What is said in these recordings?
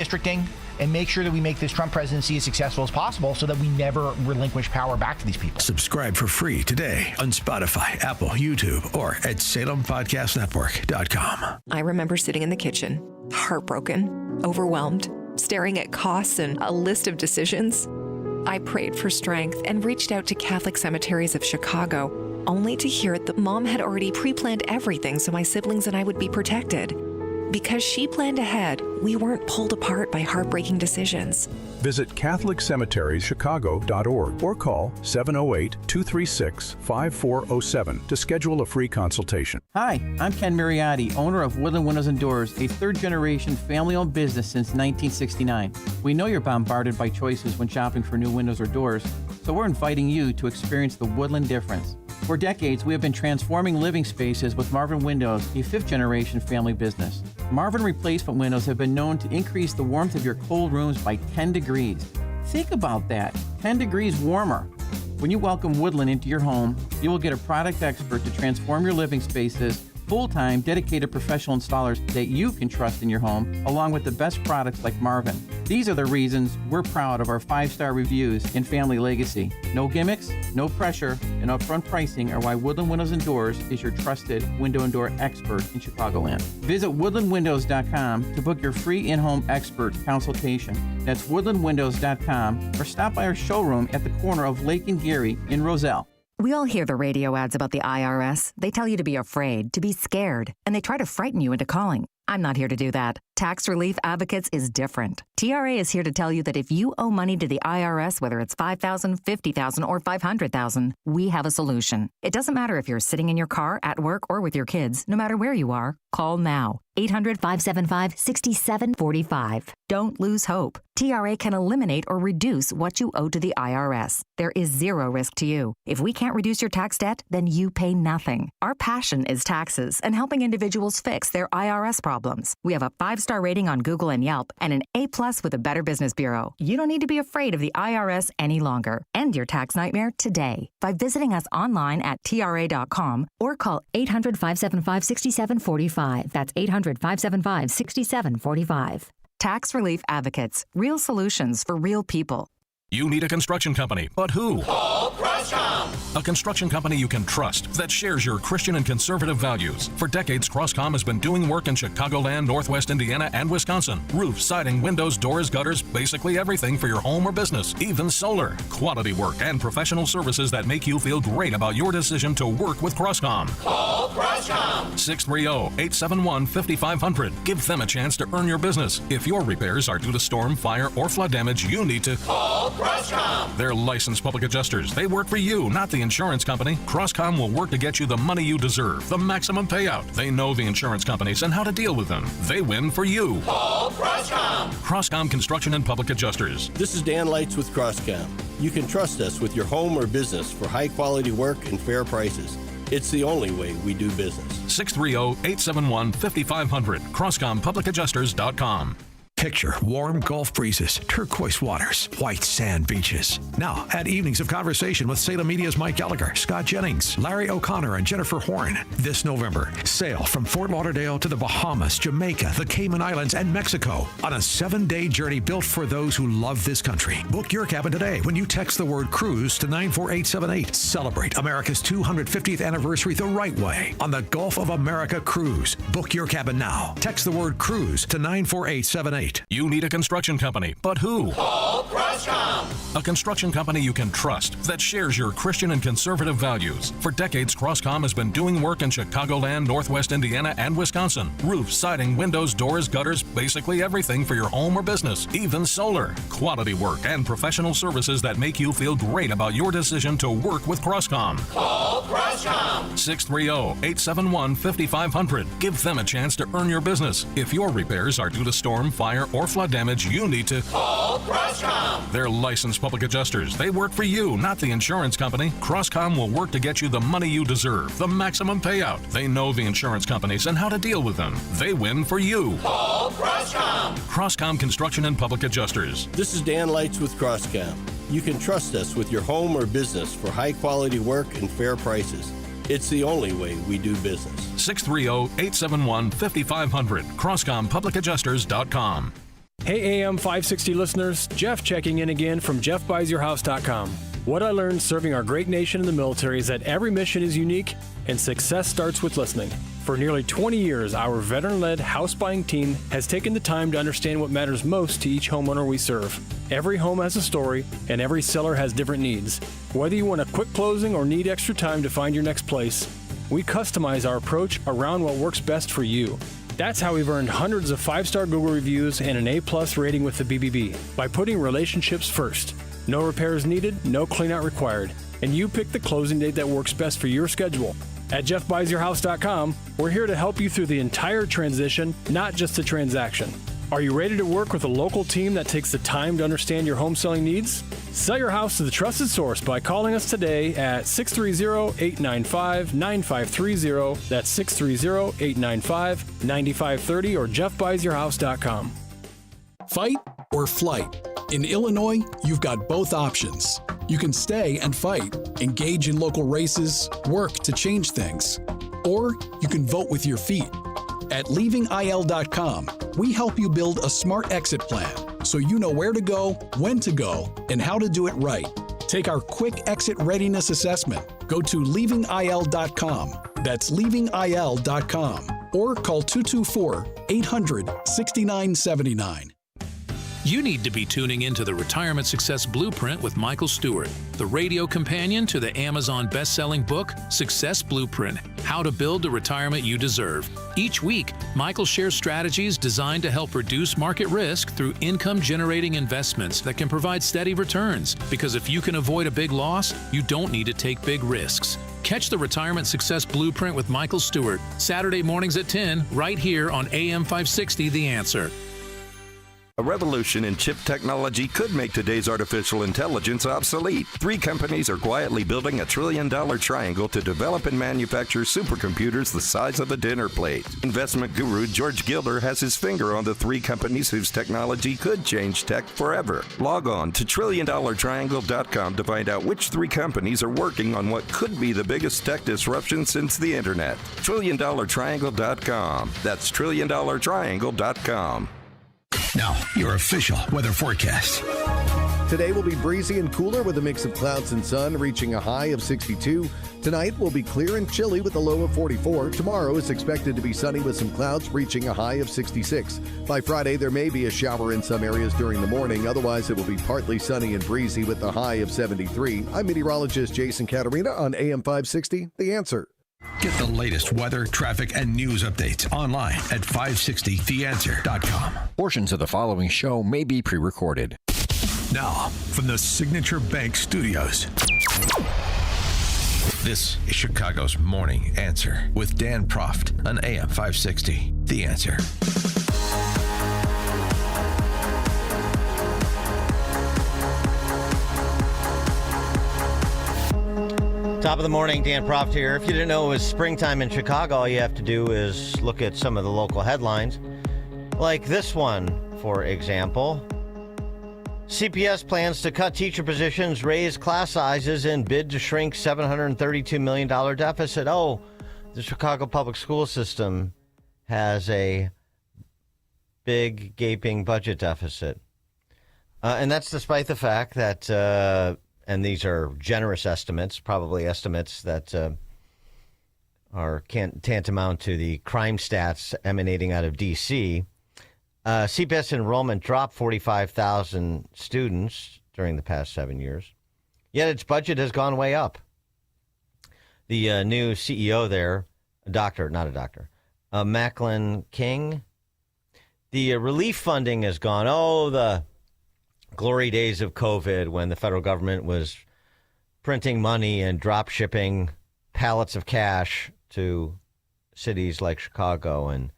Redistricting and make sure that we make this Trump presidency as successful as possible so that we never relinquish power back to these people. Subscribe for free today on Spotify, Apple, YouTube, or at SalemPodcastNetwork.com. I remember sitting in the kitchen, heartbroken, overwhelmed, staring at costs and a list of decisions. I prayed for strength and reached out to Catholic Cemeteries of Chicago, only to hear that Mom had already pre-planned everything so my siblings and I would be protected. Because she planned ahead, we weren't pulled apart by heartbreaking decisions. Visit CatholicCemeteriesChicago.org or call 708-236-5407 to schedule a free consultation. Hi, I'm Ken Mariotti, owner of Woodland Windows and Doors, a third-generation family-owned business since 1969. We know you're bombarded by choices when shopping for new windows or doors, so we're inviting you to experience the Woodland difference. For decades, we have been transforming living spaces with Marvin Windows, a fifth-generation family business. Marvin replacement windows have been known to increase the warmth of your cold rooms by 10 degrees. Think about that, 10 degrees warmer. When you welcome Woodland into your home, you will get a product expert to transform your living spaces, full-time, dedicated professional installers that you can trust in your home, along with the best products like Marvin. These are the reasons we're proud of our 5-star reviews and family legacy. No gimmicks, no pressure, and upfront pricing are why Woodland Windows and Doors is your trusted window and door expert in Chicagoland. Visit woodlandwindows.com to book your free in-home expert consultation. That's woodlandwindows.com, or stop by our showroom at the corner of Lake and Geary in Roselle. We all hear the radio ads about the IRS. They tell you to be afraid, to be scared, and they try to frighten you into calling. I'm not here to do that. Tax Relief Advocates is different. TRA is here to tell you that if you owe money to the IRS, whether it's $5,000, $50,000, or $500,000, we have a solution. It doesn't matter if you're sitting in your car, at work, or with your kids. No matter where you are, call now. 800-575-6745. Don't lose hope. TRA can eliminate or reduce what you owe to the IRS. There is zero risk to you. If we can't reduce your tax debt, then you pay nothing. Our passion is taxes and helping individuals fix their IRS problems. We have a 5-star rating on Google and Yelp and an A+ with the Better Business Bureau. You don't need to be afraid of the IRS any longer. End your tax nightmare today by visiting us online at TRA.com or call 800-575-6745. That's 800-575-6745. Tax Relief Advocates. Real solutions for real people. You need a construction company, but who? Call CrossCom. A construction company you can trust that shares your Christian and conservative values. For decades, CrossCom has been doing work in Chicagoland, Northwest Indiana, and Wisconsin. Roofs, siding, windows, doors, gutters, basically everything for your home or business, even solar. Quality work and professional services that make you feel great about your decision to work with CrossCom. Call CrossCom. 630-871-5500. Give them a chance to earn your business. If your repairs are due to storm, fire, or flood damage, you need to call CrossCom. They're licensed public adjusters. They work for you, not the insurance company. CrossCom will work to get you the money you deserve, the maximum payout. They know the insurance companies and how to deal with them. They win for you. Call CrossCom. CrossCom Construction and Public Adjusters. This is Dan Lights with CrossCom. You can trust us with your home or business for high-quality work and fair prices. It's the only way we do business. 630-871-5500. CrossComPublicAdjusters.com. Picture warm Gulf breezes, turquoise waters, white sand beaches. Now, add evenings of conversation with Salem Media's Mike Gallagher, Scott Jennings, Larry O'Connor, and Jennifer Horn. This November, sail from Fort Lauderdale to the Bahamas, Jamaica, the Cayman Islands, and Mexico on a 7-day journey built for those who love this country. Book your cabin today when you text the word cruise to 94878. Celebrate America's 250th anniversary the right way on the Gulf of America Cruise. Book your cabin now. Text the word cruise to 94878. You need a construction company, but who? Call CrossCom. A construction company you can trust that shares your Christian and conservative values. For decades, CrossCom has been doing work in Chicagoland, Northwest Indiana, and Wisconsin. Roofs, siding, windows, doors, gutters, basically everything for your home or business, even solar. Quality work and professional services that make you feel great about your decision to work with CrossCom. Call CrossCom. 630-871-5500. Give them a chance to earn your business. If your repairs are due to storm, fire, or flood damage, you need to call CrossCom. They're licensed public adjusters. They work for you, not the insurance company. CrossCom will work to get you the money you deserve, the maximum payout. They know the insurance companies and how to deal with them. They win for you. Call CrossCom. CrossCom Construction and Public Adjusters. This is Dan Lights with CrossCom. You can trust us with your home or business for high-quality work and fair prices. It's the only way we do business. 630-871-5500. CrossComPublicAdjusters.com. Hey AM 560 listeners, Jeff checking in again from JeffBuysYourHouse.com. What I learned serving our great nation in the military is that every mission is unique and success starts with listening. For nearly 20 years, our veteran-led house buying team has taken the time to understand what matters most to each homeowner we serve. Every home has a story, and every seller has different needs. Whether you want a quick closing or need extra time to find your next place, we customize our approach around what works best for you. That's how we've earned hundreds of 5-star Google reviews and an A+ rating with the BBB, by putting relationships first. No repairs needed, no cleanout required, and you pick the closing date that works best for your schedule. At JeffBuysYourHouse.com, we're here to help you through the entire transition, not just the transaction. Are you ready to work with a local team that takes the time to understand your home selling needs? Sell your house to the trusted source by calling us today at 630-895-9530. That's 630-895-9530 or JeffBuysYourHouse.com. Fight or flight? In Illinois, you've got both options. You can stay and fight, engage in local races, work to change things. Or you can vote with your feet. At leavingil.com, we help you build a smart exit plan so you know where to go, when to go, and how to do it right. Take our quick exit readiness assessment. Go to leavingil.com. That's leavingil.com. Or call 224-800-6979. You need to be tuning into the Retirement Success Blueprint with Michael Stewart, the radio companion to the Amazon best-selling book, Success Blueprint, How to Build the Retirement You Deserve. Each week, Michael shares strategies designed to help reduce market risk through income-generating investments that can provide steady returns. Because if you can avoid a big loss, you don't need to take big risks. Catch the Retirement Success Blueprint with Michael Stewart, Saturday mornings at 10, right here on AM 560, The Answer. A revolution in chip technology could make today's artificial intelligence obsolete. 3 companies are quietly building a $1 trillion triangle to develop and manufacture supercomputers the size of a dinner plate. Investment guru George Gilder has his finger on the 3 companies whose technology could change tech forever. Log on to TrillionDollarTriangle.com to find out which 3 companies are working on what could be the biggest tech disruption since the internet. TrillionDollarTriangle.com. That's TrillionDollarTriangle.com. Now, your official weather forecast. Today will be breezy and cooler with a mix of clouds and sun, reaching a high of 62. Tonight will be clear and chilly with a low of 44. Tomorrow is expected to be sunny with some clouds, reaching a high of 66. By Friday, there may be a shower in some areas during the morning. Otherwise, it will be partly sunny and breezy with a high of 73. I'm meteorologist Jason Caterina on AM 560, The Answer. Get the latest weather, traffic, and news updates online at 560theanswer.com. Portions of the following show may be pre-recorded. Now, from the Signature Bank Studios, this is Chicago's Morning Answer with Dan Proft on AM 560. The Answer. Top of the morning, Dan Proft here. If you didn't know it was springtime in Chicago, all you have to do is look at some of the local headlines. Like this one, for example. CPS plans to cut teacher positions, raise class sizes, and bid to shrink $732 million deficit. Oh, the Chicago public school system has a big, gaping budget deficit. And that's despite the fact that... and these are generous estimates, probably estimates that are tantamount to the crime stats emanating out of D.C. CPS enrollment dropped 45,000 students during the past 7 years, yet its budget has gone way up. The new CEO there, Macklin King, the relief funding has gone, the glory days of COVID when the federal government was printing money and drop shipping pallets of cash to cities like Chicago and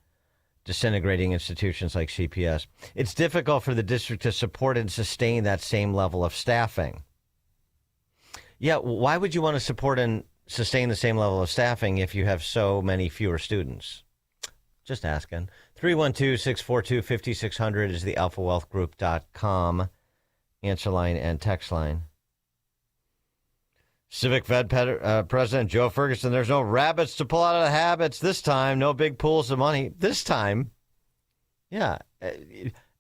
disintegrating institutions like CPS. It's difficult for the district to support and sustain that same level of staffing. Yeah, why would you want to support and sustain the same level of staffing if you have so many fewer students? Just asking. 312-642-5600 is the alphawealthgroup.com answer line and text line. Civic Fed President Joe Ferguson, there's no rabbits to pull out of the habits this time. No big pools of money this time. Yeah.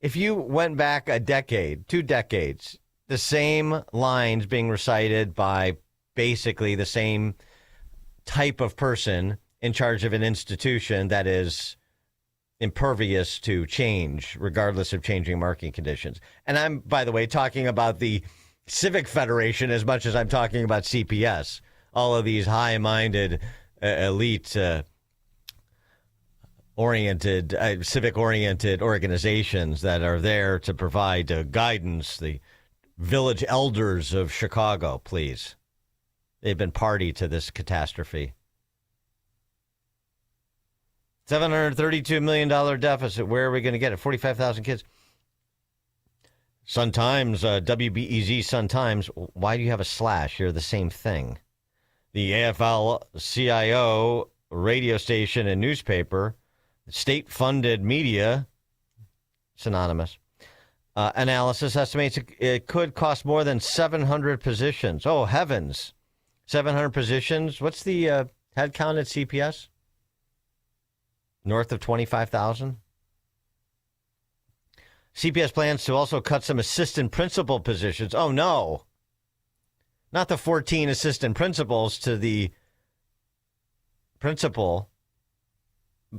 If you went back a decade, 2 decades, the same lines being recited by basically the same type of person in charge of an institution that is impervious to change, regardless of changing market conditions. And I'm, by the way, talking about the Civic Federation as much as I'm talking about CPS. All of these high-minded, elite, civic-oriented organizations that are there to provide guidance. The village elders of Chicago, please. They've been party to this catastrophe. $732 million deficit. Where are we going to get it? 45,000 kids. Sun-Times, WBEZ Sun-Times. Why do you have a slash? You're the same thing. The AFL-CIO radio station and newspaper, state-funded media, synonymous, analysis estimates it could cost more than 700 positions. Oh, heavens. 700 positions. What's the head count at CPS? North of 25,000. CPS plans to also cut some assistant principal positions. Oh, no. Not the 14 assistant principals to the principal.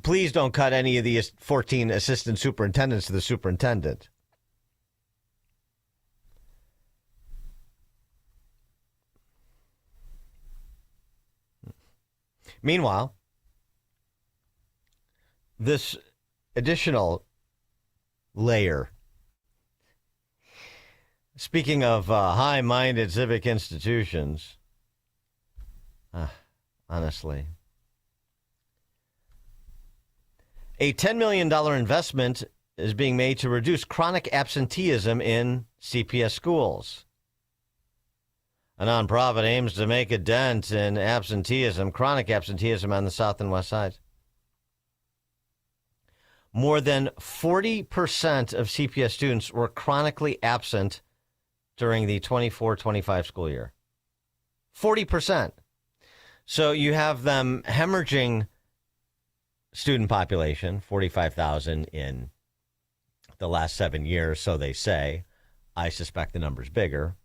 Please don't cut any of the 14 assistant superintendents to the superintendent. Meanwhile, this additional layer, speaking of high-minded civic institutions, honestly, a $10 million investment is being made to reduce chronic absenteeism in CPS schools. A nonprofit aims to make a dent in absenteeism, chronic absenteeism on the south and west sides. More than 40% of CPS students were chronically absent during the 24-25 school year. 40%. So you have them hemorrhaging student population, 45,000 in the last 7 years, so they say. I suspect the number's bigger.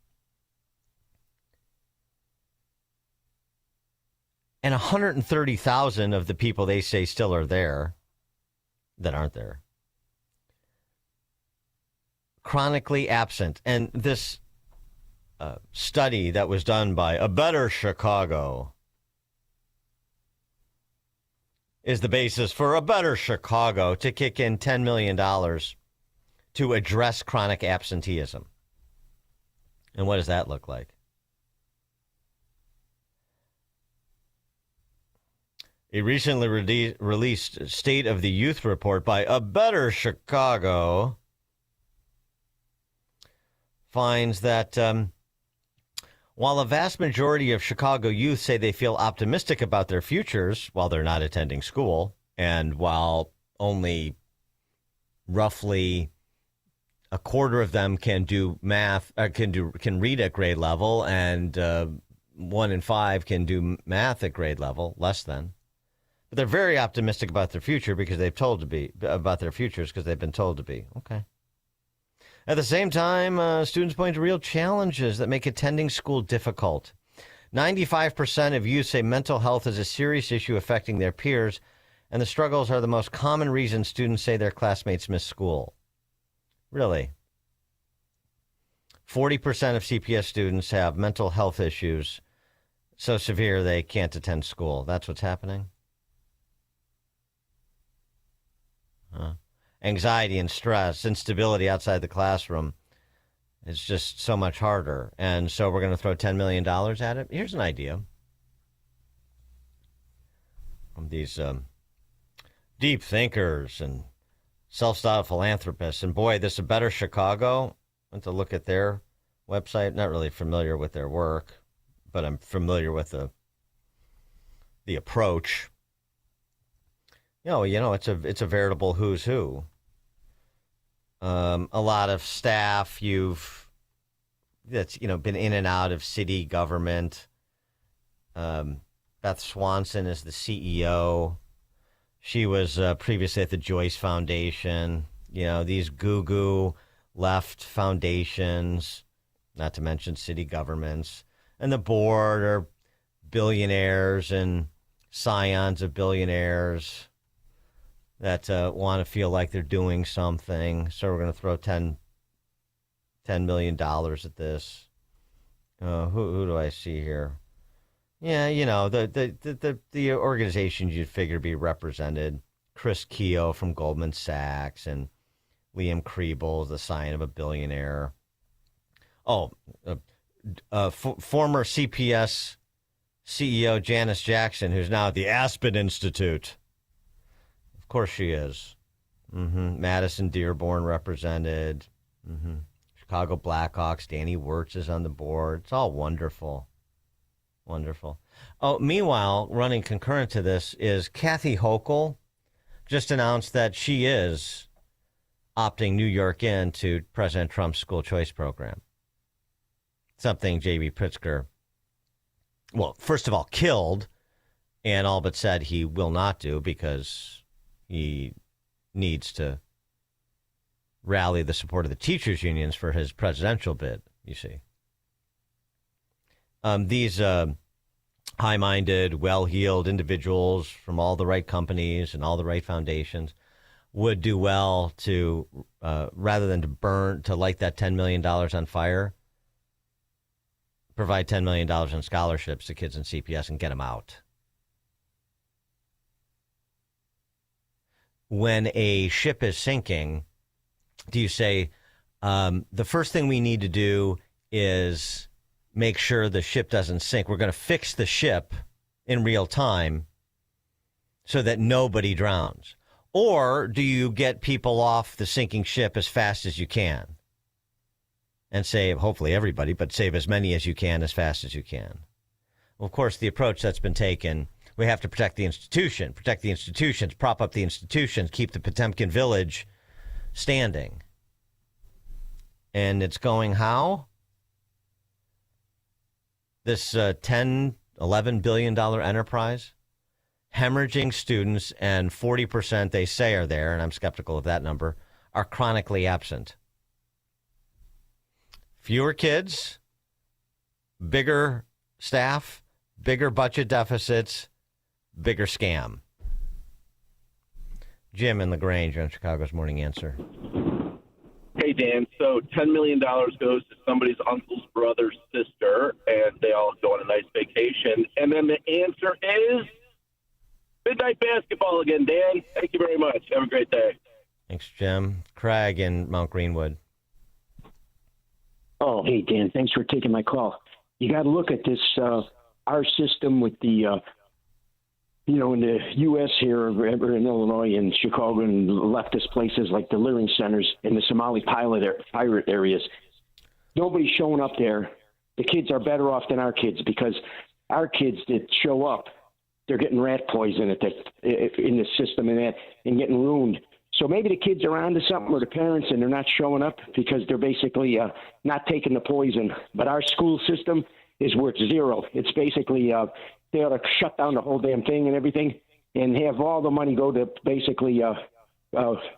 And 130,000 of the people they say still are there that aren't there. Chronically absent. And this study that was done by A Better Chicago is the basis for A Better Chicago to kick in $10 million to address chronic absenteeism. And what does that look like? A recently released State of the Youth report by A Better Chicago finds that while a vast majority of Chicago youth say they feel optimistic about their futures while they're not attending school, and while only roughly a quarter of them can do math, can read at grade level, and 1 in 5 can do math at grade level, less than. But they're very optimistic about their future because they've told to be about their futures because they've been told to be. Okay. At the same time, students point to real challenges that make attending school difficult. 95% of youth say mental health is a serious issue affecting their peers, and the struggles are the most common reason students say their classmates miss school. Really? 40% of CPS students have mental health issues so severe they can't attend school. That's what's happening? Anxiety and stress, instability outside the classroom is just so much harder. And so we're going to throw $10 million at it. Here's an idea from these deep thinkers and self-styled philanthropists. And boy, this is A Better Chicago. I went to look at their website. Not really familiar with their work, but I'm familiar with the approach. You know, it's a veritable who's who. A lot of staff that's been in and out of city government. Beth Swanson is the CEO. She was previously at the Joyce Foundation. These goo-goo left foundations, not to mention city governments, and the board are billionaires and scions of billionaires that want to feel like they're doing something. So we're going to throw $10 million at this. Who do I see here? Yeah, the organizations you'd figure be represented. Chris Keogh from Goldman Sachs and Liam Kriebel, the scion of a billionaire. Former CPS CEO Janice Jackson, who's now at the Aspen Institute. Of course she is. Madison Dearborn represented. Chicago Blackhawks, Danny Wirtz is on the board. It's all wonderful. Wonderful. Meanwhile, running concurrent to this is Kathy Hochul just announced that she is opting New York into President Trump's school choice program. Something J.B. Pritzker, well, first of all, killed and all but said he will not do because he needs to rally the support of the teachers' unions for his presidential bid, you see. These high-minded, well-heeled individuals from all the right companies and all the right foundations would do well to, rather than to light that $10 million on fire, provide $10 million in scholarships to kids in CPS and get them out. When a ship is sinking, do you say, the first thing we need to do is make sure the ship doesn't sink? We're going to fix the ship in real time so that nobody drowns. Or do you get people off the sinking ship as fast as you can and save, hopefully everybody, but save as many as you can as fast as you can? Well, of course, the approach that's been taken, we have to protect the institution, protect the institutions, prop up the institutions, keep the Potemkin village standing. And it's going how? This $10, $11 billion enterprise, hemorrhaging students, and 40% they say are there, and I'm skeptical of that number, are chronically absent. Fewer kids, bigger staff, bigger budget deficits, bigger scam. Jim in LaGrange on Chicago's Morning Answer. Hey, Dan. So $10 million goes to somebody's uncle's brother's sister, and they all go on a nice vacation. And then the answer is midnight basketball again, Dan. Thank you very much. Have a great day. Thanks, Jim. Craig in Mount Greenwood. Oh, hey, Dan. Thanks for taking my call. You got to look at this, our system with the, in the U.S. here, or in Illinois and Chicago and leftist places like the Leering Centers and the Somali pirate areas. Nobody's showing up there. The kids are better off than our kids because our kids that show up, they're getting rat poison in the system and getting ruined. So maybe the kids are onto something, or the parents, and they're not showing up because they're basically not taking the poison. But our school system is worth zero. It's basically they ought to shut down the whole damn thing and everything, and have all the money go to basically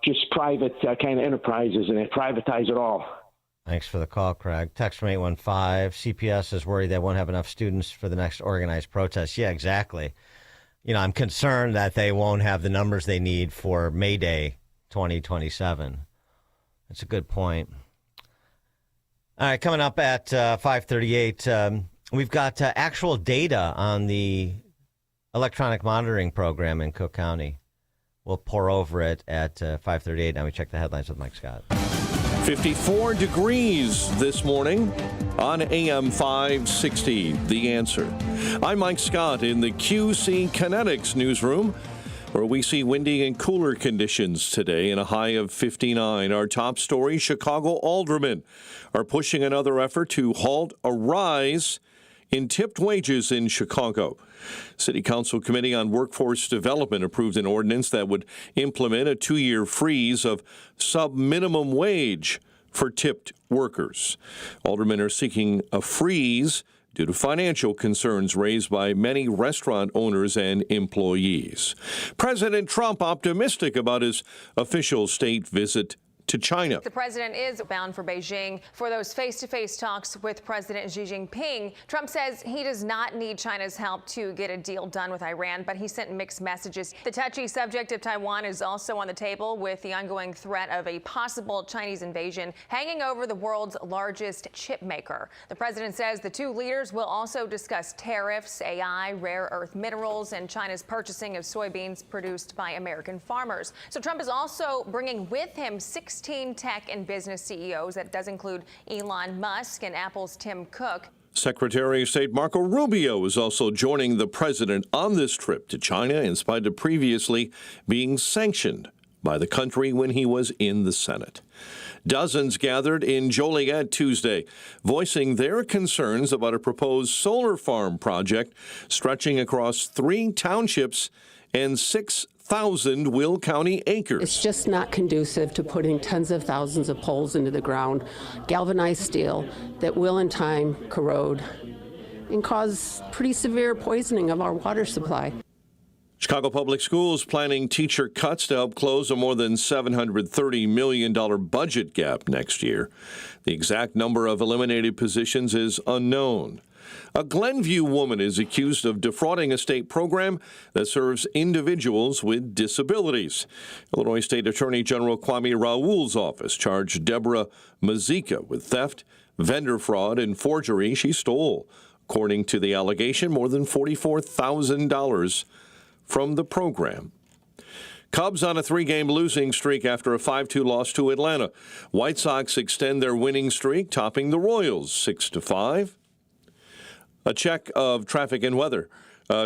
just private kind of enterprises and privatize it all. Thanks for the call, Craig. Text from 815. CPS is worried they won't have enough students for the next organized protest. Yeah, exactly. I'm concerned that they won't have the numbers they need for May Day 2027. That's a good point. All right, coming up at 5:38, we've got actual data on the electronic monitoring program in Cook County. We'll pour over it at 5:38. Now we check the headlines with Mike Scott. 54 degrees this morning on AM 560. The Answer. I'm Mike Scott in the QC Kinetics newsroom, where we see windy and cooler conditions today and a high of 59. Our top story, Chicago aldermen are pushing another effort to halt a rise in tipped wages in Chicago. City Council Committee on Workforce Development approved an ordinance that would implement a 2-year freeze of sub-minimum wage for tipped workers. Aldermen are seeking a freeze due to financial concerns raised by many restaurant owners and employees. President Trump optimistic about his official state visit to China. The president is bound for Beijing for those face-to-face talks with President Xi Jinping. Trump says he does not need China's help to get a deal done with Iran, but he sent mixed messages. The touchy subject of Taiwan is also on the table, with the ongoing threat of a possible Chinese invasion hanging over the world's largest chip maker. The president says the two leaders will also discuss tariffs, AI, rare earth minerals, and China's purchasing of soybeans produced by American farmers. So Trump is also bringing with him 16 tech and business CEOs. That does include Elon Musk and Apple's Tim Cook. Secretary of State Marco Rubio is also joining the president on this trip to China, in spite of previously being sanctioned by the country when he was in the Senate. Dozens gathered in Joliet Tuesday, voicing their concerns about a proposed solar farm project stretching across 3 townships and 6,000 Will County acres. It's just not conducive to putting tens of thousands of poles into the ground, galvanized steel that will in time corrode and cause pretty severe poisoning of our water supply. Chicago Public Schools planning teacher cuts to help close a more than $730 million budget gap next year. The exact number of eliminated positions is unknown. A Glenview woman is accused of defrauding a state program that serves individuals with disabilities. Illinois State Attorney General Kwame Raoul's office charged Deborah Mazika with theft, vendor fraud, and forgery. She stole, according to the allegation, more than $44,000 from the program. Cubs on a 3-game losing streak after a 5-2 loss to Atlanta. White Sox extend their winning streak, topping the Royals 6-5. A check of traffic and weather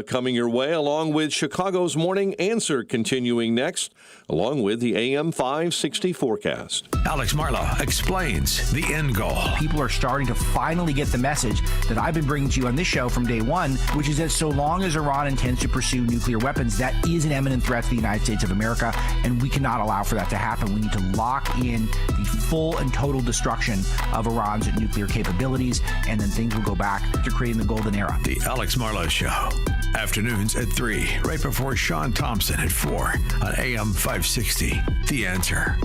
coming your way, along with Chicago's Morning Answer continuing next, along with the AM 560 forecast. Alex Marlowe explains the end goal. People are starting to finally get the message that I've been bringing to you on this show from day one, which is that so long as Iran intends to pursue nuclear weapons, that is an imminent threat to the United States of America, and we cannot allow for that to happen. We need to lock in the full and total destruction of Iran's nuclear capabilities, and then things will go back to creating the golden era. The Alex Marlowe Show. Afternoons at 3, right before Sean Thompson at 4 on AM 560. The Answer.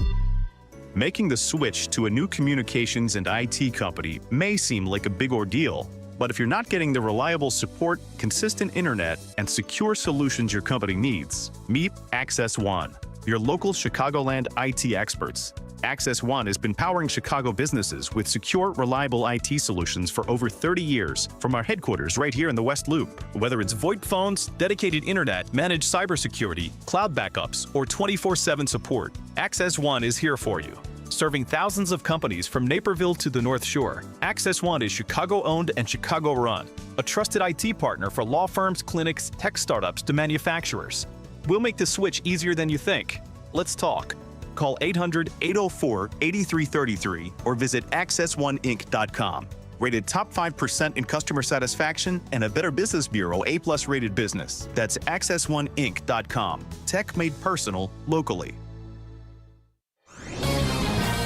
Making the switch to a new communications and IT company may seem like a big ordeal, but if you're not getting the reliable support, consistent internet, and secure solutions your company needs, meet Access One, your local Chicagoland IT experts. Access One has been powering Chicago businesses with secure, reliable IT solutions for over 30 years from our headquarters right here in the West Loop. Whether it's VoIP phones, dedicated internet, managed cybersecurity, cloud backups, or 24/7 support, Access One is here for you. Serving thousands of companies from Naperville to the North Shore, Access One is Chicago-owned and Chicago-run, a trusted IT partner for law firms, clinics, tech startups to manufacturers. We'll make the switch easier than you think. Let's talk. Call 800-804-8333 or visit accessoneInc.com. Rated top 5% in customer satisfaction and a Better Business Bureau A+ rated business. That's accessoneInc.com. Tech made personal locally.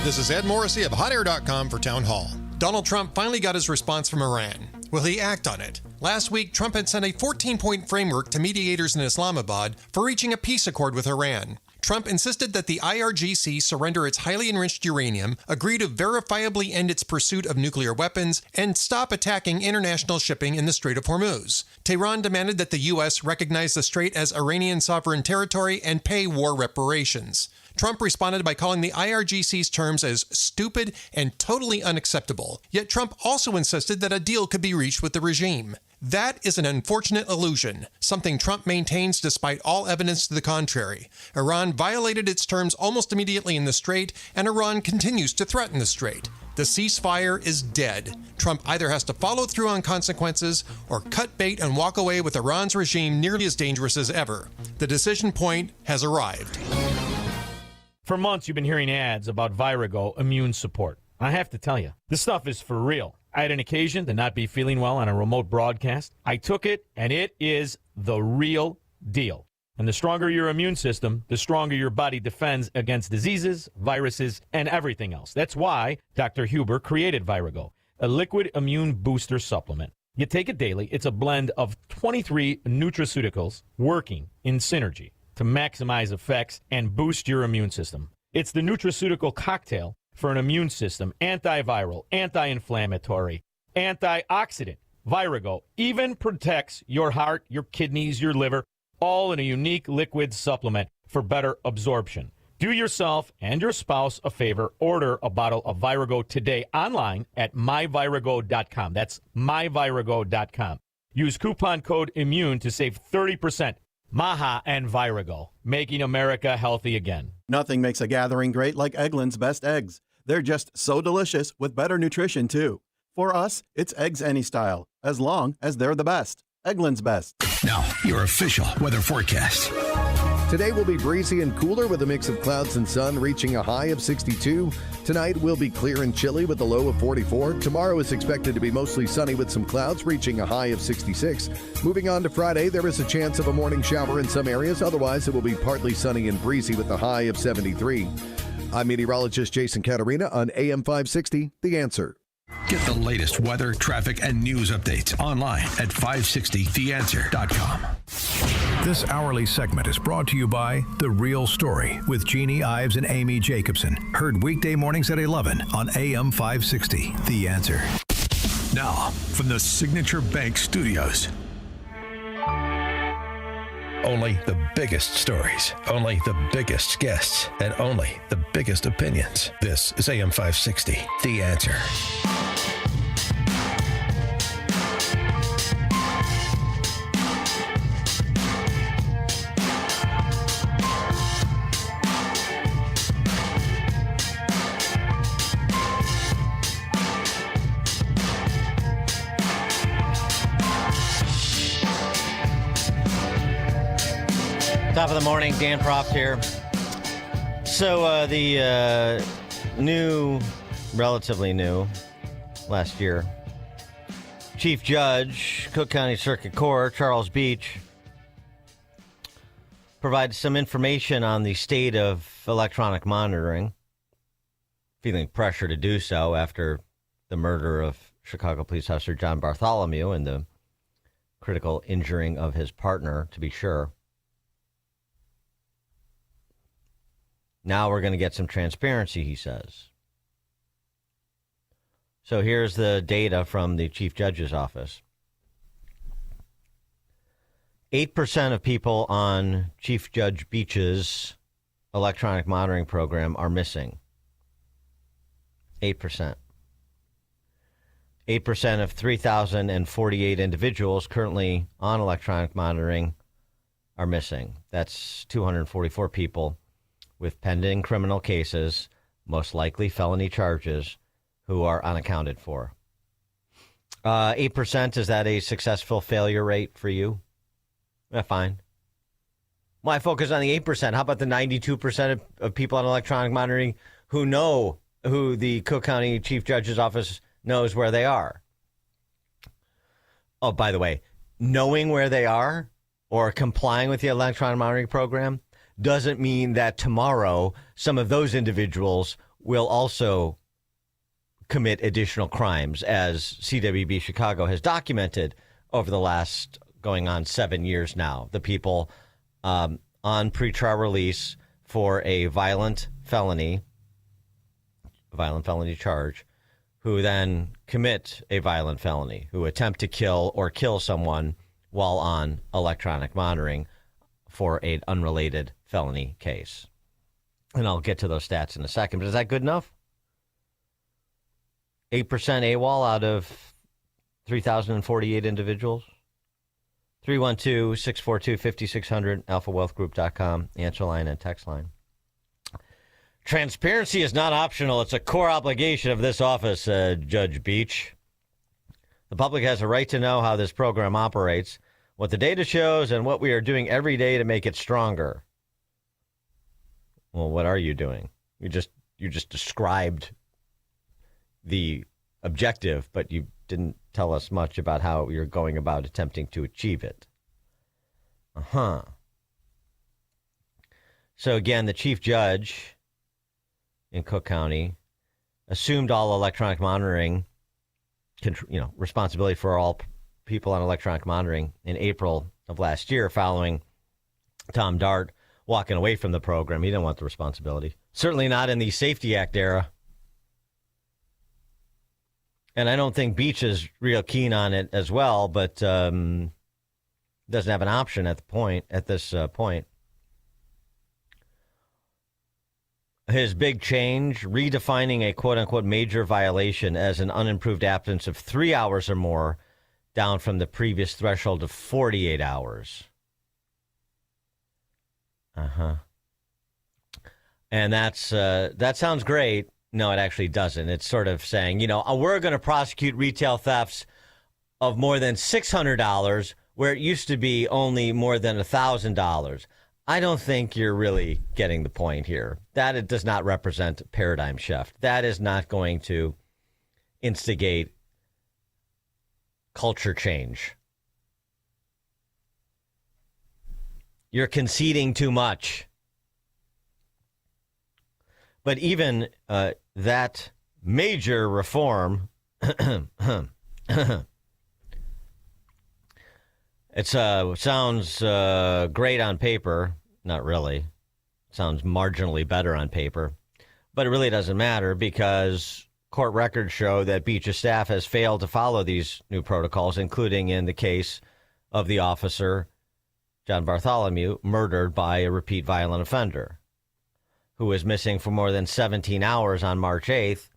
This is Ed Morrissey of HotAir.com for Town Hall. Donald Trump finally got his response from Iran. Will he act on it? Last week, Trump had sent a 14-point framework to mediators in Islamabad for reaching a peace accord with Iran. Trump insisted that the IRGC surrender its highly enriched uranium, agree to verifiably end its pursuit of nuclear weapons, and stop attacking international shipping in the Strait of Hormuz. Tehran demanded that the U.S. recognize the strait as Iranian sovereign territory and pay war reparations. Trump responded by calling the IRGC's terms as stupid and totally unacceptable. Yet Trump also insisted that a deal could be reached with the regime. That is an unfortunate illusion, something Trump maintains despite all evidence to the contrary. Iran violated its terms almost immediately in the strait, and Iran continues to threaten the strait. The ceasefire is dead. Trump either has to follow through on consequences or cut bait and walk away with Iran's regime nearly as dangerous as ever. The decision point has arrived. For months, you've been hearing ads about Vyrago immune support. I have to tell you, this stuff is for real. I had an occasion to not be feeling well on a remote broadcast. I took it, and it is the real deal. And the stronger your immune system, the stronger your body defends against diseases, viruses, and everything else. That's why Dr. Huber created Vyrago, a liquid immune booster supplement. You take it daily. It's a blend of 23 nutraceuticals working in synergy to maximize effects and boost your immune system. It's the nutraceutical cocktail for an immune system, antiviral, anti-inflammatory, antioxidant. Vyrago even protects your heart, your kidneys, your liver, all in a unique liquid supplement for better absorption. Do yourself and your spouse a favor. Order a bottle of Vyrago today online at myvyrago.com. That's myvyrago.com. Use coupon code IMMUNE to save 30%. Maha and Vyrago, making America healthy again. Nothing makes a gathering great like Eggland's best eggs. They're just so delicious with better nutrition, too. For us, it's eggs any style, as long as they're the best. Eggland's best. Now, your official weather forecast. Today will be breezy and cooler with a mix of clouds and sun, reaching a high of 62. Tonight will be clear and chilly with a low of 44. Tomorrow is expected to be mostly sunny with some clouds, reaching a high of 66. Moving on to Friday, there is a chance of a morning shower in some areas. Otherwise, it will be partly sunny and breezy with a high of 73. I'm meteorologist Jason Caterina on AM 560, The Answer. Get the latest weather, traffic, and news updates online at 560theanswer.com. This hourly segment is brought to you by The Real Story with Jeannie Ives and Amy Jacobson. Heard weekday mornings at 11 on AM 560, The Answer. Now, from the Signature Bank Studios. Only the biggest stories, only the biggest guests, and only the biggest opinions. This is AM 560, The Answer. Top of the morning, Dan Proft here. So the relatively new, last year, Chief Judge, Cook County Circuit Court, Charles Beach, provided some information on the state of electronic monitoring, feeling pressure to do so after the murder of Chicago police officer John Bartholomew and the critical injuring of his partner, to be sure. Now we're going to get some transparency, he says. So here's the data from the Chief Judge's office. 8% of people on Chief Judge Beach's electronic monitoring program are missing. 8%. 8% of 3,048 individuals currently on electronic monitoring are missing. That's 244 people with pending criminal cases, most likely felony charges, who are unaccounted for. 8%, is that a successful failure rate for you? Fine. Why focus on the 8%? How about the 92% of people on electronic monitoring who know who the Cook County Chief Judge's office knows where they are? Oh, by the way, knowing where they are or complying with the electronic monitoring program doesn't mean that tomorrow some of those individuals will also commit additional crimes, as CWB Chicago has documented over the last going on 7 years now. The people on pretrial release for a violent felony charge, who then commit a violent felony, who attempt to kill or kill someone while on electronic monitoring for an unrelated felony case. And I'll get to those stats in a second, but is that good enough? 8% AWOL out of 3,048 individuals? 312-642-5600, alphawealthgroup.com, answer line and text line. Transparency is not optional. It's a core obligation of this office, said Judge Beach. The public has a right to know how this program operates, what the data shows, and what we are doing every day to make it stronger. Well, what are you doing? You just described the objective, but you didn't tell us much about how you're going about attempting to achieve it. So again, the chief judge in Cook County assumed all electronic monitoring, responsibility for all people on electronic monitoring in April of last year following Tom Dart walking away from the program. He didn't want the responsibility. Certainly not in the Safety Act era. And I don't think Beach is real keen on it as well, but doesn't have an option at this point. His big change, redefining a quote-unquote major violation as an unimproved absence of 3 hours or more, down from the previous threshold of 48 hours. And that sounds great. No, it actually doesn't. It's sort of saying, we're going to prosecute retail thefts of more than $600 where it used to be only more than $1,000. I don't think you're really getting the point here. That it does not represent a paradigm shift. That is not going to instigate culture change. You're conceding too much. But even that major reform, it sounds great on paper. Not really. It sounds marginally better on paper. But it really doesn't matter because court records show that Beach's staff has failed to follow these new protocols, including in the case of the officer, John Bartholomew, murdered by a repeat violent offender who was missing for more than 17 hours on March 8th.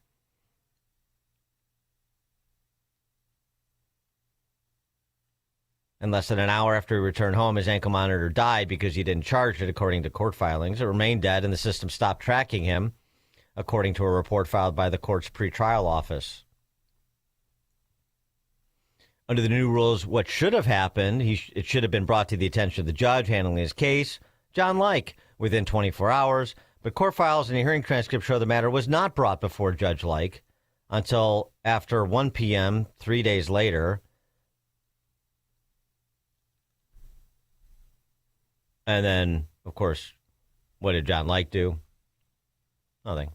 And less than an hour after he returned home, his ankle monitor died because he didn't charge it, according to court filings. It remained dead, and the system stopped tracking him, according to a report filed by the court's pretrial office. Under the new rules, what should have happened, it should have been brought to the attention of the judge handling his case, John Like, within 24 hours. But court files and a hearing transcript show the matter was not brought before Judge Like until after 1 p.m., 3 days later. And then, of course, what did John Like do? Nothing.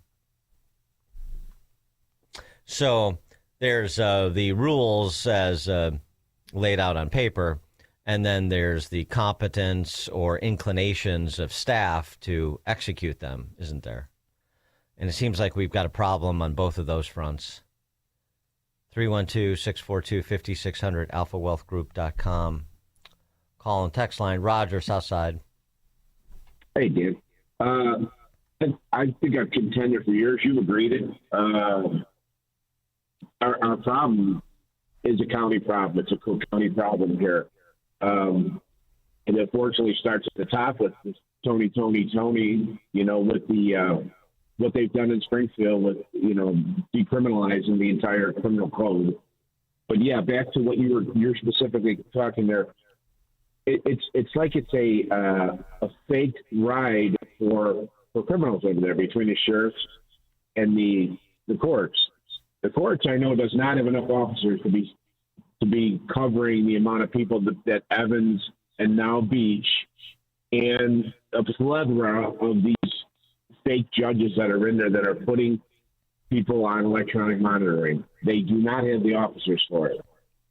So there's the rules as laid out on paper, and then there's the competence or inclinations of staff to execute them, isn't there? And it seems like we've got a problem on both of those fronts. 312-642-5600, alphawealthgroup.com. Call and text line. Roger, Southside. Hey, Dan. I think I've contended for years. You've agreed it. Our problem is a county problem. It's a Cook County problem here. And it fortunately starts at the top with this Tony, with the what they've done in Springfield with, decriminalizing the entire criminal code. But yeah, back to what you're specifically talking there. It's like it's a fake ride for criminals over there between the sheriffs and the courts. The courts, I know, does not have enough officers to be covering the amount of people that Evans and now Beach and a plethora of these fake judges that are in there that are putting people on electronic monitoring. They do not have the officers for it.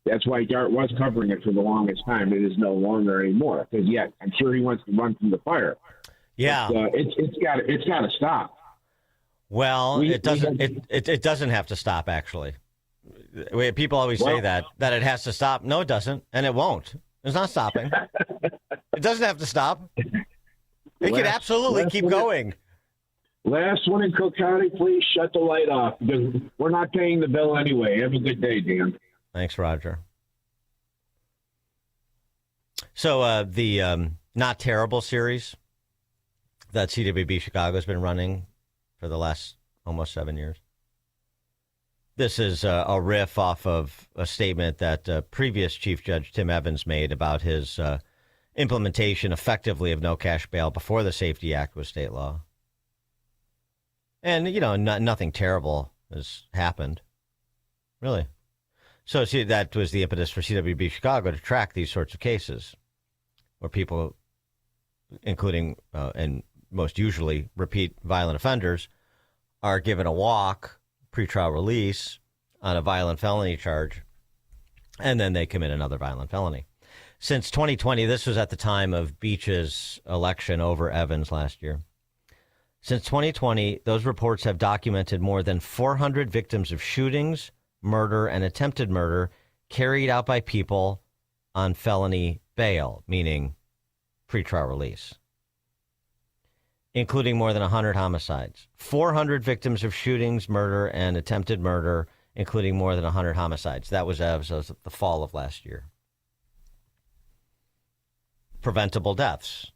That's why Dart was covering it for the longest time. It is no longer anymore. Because I'm sure he wants to run from the fire. Yeah, but, it's got to stop. Well, it doesn't have to stop. Actually, people always say that it has to stop. No, it doesn't, and it won't. It's not stopping. It doesn't have to stop. It can absolutely keep going. Last one in Cook County, please shut the light off because we're not paying the bill anyway. Have a good day, Dan. Thanks, Roger. So the Not Terrible series that CWB Chicago has been running for the last almost 7 years. This is a riff off of a statement that previous Chief Judge Tim Evans made about his implementation effectively of no cash bail before the Safety Act was state law. And, nothing terrible has happened, really. So see, that was the impetus for CWB Chicago to track these sorts of cases where people, including and most usually repeat violent offenders, are given a walk, pretrial release on a violent felony charge and then they commit another violent felony. Since 2020, this was at the time of Beach's election over Evans last year. Since 2020, those reports have documented more than 400 victims of shootings, murder, and attempted murder carried out by people on felony bail, meaning pretrial release, including more than 100 homicides. 400 victims of shootings, murder, and attempted murder, including more than 100 homicides. That was as of the fall of last year. Preventable deaths,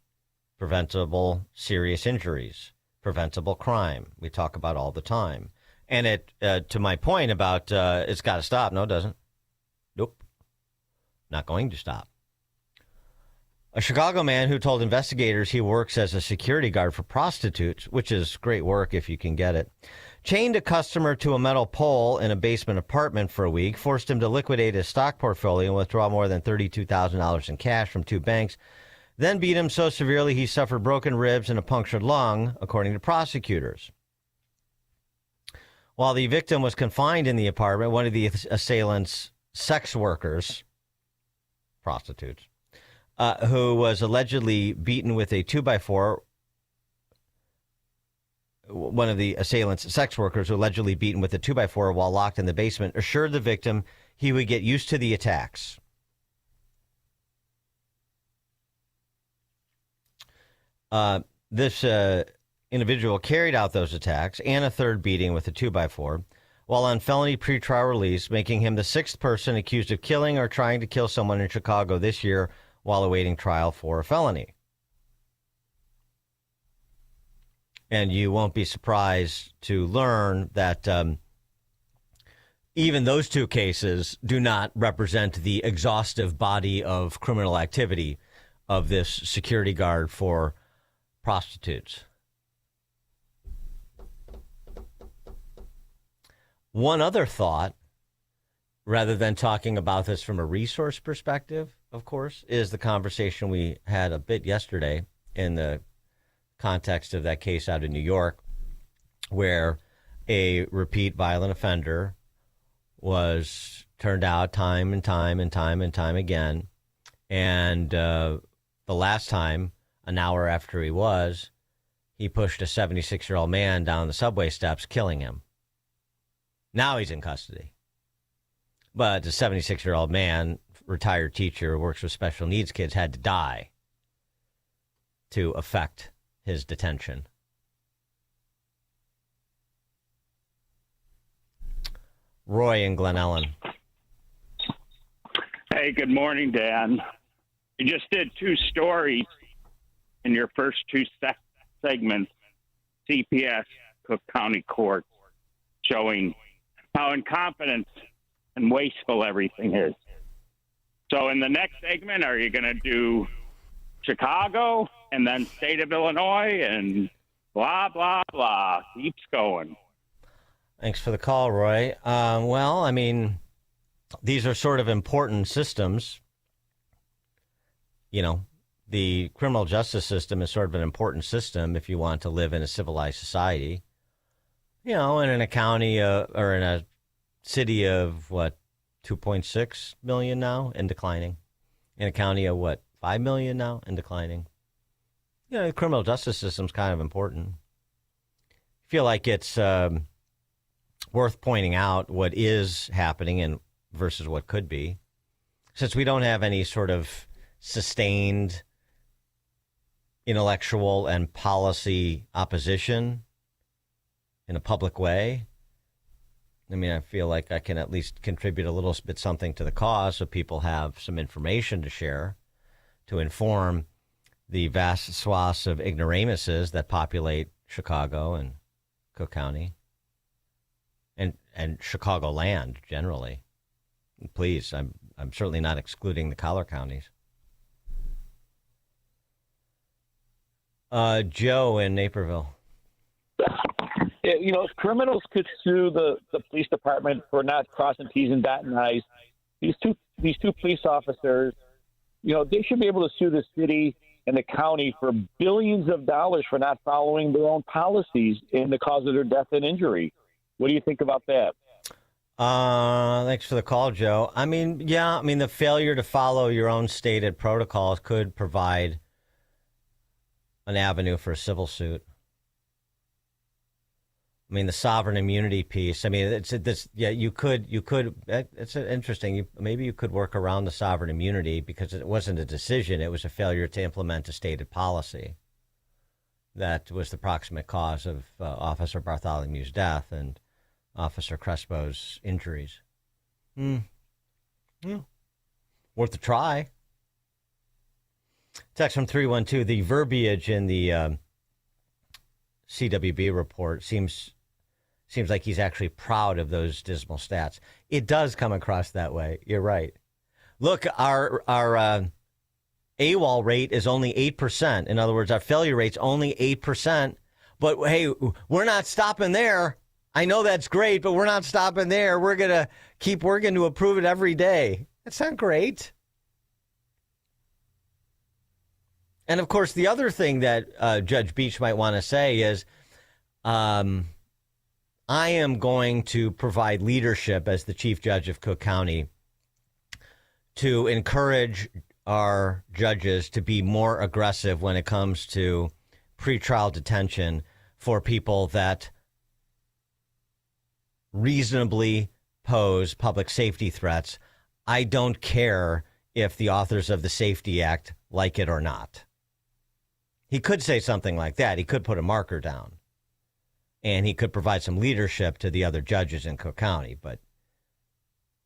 preventable serious injuries, preventable crime. We talk about all the time. And it, to my point about it's got to stop. No, it doesn't. Nope. Not going to stop. A Chicago man who told investigators he works as a security guard for prostitutes, which is great work if you can get it, chained a customer to a metal pole in a basement apartment for a week, forced him to liquidate his stock portfolio and withdraw more than $32,000 in cash from 2 banks, then beat him so severely he suffered broken ribs and a punctured lung, according to prosecutors. While the victim was confined in the apartment, one of the assailants, sex workers, prostitutes, who was allegedly beaten with a 2x4, one of the assailants, sex workers, who allegedly beaten with a 2x4 while locked in the basement, assured the victim he would get used to the attacks. This individual carried out those attacks and a third beating with a 2x4 while on felony pretrial release, making him the 6th person accused of killing or trying to kill someone in Chicago this year while awaiting trial for a felony. And you won't be surprised to learn that even those 2 cases do not represent the exhaustive body of criminal activity of this security guard for prostitutes. One other thought, rather than talking about this from a resource perspective, of course, is the conversation we had a bit yesterday in the context of that case out in New York, where a repeat violent offender was turned out time and time again. And the last time, an hour after he pushed a 76-year-old man down the subway steps, killing him. Now he's in custody. But the 76-year-old man, retired teacher, works with special needs kids, had to die to effect his detention. Roy in Glen Ellen. Hey, good morning, Dan. You just did 2 stories in your first 2 segments, CPS, Cook County Court, showing how incompetent and wasteful everything is. So in the next segment, are you going to do Chicago and then state of Illinois and blah, blah, blah? Keeps going. Thanks for the call, Roy. Well, I mean, these are sort of important systems. You know, the criminal justice system is sort of an important system if you want to live in a civilized society. You know, and in a county or in a city of, 2.6 million now and declining. In a county of, 5 million now and declining. You know, the criminal justice system's kind of important. I feel like it's worth pointing out what is happening and versus what could be. Since we don't have any sort of sustained intellectual and policy opposition in a public way. I mean, I feel like I can at least contribute a little bit something to the cause so people have some information to share to inform the vast swaths of ignoramuses that populate Chicago and Cook County and Chicagoland generally. Please, I'm certainly not excluding the collar counties. Joe in Naperville. You know, if criminals could sue the police department for not crossing T's and dotting I's, these two police officers, you know, they should be able to sue the city and the county for billions of dollars for not following their own policies in the cause of their death and injury. What do you think about that? Thanks for the call, Joe. I mean, yeah, the failure to follow your own stated protocols could provide an avenue for a civil suit. The sovereign immunity piece. You could. It's interesting. Maybe you could work around the sovereign immunity because it wasn't a decision. It was a failure to implement a stated policy. That was the proximate cause of Officer Bartholomew's death and Officer Crespo's injuries. Worth a try. Text from 312. The verbiage in the CWB report seems like he's actually proud of those dismal stats. It does come across that way. You're right. Look, our AWOL rate is only 8%. In other words, our failure rate's only 8%. But hey, we're not stopping there. I know that's great, but we're not stopping there. We're going to keep working to improve it every day. That's not great. And of course, the other thing that Judge Beach might want to say is, I am going to provide leadership as the Chief Judge of Cook County to encourage our judges to be more aggressive when it comes to pretrial detention for people that reasonably pose public safety threats. I don't care if the authors of the Safety Act like it or not. He could say something like that. He could put a marker down. And he could provide some leadership to the other judges in Cook County. But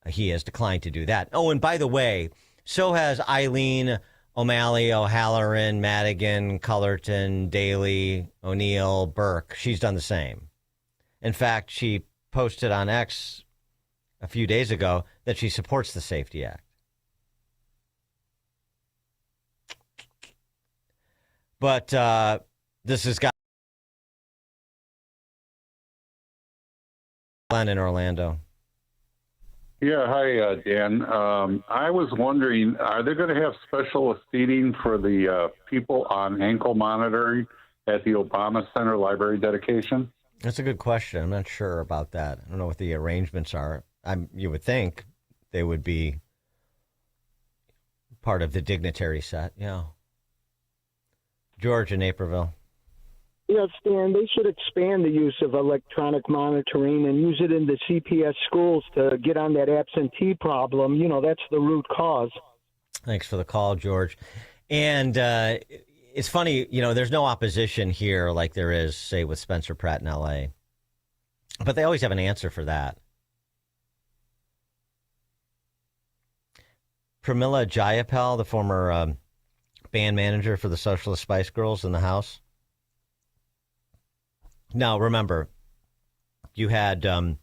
he has declined to do that. Oh, and by the way, so has Eileen, O'Malley, O'Halloran, Madigan, Cullerton, Daly, O'Neill, Burke. She's done the same. In fact, she posted on X a few days ago that she supports the Safety Act. But this has got Glenn in Orlando. Yeah, hi, Dan. I was wondering, are they going to have special seating for the people on ankle monitoring at the Obama Center library dedication? That's a good question. I'm not sure about that. I don't know what the arrangements are. You would think they would be part of the dignitary set. Yeah. George in Naperville. Yes, Dan, they should expand the use of electronic monitoring and use it in the CPS schools to get on that absentee problem. That's the root cause. Thanks for the call, George. And it's funny, there's no opposition here like there is, say, with Spencer Pratt in L.A. But they always have an answer for that. Pramila Jayapal, the former band manager for the Socialist Spice Girls in the House. Now, remember, you had the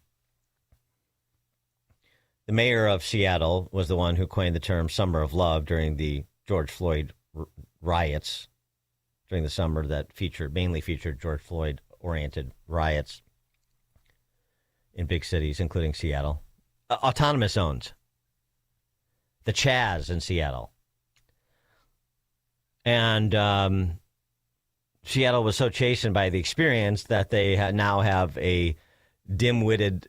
mayor of Seattle was the one who coined the term Summer of Love during the George Floyd riots, during the summer that mainly featured George Floyd-oriented riots in big cities, including Seattle. Autonomous zones. The Chaz in Seattle. And Seattle was so chastened by the experience that they now have a dim-witted,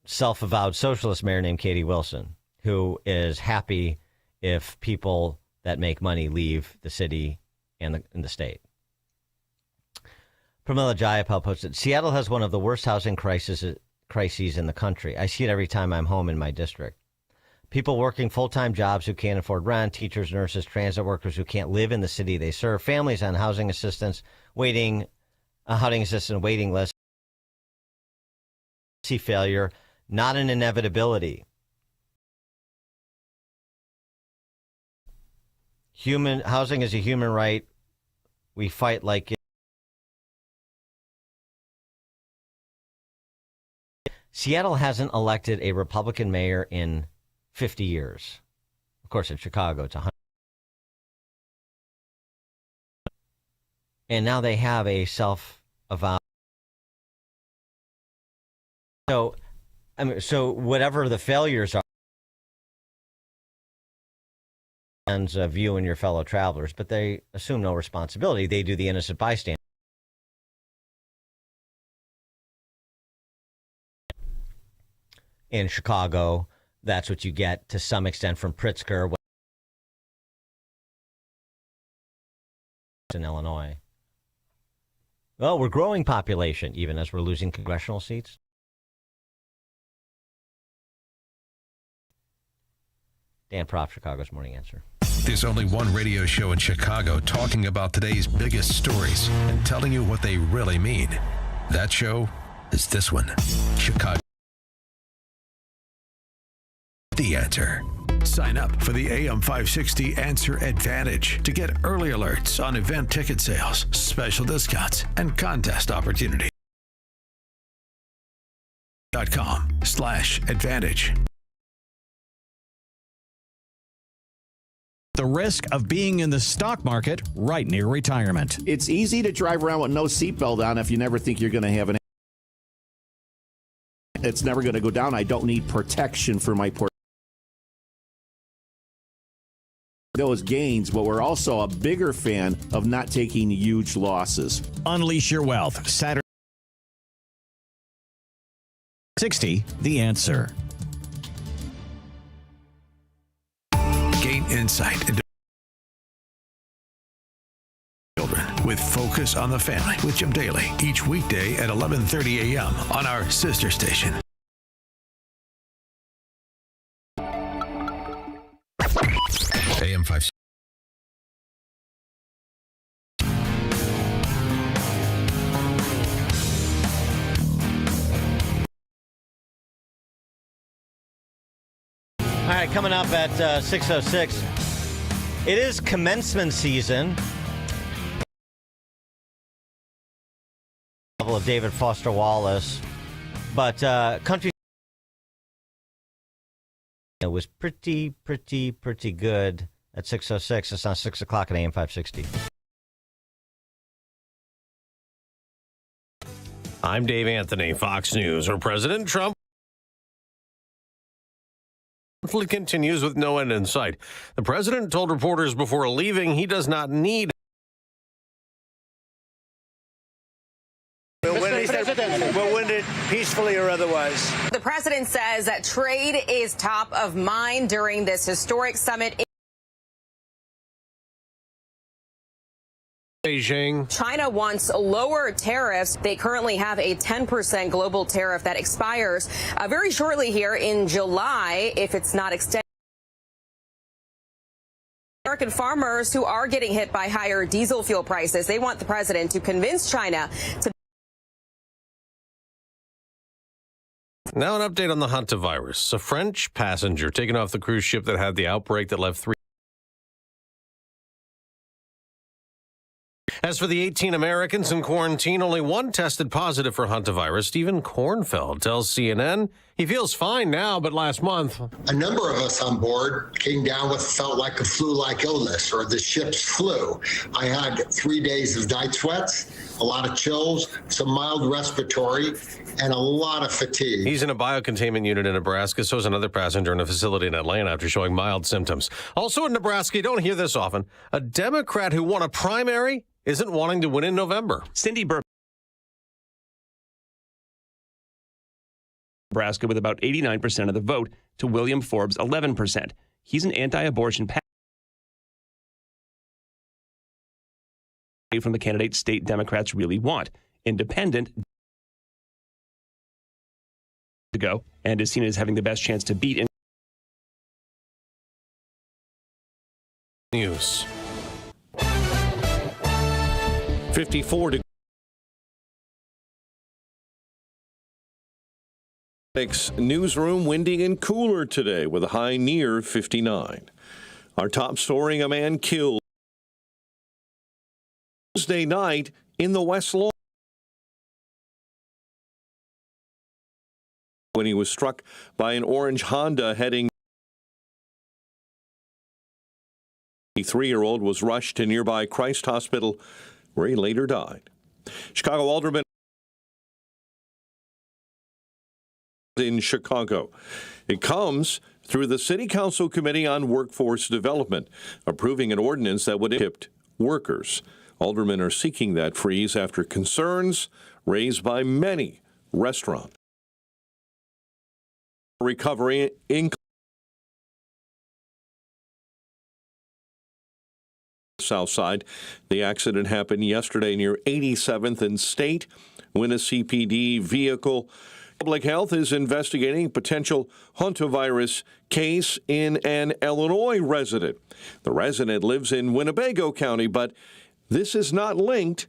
self-avowed socialist mayor named Katie Wilson, who is happy if people that make money leave the city and the state. Pramila Jayapal posted, Seattle has one of the worst housing crises in the country. I see it every time I'm home in my district. People working full-time jobs who can't afford rent, teachers, nurses, transit workers who can't live in the city they serve, families on housing assistance waiting list. See failure, not an inevitability. Housing is a human right. We fight like it. Seattle hasn't elected a Republican mayor in 50 years. Of course, in Chicago, it's 100. And now they have a self-avowed. So whatever the failures are, of you and your fellow travelers, but they assume no responsibility. They do the innocent bystander. in Chicago. That's what you get to some extent from Pritzker in Illinois. Well, we're growing population, even as we're losing congressional seats. Dan Proft, Chicago's Morning Answer. There's only one radio show in Chicago talking about today's biggest stories and telling you what they really mean. That show is this one, Chicago. The Answer. Sign up for the AM 560 Answer Advantage to get early alerts on event ticket sales, special discounts, and contest opportunities. .com/advantage. The risk of being in the stock market right near retirement. It's easy to drive around with no seatbelt on if you never think you're going to have an. It's never going to go down. I don't need protection for my portfolio. Those gains, but we're also a bigger fan of not taking huge losses. Unleash your wealth. Saturday 60, The Answer. Gain insight into children with Focus on the Family with Jim Daly each weekday at 11:30 a.m. on our sister station. AM 5. All right, coming up at 6:06, it is commencement season. Level of David Foster Wallace, but country it was pretty good at 6:06. It's now 6 o'clock at AM 560. I'm Dave Anthony, Fox News. Where President Trump continues with no end in sight. The president told reporters before leaving he does not need. We'll win it peacefully or otherwise. The president says that trade is top of mind during this historic summit. Beijing. China wants lower tariffs. They currently have a 10% global tariff that expires very shortly here in July if it's not extended. American farmers who are getting hit by higher diesel fuel prices, they want the president to convince China to. Now an update on the hantavirus. A French passenger taken off the cruise ship that had the outbreak that left 3. As for the 18 Americans in quarantine, only one tested positive for hantavirus. Stephen Kornfeld tells CNN he feels fine now, but last month. A number of us on board came down with felt like a flu-like illness or the ship's flu. I had 3 days of night sweats, a lot of chills, some mild respiratory, and a lot of fatigue. He's in a biocontainment unit in Nebraska. So is another passenger in a facility in Atlanta after showing mild symptoms. Also in Nebraska, you don't hear this often, a Democrat who won a primary isn't wanting to win in November. Cindy Burr, Nebraska, with about 89% of the vote to William Forbes' 11%. He's an anti-abortion from the candidate state Democrats really want. Independent to go and is seen as having the best chance to beat in news. 54 degrees. Newsroom windy and cooler today with a high near 59. Our top story, a man killed Tuesday night in the West Lawn when he was struck by an orange Honda heading. The 3-year-old was rushed to nearby Christ Hospital, where he later died. Chicago Alderman in Chicago. It comes through the City Council Committee on Workforce Development, approving an ordinance that would tip workers. Aldermen are seeking that freeze after concerns raised by many restaurants. recovery in South Side. The accident happened yesterday near 87th and State when a CPD vehicle. Public Health is investigating a potential hantavirus case in an Illinois resident. The resident lives in Winnebago County, but this is not linked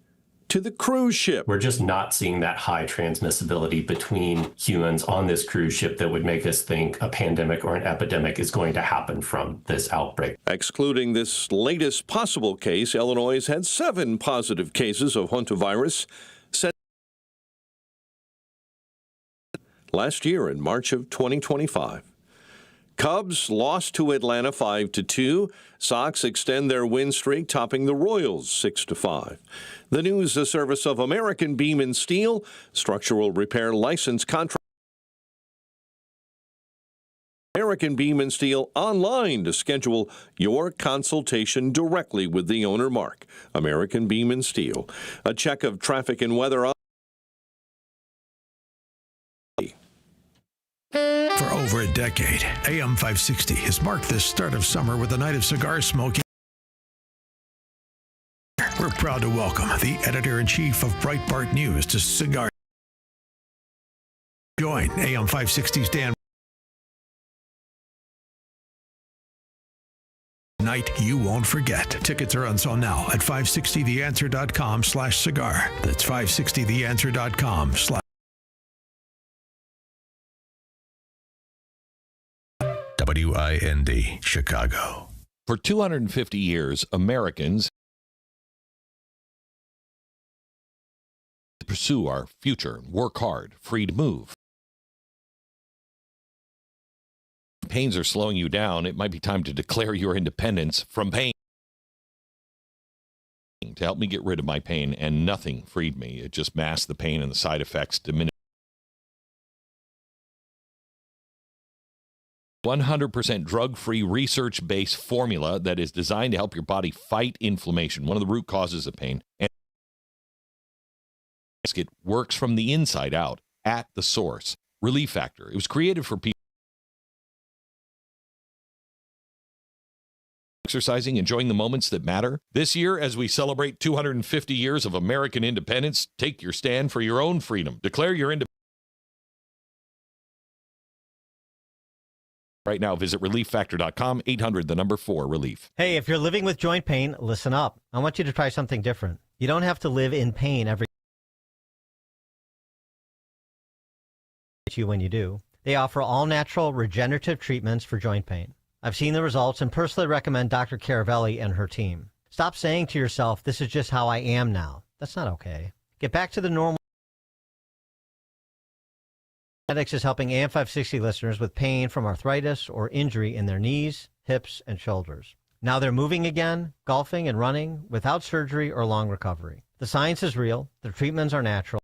to the cruise ship. We're just not seeing that high transmissibility between humans on this cruise ship that would make us think a pandemic or an epidemic is going to happen from this outbreak. Excluding this latest possible case, Illinois has had 7 positive cases of hantavirus last year in March of 2025. Cubs lost to Atlanta 5-2. Sox extend their win streak, topping the Royals 6-5. The news, the service of American Beam and Steel, structural repair license contract. American Beam and Steel online to schedule your consultation directly with the owner, Mark. American Beam and Steel. A check of traffic and weather. For over a decade, AM 560 has marked the start of summer with a night of cigar smoking. We're proud to welcome the editor-in-chief of Breitbart News to Cigar. Join AM 560's Dan. Night you won't forget. Tickets are on sale now at 560theanswer.com/cigar. That's 560theanswer.com/. WIND, Chicago. For 250 years, Americans pursue our future, work hard, free to move. Pains are slowing you down. It might be time to declare your independence from pain. To help me get rid of my pain, and nothing freed me. It just masked the pain and the side effects diminished. 100% drug-free, research-based formula that is designed to help your body fight inflammation, one of the root causes of pain. And it works from the inside out at the source. Relief Factor. It was created for people exercising, enjoying the moments that matter. This year, as we celebrate 250 years of American independence, take your stand for your own freedom. Declare your independence. Right now, visit relieffactor.com, 800-4-RELIEF. Hey, if you're living with joint pain, listen up. I want you to try something different. You don't have to live in pain every when you do. They offer all-natural regenerative treatments for joint pain. I've seen the results and personally recommend Dr. Caravelli and her team. Stop saying to yourself, this is just how I am now. That's not okay. Get back to the normal. Genetics is helping AM 560 listeners with pain from arthritis or injury in their knees, hips, and shoulders. Now they're moving again, golfing and running without surgery or long recovery. The science is real. The treatments are natural.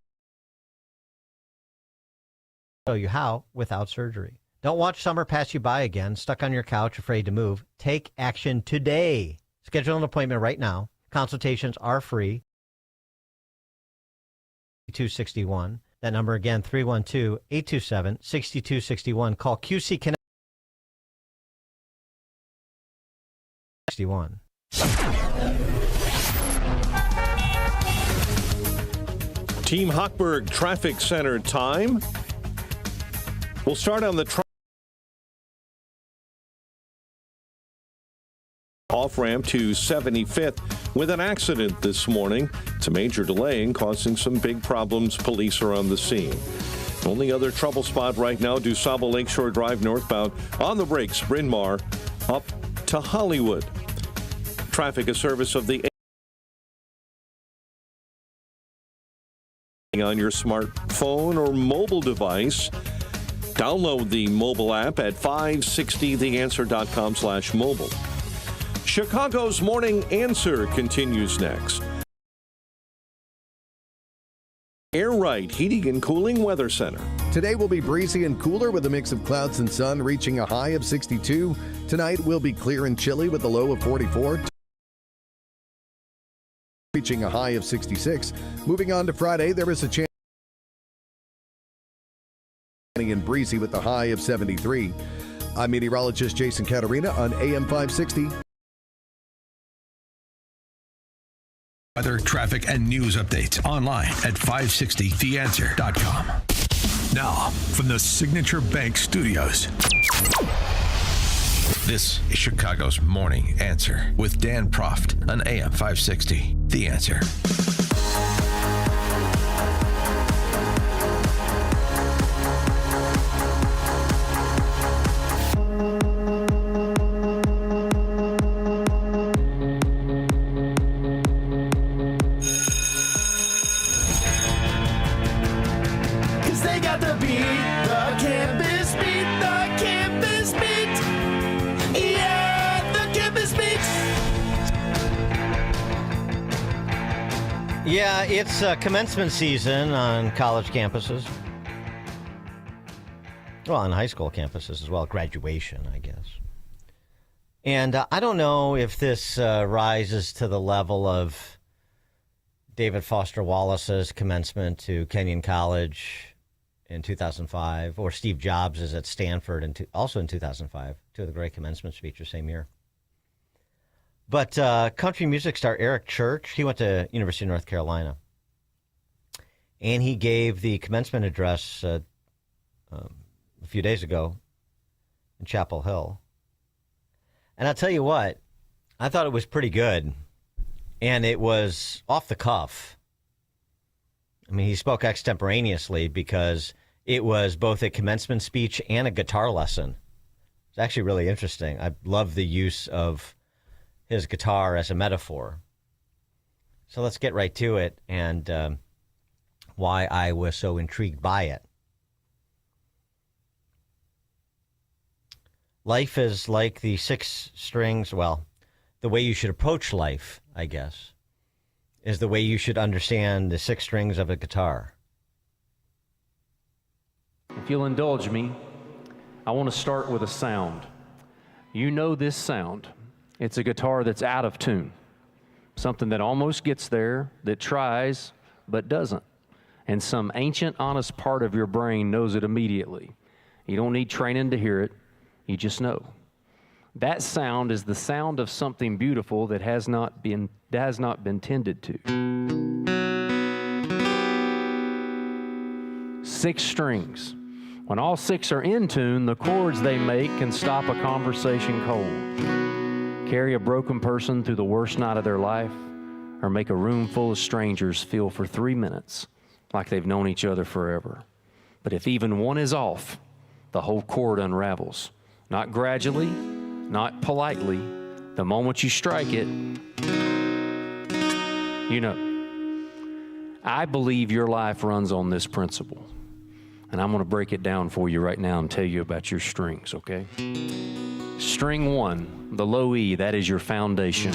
Show you how without surgery. Don't watch summer pass you by again, stuck on your couch, afraid to move. Take action today. Schedule an appointment right now. Consultations are free. 261. That number again, 312-827-6261. Call QC Connect. 61. Team Hochberg Traffic Center time. We'll start on the off-ramp to 75th with an accident this morning. It's a major delay and causing some big problems. Police are on the scene. Only other trouble spot right now, DuSable Lakeshore Drive northbound. On the brakes, Bryn Mawr up to Hollywood. Traffic, a service of the on your smartphone or mobile device. Download the mobile app at 560theanswer.com/mobile. Chicago's Morning Answer continues next. Air Right Heating and Cooling Weather Center. Today will be breezy and cooler with a mix of clouds and sun, reaching a high of 62. Tonight will be clear and chilly with a low of 44. Reaching a high of 66. Moving on to Friday, there is a chance sunny and breezy with the high of 73. I'm meteorologist Jason Caterina on AM 560. Weather, traffic, and news updates online at 560theanswer.com. Now, from the Signature Bank Studios, this is Chicago's Morning Answer with Dan Proft on AM 560. The Answer. Yeah, it's commencement season on college campuses. Well, on high school campuses as well. Graduation, I guess. And I don't know if this rises to the level of David Foster Wallace's commencement to Kenyon College in 2005, or Steve Jobs is at Stanford also in 2005. Two of the great commencement speeches same year. But country music star Eric Church, he went to University of North Carolina, and he gave the commencement address a few days ago in Chapel Hill. And I'll tell you what, I thought it was pretty good, and it was off the cuff. I mean, he spoke extemporaneously because it was both a commencement speech and a guitar lesson. It's actually really interesting. I love the use of his guitar as a metaphor. So let's get right to it and why I was so intrigued by it. Life is like the six strings. Well, the way you should approach life, I guess, is the way you should understand the six strings of a guitar. If you'll indulge me, I want to start with a sound. You know this sound. It's a guitar that's out of tune, something that almost gets there, that tries, but doesn't. And some ancient, honest part of your brain knows it immediately. You don't need training to hear it. You just know. That sound is the sound of something beautiful that has not been tended to. Six strings. When all six are in tune, the chords they make can stop a conversation cold. Carry a broken person through the worst night of their life, or make a room full of strangers feel for 3 minutes like they've known each other forever. But if even one is off, the whole chord unravels. Not gradually, not politely. The moment you strike it, you know. I believe your life runs on this principle. And I'm going to break it down for you right now and tell you about your strings, okay? String one, the low E, that is your foundation.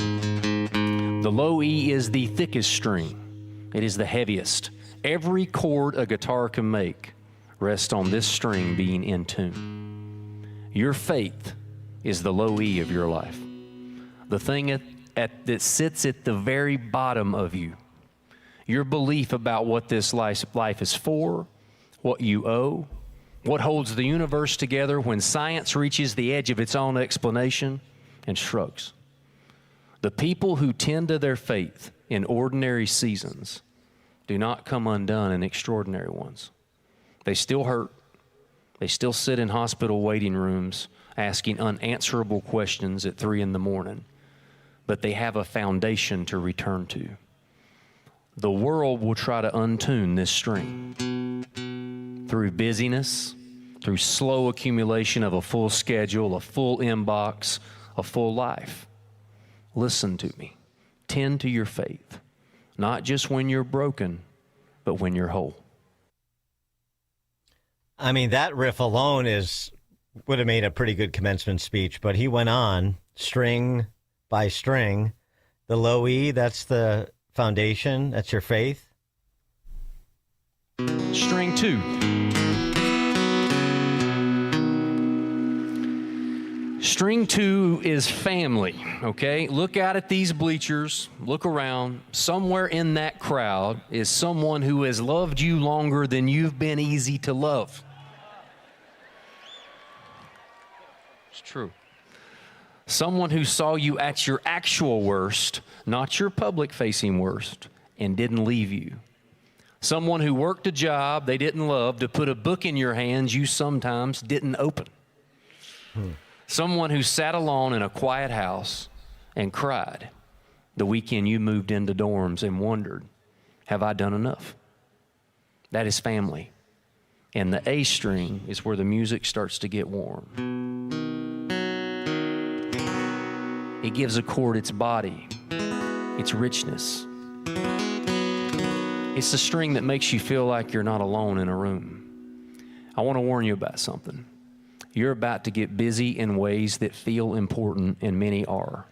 The low E is the thickest string. It is the heaviest. Every chord a guitar can make rests on this string being in tune. Your faith is the low E of your life. The thing that sits at the very bottom of you. Your belief about what this life is for, what you owe, what holds the universe together when science reaches the edge of its own explanation and shrugs. The people who tend to their faith in ordinary seasons do not come undone in extraordinary ones. They still hurt. They still sit in hospital waiting rooms asking unanswerable questions at 3 a.m, but they have a foundation to return to. The world will try to untune this string through busyness, through slow accumulation of a full schedule, a full inbox, a full life. Listen to me. Tend to your faith, not just when you're broken, but when you're whole. I mean, that riff alone would have made a pretty good commencement speech, but he went on, string by string. The low E, that's the foundation, that's your faith. String two. String two is family, okay? Look out at these bleachers, look around. Somewhere in that crowd is someone who has loved you longer than you've been easy to love. It's true. Someone who saw you at your actual worst, not your public-facing worst, and didn't leave you. Someone who worked a job they didn't love to put a book in your hands you sometimes didn't open. Someone who sat alone in a quiet house and cried the weekend you moved into dorms and wondered, have I done enough? That is family. And the A string is where the music starts to get warm. It gives a chord its body, its richness. It's the string that makes you feel like you're not alone in a room. I want to warn you about something. You're about to get busy in ways that feel important, and many are.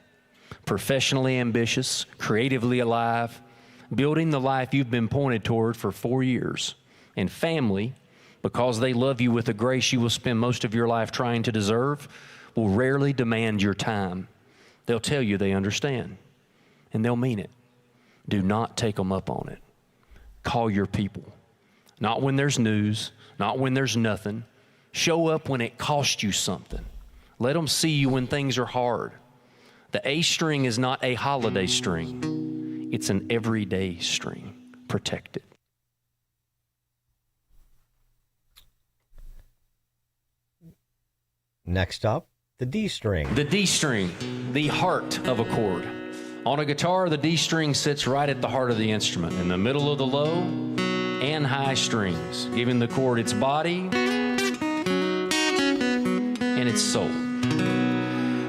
Professionally ambitious, creatively alive, building the life you've been pointed toward for 4 years. And family, because they love you with a grace you will spend most of your life trying to deserve, will rarely demand your time. They'll tell you they understand, and they'll mean it. Do not take them up on it. Call your people. Not when there's news, not when there's nothing. Show up when it costs you something. Let them see you when things are hard. The A string is not a holiday string. It's an everyday string. Protect it. Next up, the D string. The D string, the heart of a chord. On a guitar, the D string sits right at the heart of the instrument, in the middle of the low and high strings, giving the chord its body and its soul.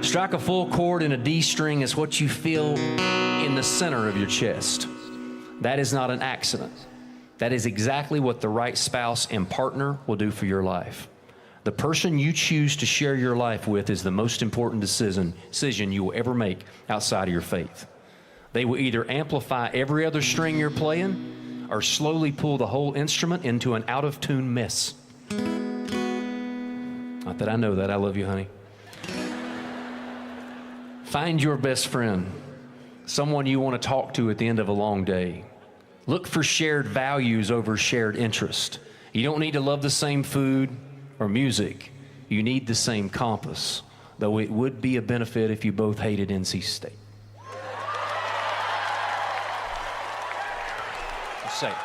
Strike a full chord in a D string is what you feel in the center of your chest. That is not an accident. That is exactly what the right spouse and partner will do for your life. The person you choose to share your life with is the most important decision you will ever make outside of your faith. They will either amplify every other string you're playing or slowly pull the whole instrument into an out-of-tune mess. Not that I know that. I love you, honey. Find your best friend, someone you want to talk to at the end of a long day. Look for shared values over shared interest. You don't need to love the same food or music. You need the same compass, though it would be a benefit if you both hated NC State. Just say it.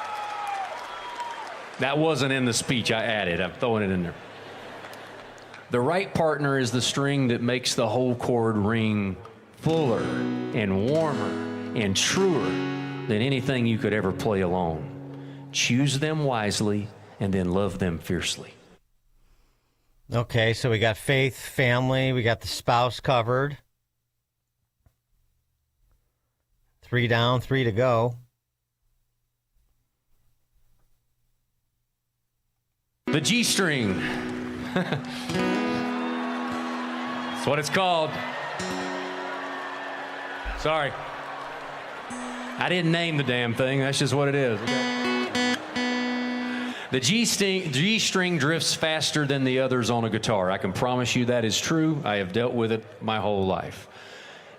That wasn't in the speech I added. I'm throwing it in there. The right partner is the string that makes the whole chord ring fuller and warmer and truer than anything you could ever play alone. Choose them wisely and then love them fiercely. Okay, so we got faith, family, we got the spouse covered. 3 down, 3 to go. The G string. That's what it's called. Sorry. I didn't name the damn thing. That's just what it is. The G string drifts faster than the others on a guitar. I can promise you that is true. I have dealt with it my whole life.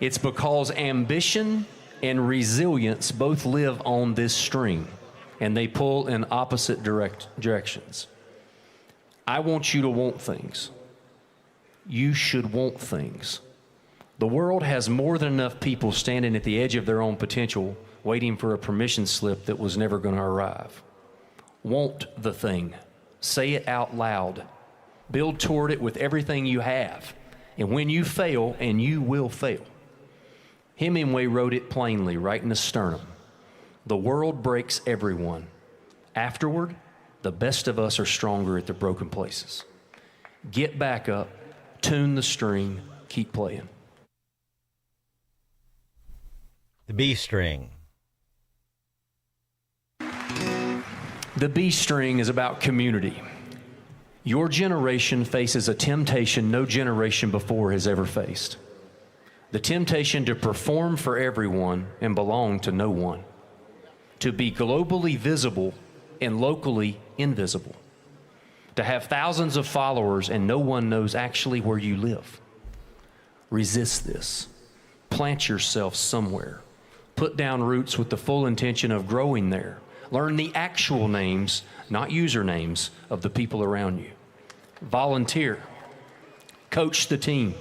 It's because ambition and resilience both live on this string, and they pull in opposite directions. I want you to want things. You should want things. The world has more than enough people standing at the edge of their own potential, waiting for a permission slip that was never going to arrive. Want the thing. Say it out loud. Build toward it with everything you have. And when you fail, and you will fail. Hemingway wrote it plainly, right in the sternum. The world breaks everyone. Afterward, the best of us are stronger at the broken places. Get back up, tune the string, keep playing. The B string. The B string is about community. Your generation faces a temptation no generation before has ever faced. The temptation to perform for everyone and belong to no one. To be globally visible and locally invisible. To have thousands of followers and no one knows actually where you live. Resist this. Plant yourself somewhere. Put down roots with the full intention of growing there. Learn the actual names, not usernames, of the people around you. Volunteer. Coach the team.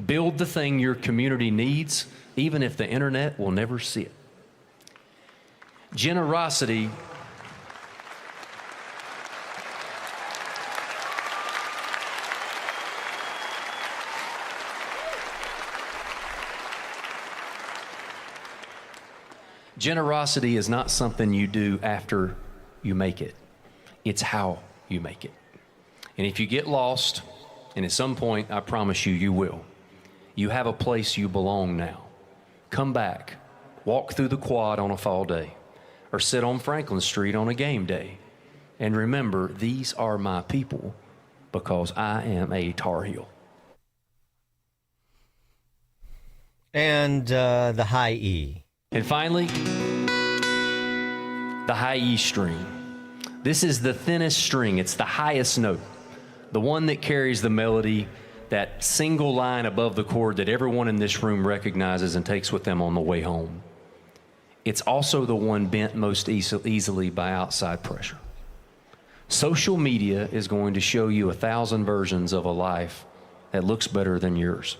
Build the thing your community needs, even if the internet will never see it. Generosity Generosity is not something you do after you make it. It's how you make it. And if you get lost, and at some point, I promise you, you will, you have a place you belong now. Come back, walk through the quad on a fall day, or sit on Franklin Street on a game day. And remember, these are my people because I am a Tar Heel. And the high E. And finally, the high E string. This is the thinnest string. It's the highest note, the one that carries the melody, that single line above the chord that everyone in this room recognizes and takes with them on the way home. It's also the one bent most easily by outside pressure. Social media is going to show you 1,000 versions of a life that looks better than yours.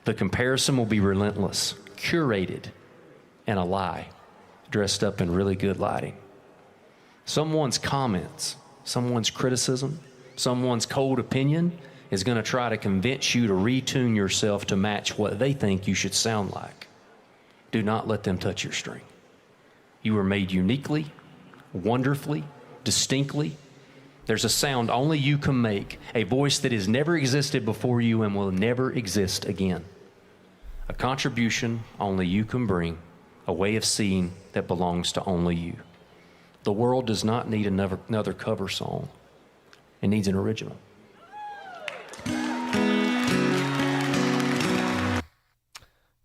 The comparison will be relentless, curated, and a lie, dressed up in really good lighting. Someone's comments, someone's criticism, someone's cold opinion is going to try to convince you to retune yourself to match what they think you should sound like. Do not let them touch your string. You were made uniquely, wonderfully, distinctly. There's a sound only you can make, a voice that has never existed before you and will never exist again. A contribution only you can bring, a way of seeing that belongs to only you. The world does not need another cover song. It needs an original.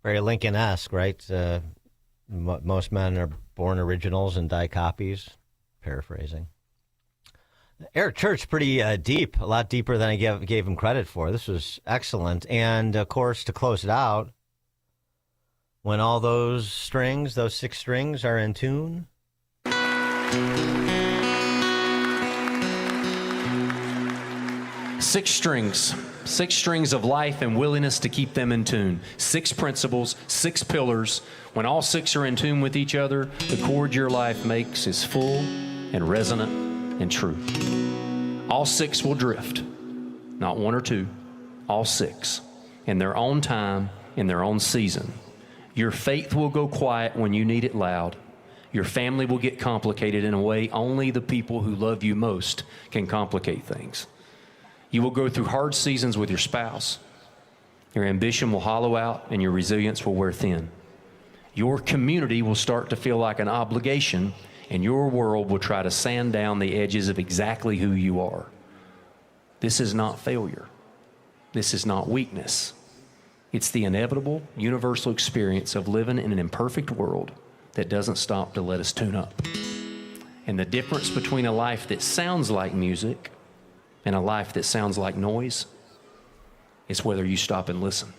Very Lincoln-esque, right? Most men are born originals and die copies. Paraphrasing. Eric Church, pretty deep, a lot deeper than I gave him credit for. This was excellent. And, of course, to close it out, when all those strings, those 6 strings, are in tune. Six strings of life and willingness to keep them in tune. 6 principles, 6 pillars. When all 6 are in tune with each other, the chord your life makes is full and resonant and true. All 6 will drift, not 1 or 2, all 6, in their own time, in their own season. Your faith will go quiet when you need it loud. Your family will get complicated in a way only the people who love you most can complicate things. You will go through hard seasons with your spouse. Your ambition will hollow out and your resilience will wear thin. Your community will start to feel like an obligation, and your world will try to sand down the edges of exactly who you are. This is not failure. This is not weakness. It's the inevitable, universal experience of living in an imperfect world that doesn't stop to let us tune up. And the difference between a life that sounds like music and a life that sounds like noise is whether you stop and listen,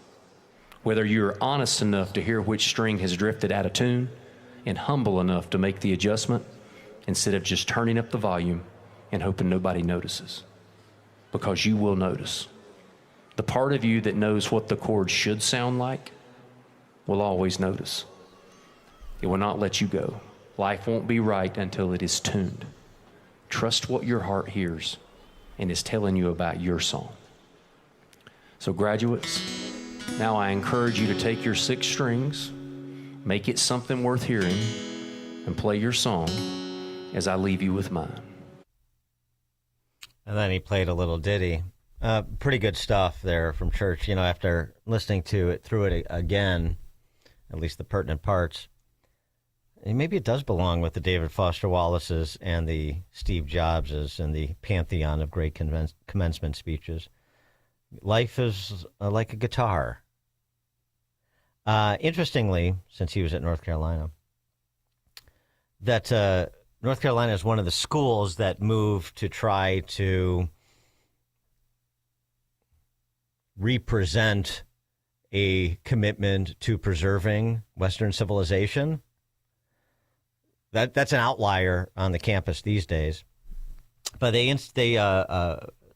whether you're honest enough to hear which string has drifted out of tune and humble enough to make the adjustment instead of just turning up the volume and hoping nobody notices. Because you will notice. The part of you that knows what the chord should sound like will always notice. It will not let you go. Life won't be right until it is tuned. Trust what your heart hears and is telling you about your song. So graduates, now I encourage you to take your 6 strings, make it something worth hearing, and play your song as I leave you with mine. And then he played a little ditty. Pretty good stuff there from Church. You know, after listening to it through it again, at least the pertinent parts, and maybe it does belong with the David Foster Wallaces and the Steve Jobses and the pantheon of great commencement speeches. Life is like a guitar. Interestingly, since he was at North Carolina, that North Carolina is one of the schools that moved to try to represent a commitment to preserving Western civilization. That's an outlier on the campus these days. But they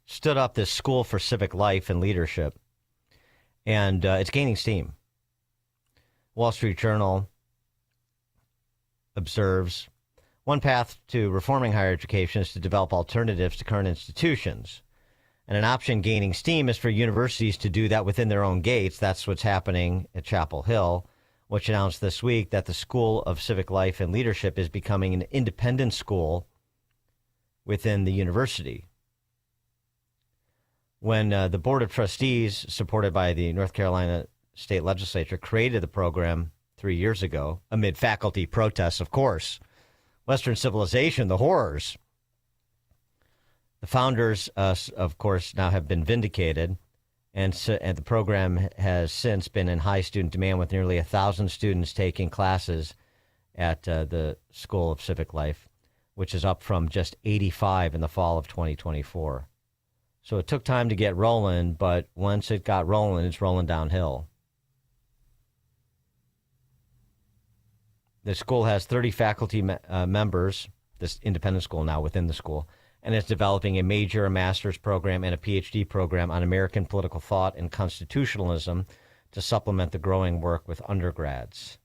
stood up this school for civic life and leadership, and it's gaining steam. Wall Street Journal observes, one path to reforming higher education is to develop alternatives to current institutions. And an option gaining steam is for universities to do that within their own gates. That's what's happening at Chapel Hill, which announced this week that the School of Civic Life and Leadership is becoming an independent school within the university. When the Board of Trustees, supported by the North Carolina State Legislature, created the program 3 years ago, amid faculty protests, of course, Western civilization, the horrors, the founders, of course, now have been vindicated, and the program has since been in high student demand, with nearly 1,000 students taking classes at the School of Civic Life, which is up from just 85 in the fall of 2024. So it took time to get rolling, but once it got rolling, it's rolling downhill. The school has 30 faculty members, this independent school now within the school, and it's developing a major, a master's program, and a PhD program on American political thought and constitutionalism to supplement the growing work with undergrads.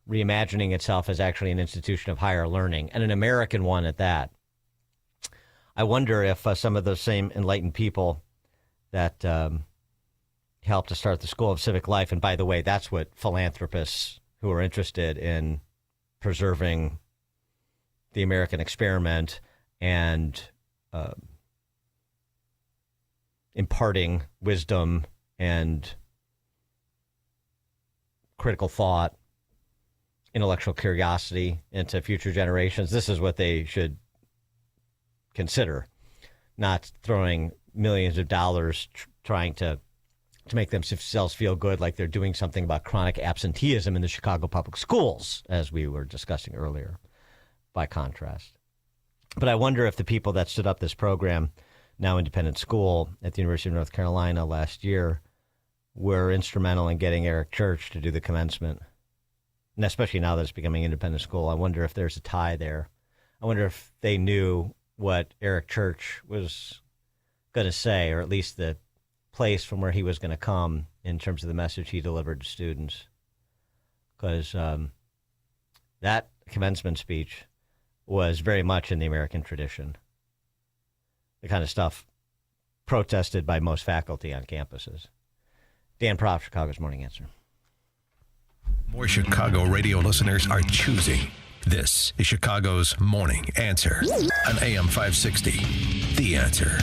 Reimagining itself as actually an institution of higher learning, and an American one at that. I wonder if some of those same enlightened people that helped to start the School of Civic Life, and by the way, that's what philanthropists who are interested in preserving the American experiment and imparting wisdom and critical thought, intellectual curiosity into future generations, this is what they should consider, not throwing millions of dollars trying to make themselves feel good like they're doing something about chronic absenteeism in the Chicago public schools, as we were discussing earlier, by contrast. But I wonder if the people that stood up this program, now independent school at the University of North Carolina last year, were instrumental in getting Eric Church to do the commencement. And especially now that it's becoming independent school, I wonder if there's a tie there. I wonder if they knew what Eric Church was going to say, or at least the place from where he was going to come in terms of the message he delivered to students. Because that commencement speech was very much in the American tradition. The kind of stuff protested by most faculty on campuses. Dan Proft, Chicago's Morning Answer. More Chicago radio listeners are choosing. This is Chicago's Morning Answer on AM 560. The Answer.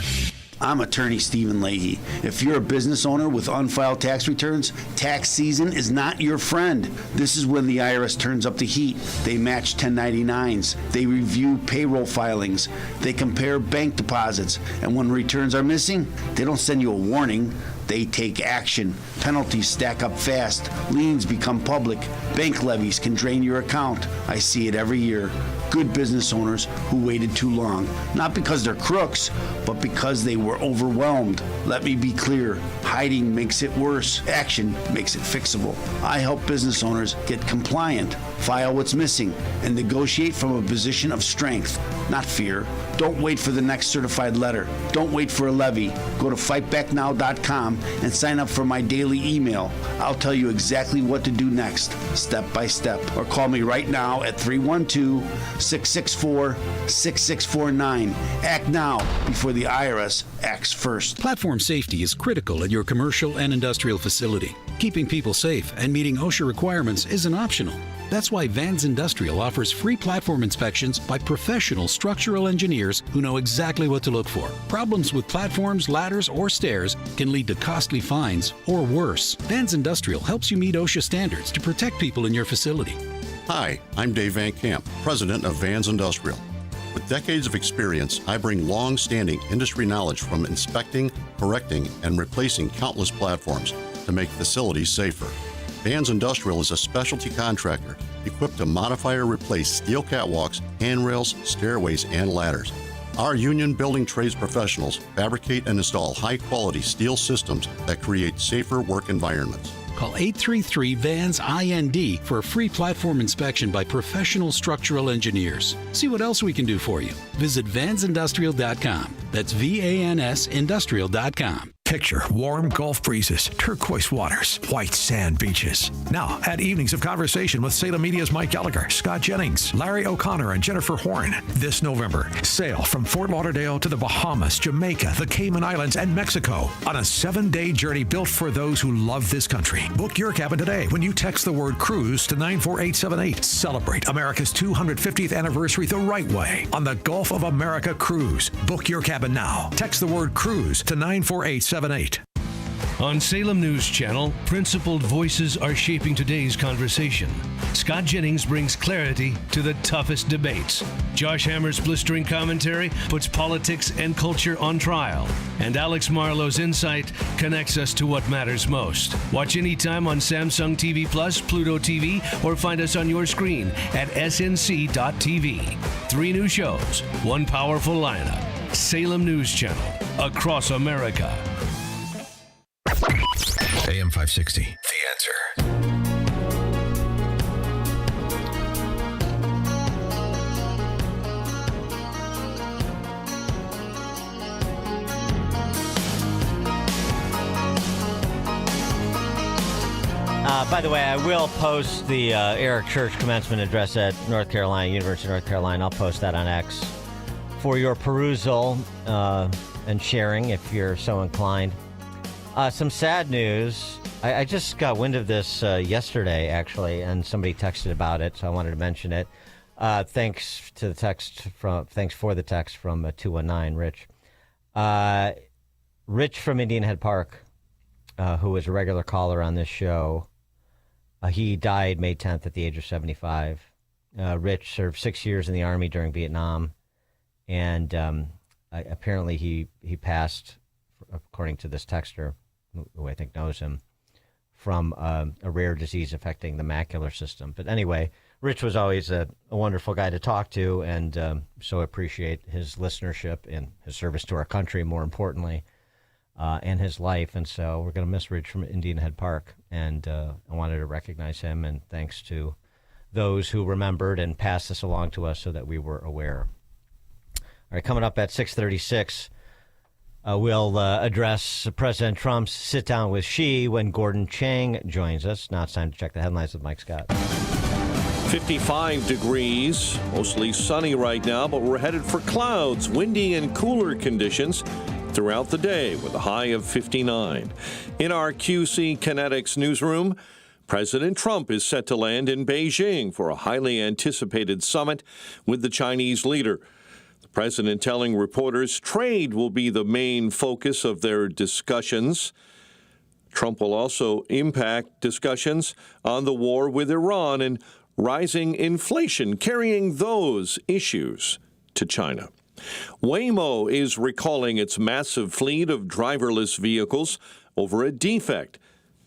I'm attorney Stephen Leahy. If you're a business owner with unfiled tax returns, tax season is not your friend. This is when the IRS turns up the heat. They match 1099s. They review payroll filings. They compare bank deposits. And when returns are missing, they don't send you a warning. They take action. Penalties stack up fast. Liens become public. Bank levies can drain your account. I see it every year. Good business owners who waited too long. Not because they're crooks, but because they were overwhelmed. Let me be clear. Hiding makes it worse. Action makes it fixable. I help business owners get compliant, file what's missing, and negotiate from a position of strength, not fear. Don't wait for the next certified letter. Don't wait for a levy. Go to fightbacknow.com and sign up for my daily email. I'll tell you exactly what to do next, step by step. Or call me right now at 312-664-6649. Act now before the IRS acts first. Platform safety is critical at your commercial and industrial facility. Keeping people safe and meeting OSHA requirements isn't optional. That's why Vans Industrial offers free platform inspections by professional structural engineers who know exactly what to look for. Problems with platforms, ladders, or stairs can lead to costly fines or worse. Vans Industrial helps you meet OSHA standards to protect people in your facility. Hi, I'm Dave Van Camp, president of Vans Industrial. With decades of experience, I bring long-standing industry knowledge from inspecting, correcting, and replacing countless platforms to make facilities safer. Vans Industrial is a specialty contractor equipped to modify or replace steel catwalks, handrails, stairways, and ladders. Our union building trades professionals fabricate and install high-quality steel systems that create safer work environments. Call 833-VANS-IND for a free platform inspection by professional structural engineers. See what else we can do for you. Visit vansindustrial.com. That's VANS Industrial.com. Picture warm Gulf breezes, turquoise waters, white sand beaches. Now, add evenings of conversation with Salem Media's Mike Gallagher, Scott Jennings, Larry O'Connor, and Jennifer Horn. This November, sail from Fort Lauderdale to the Bahamas, Jamaica, the Cayman Islands, and Mexico on a 7-day journey built for those who love this country. Book your cabin today when you text the word cruise to 94878. Celebrate America's 250th anniversary the right way on the Gulf of America Cruise. Book your cabin now. Text the word cruise to 94878. On Salem News Channel, principled voices are shaping today's conversation. Scott Jennings brings clarity to the toughest debates. Josh Hammer's blistering commentary puts politics and culture on trial. And Alex Marlowe's insight connects us to what matters most. Watch anytime on Samsung TV Plus, Pluto TV, or find us on your screen at snc.tv. 3 new shows, 1 powerful lineup. Salem News Channel, across America. AM 560, The Answer. By the way, I will post the Eric Church commencement address at University of North Carolina. I'll post that on X for your perusal and sharing if you're so inclined. Some sad news. I just got wind of this yesterday, actually, and somebody texted about it, so I wanted to mention it. Thanks for the text from 219, Rich. Rich from Indian Head Park, who was a regular caller on this show, he died May 10th at the age of 75. Rich served 6 years in the Army during Vietnam, and apparently he passed, according to this texter, who I think knows him, from a rare disease affecting the macular system. But anyway, Rich was always a wonderful guy to talk to, and so appreciate his listenership and his service to our country, more importantly, and his life. And so we're going to miss Rich from Indian Head Park, and I wanted to recognize him, and thanks to those who remembered and passed this along to us so that we were aware. All right, coming up at 6:36, we'll address President Trump's sit-down with Xi when Gordon Chang joins us. Now it's time to check the headlines with Mike Scott. 55 degrees, mostly sunny right now, but we're headed for clouds, windy and cooler conditions throughout the day with a high of 59. In our QC Kinetics newsroom, President Trump is set to land in Beijing for a highly anticipated summit with the Chinese leader. The president telling reporters trade will be the main focus of their discussions. Trump will also impact discussions on the war with Iran and rising inflation, carrying those issues to China. Waymo is recalling its massive fleet of driverless vehicles over a defect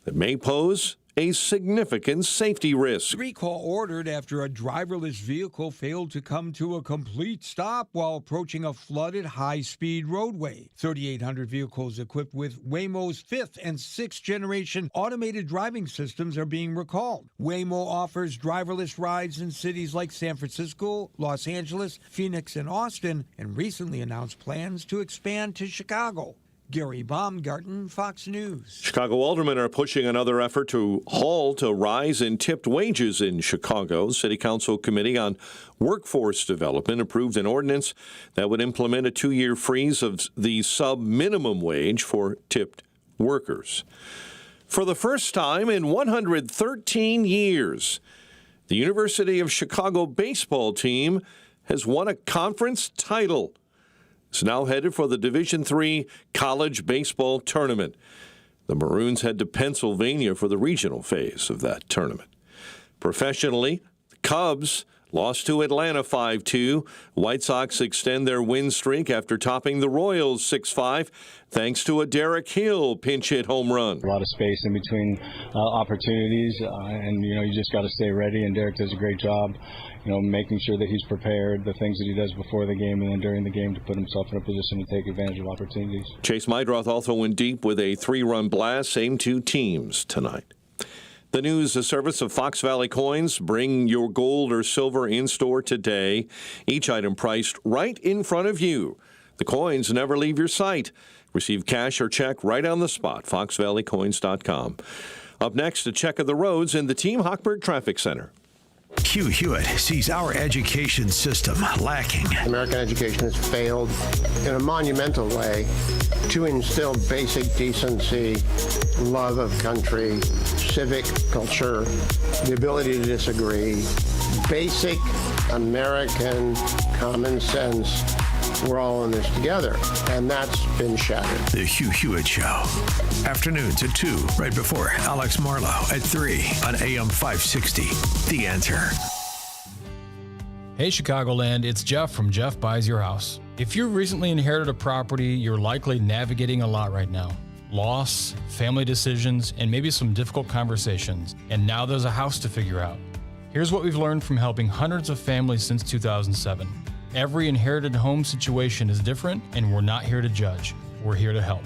that may pose a significant safety risk. Recall ordered after a driverless vehicle failed to come to a complete stop while approaching a flooded high-speed roadway. 3,800 vehicles equipped with Waymo's 5th and 6th generation automated driving systems are being recalled. Waymo offers driverless rides in cities like San Francisco, Los Angeles, Phoenix, and Austin, and recently announced plans to expand to Chicago. Gary Baumgarten, Fox News. Chicago aldermen are pushing another effort to halt a rise in tipped wages in Chicago. City Council Committee on Workforce Development approved an ordinance that would implement a 2-year freeze of the sub-minimum wage for tipped workers. For the first time in 113 years, the University of Chicago baseball team has won a conference title. It's now headed for the Division III college baseball tournament. The Maroons head to Pennsylvania for the regional phase of that tournament. Professionally, the Cubs lost to Atlanta 5-2. White Sox extend their win streak after topping the Royals 6-5, thanks to a Derek Hill pinch hit home run. A lot of space in between opportunities, and you just got to stay ready. And Derek does a great job, making sure that he's prepared, the things that he does before the game and then during the game to put himself in a position to take advantage of opportunities. Chase Meidroth also went deep with a 3-run blast. Same 2 teams tonight. The news, a service of Fox Valley Coins. Bring your gold or silver in store today. Each item priced right in front of you. The coins never leave your sight. Receive cash or check right on the spot. FoxValleyCoins.com. Up next, a check of the roads in the Team Hochberg Traffic Center. Hugh Hewitt sees our education system lacking. American education has failed in a monumental way to instill basic decency, love of country, civic culture, the ability to disagree, basic American common sense. We're all in this together, and that's been shattered. The Hugh Hewitt Show. Afternoons at 2, right before Alex Marlowe at 3 on AM 560. The Answer. Hey, Chicagoland, it's Jeff from Jeff Buys Your House. If you recently inherited a property, you're likely navigating a lot right now. Loss, family decisions, and maybe some difficult conversations. And now there's a house to figure out. Here's what we've learned from helping hundreds of families since 2007. Every inherited home situation is different, and we're not here to judge. We're here to help.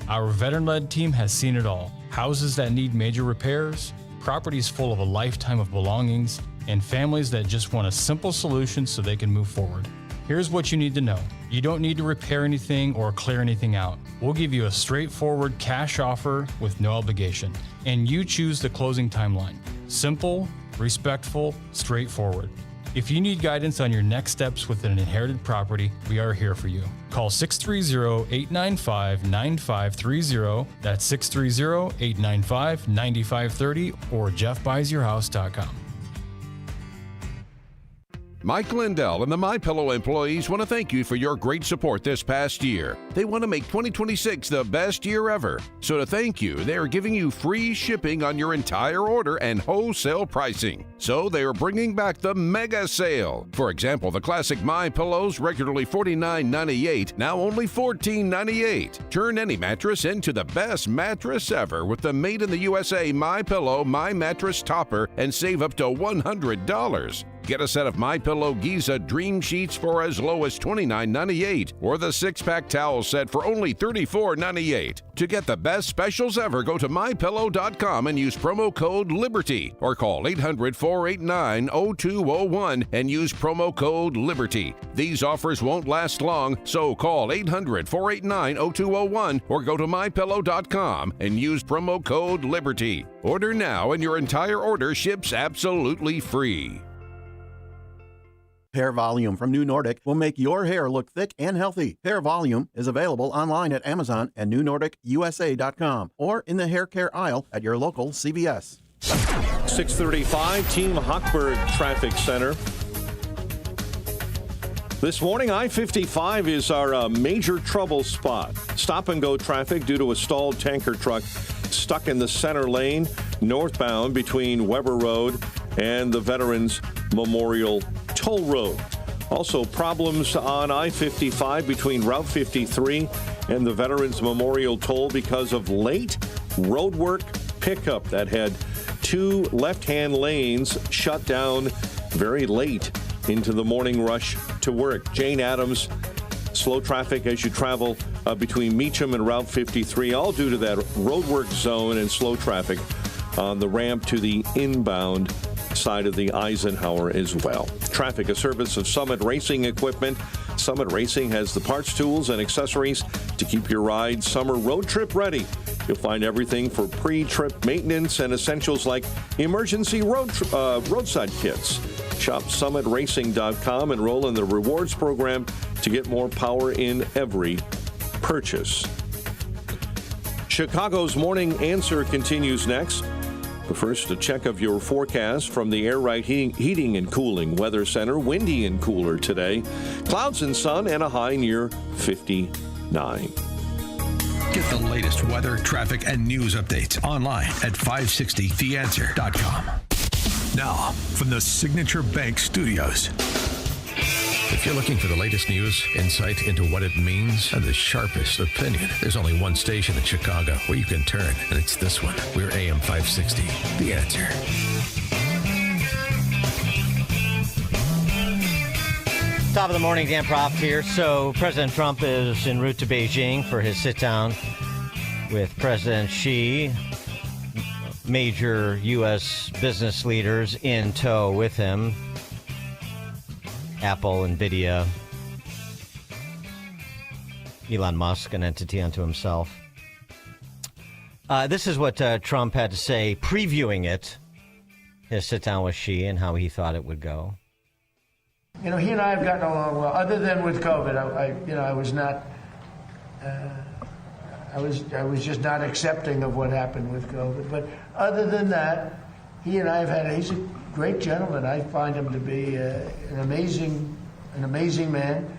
Our veteran-led team has seen it all. Houses that need major repairs, properties full of a lifetime of belongings, and families that just want a simple solution so they can move forward. Here's what you need to know. You don't need to repair anything or clear anything out. We'll give you a straightforward cash offer with no obligation, and you choose the closing timeline. Simple, respectful, straightforward. If you need guidance on your next steps with an inherited property, we are here for you. Call 630-895-9530. That's 630-895-9530 or jeffbuysyourhouse.com. Mike Lindell and the MyPillow employees want to thank you for your great support this past year. They want to make 2026 the best year ever. So to thank you, they are giving you free shipping on your entire order and wholesale pricing. So they are bringing back the mega sale. For example, the classic MyPillows, regularly $49.98, now only $14.98. Turn any mattress into the best mattress ever with the Made in the USA MyPillow My Mattress Topper and save up to $100. Get a set of MyPillow Giza Dream Sheets for as low as $29.98 or the 6-pack towel set for only $34.98. To get the best specials ever, go to MyPillow.com and use promo code LIBERTY or call 800-489-0201 and use promo code LIBERTY. These offers won't last long, so call 800-489-0201 or go to MyPillow.com and use promo code LIBERTY. Order now and your entire order ships absolutely free. Hair Volume from New Nordic will make your hair look thick and healthy. Hair Volume is available online at Amazon and NewNordicUSA.com or in the hair care aisle at your local CVS. 635 Team Hochberg Traffic Center. This morning, I-55 is our major trouble spot. Stop-and-go traffic due to a stalled tanker truck stuck in the center lane, northbound between Weber Road and the Veterans Memorial Toll Road. Also, problems on I-55 between Route 53 and the Veterans Memorial Toll because of late roadwork pickup that had two left-hand lanes shut down very late into the morning rush to work. Jane Addams, slow traffic as you travel between Meacham and Route 53, all due to that roadwork zone and slow traffic on the ramp to the inbound side of the Eisenhower as well. Traffic, a service of Summit Racing Equipment. Summit Racing has the parts, tools, and accessories to keep your ride summer road trip ready. You'll find everything for pre-trip maintenance and essentials like emergency roadside kits. Shop summitracing.com and enroll in the rewards program to get more power in every purchase. Chicago's Morning Answer continues next. But first, a check of your forecast from the Air Right Heating and Cooling Weather Center. Windy and cooler today. Clouds and sun and a high near 59. Get the latest weather, traffic, and news updates online at 560theanswer.com. Now, from the Signature Bank Studios. If you're looking for the latest news, insight into what it means, and the sharpest opinion, there's only one station in Chicago where you can turn, and it's this one. We're AM 560, The Answer. Top of the morning, Dan Proft here. So President Trump is en route to Beijing for his sit-down with President Xi. major U.S. business leaders in tow with him. Apple, NVIDIA, Elon Musk, an entity unto himself. This is what Trump had to say previewing it, his sit-down with Xi, and how he thought it would go. You know, he and I have gotten along well, other than with COVID. I was not... I was just not accepting of what happened with COVID. But other than that, he and I have had. He's a great gentleman. I find him to be an amazing man.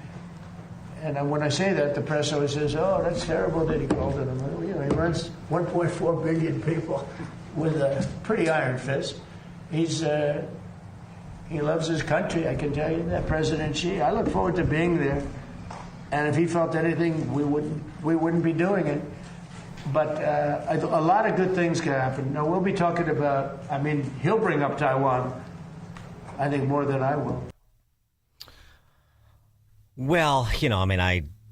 And when I say that, the press always says, "Oh, that's terrible that he called it." You know, he runs 1.4 billion people with a pretty iron fist. He loves his country. I can tell you that, President Xi. I look forward to being there. And if he felt anything, we wouldn't be doing it. But a lot of good things can happen. Now, we'll be talking about, he'll bring up Taiwan, I think, more than I will. Well,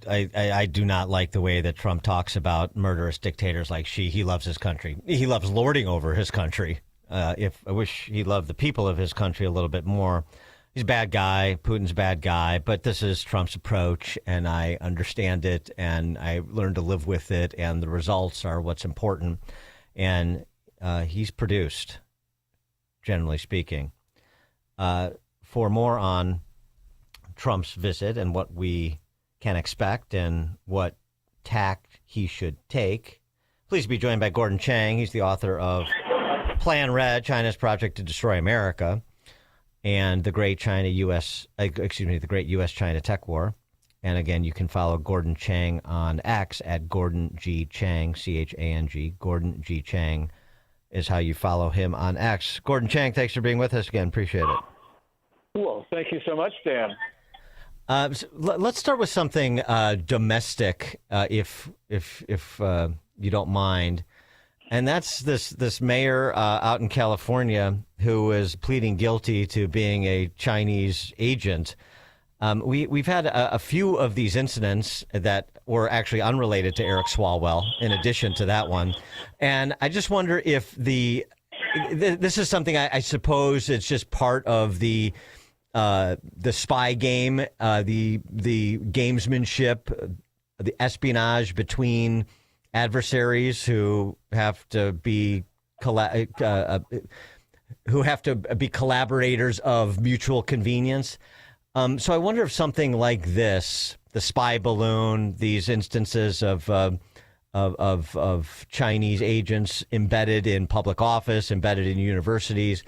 I do not like the way that Trump talks about murderous dictators like Xi. He loves his country. He loves lording over his country. I wish he loved the people of his country a little bit more. He's a bad guy. Putin's a bad guy. But this is Trump's approach, and I understand it, and I learned to live with it, and the results are what's important. And he's produced, generally speaking. For more on Trump's visit and what we can expect and what tact he should take, please be joined by Gordon Chang. He's the author of Plan Red, China's Project to Destroy America, and the Great U.S.-China Tech War. And again, you can follow Gordon Chang on X at Gordon G. Chang, C-H-A-N-G. Gordon G. Chang is how you follow him on X. Gordon Chang, thanks for being with us again. Appreciate it. Well, thank you so much, Dan. So let's start with something domestic, if you don't mind. And that's this mayor out in California who is pleading guilty to being a Chinese agent. We've had a few of these incidents that were actually unrelated to Eric Swalwell, in addition to that one. And I just wonder if this is something I suppose it's just part of the spy game, the gamesmanship, the espionage between adversaries who have to be collaborators of mutual convenience. So I wonder if something like this, the spy balloon, these instances of Chinese agents embedded in public office, embedded in universities,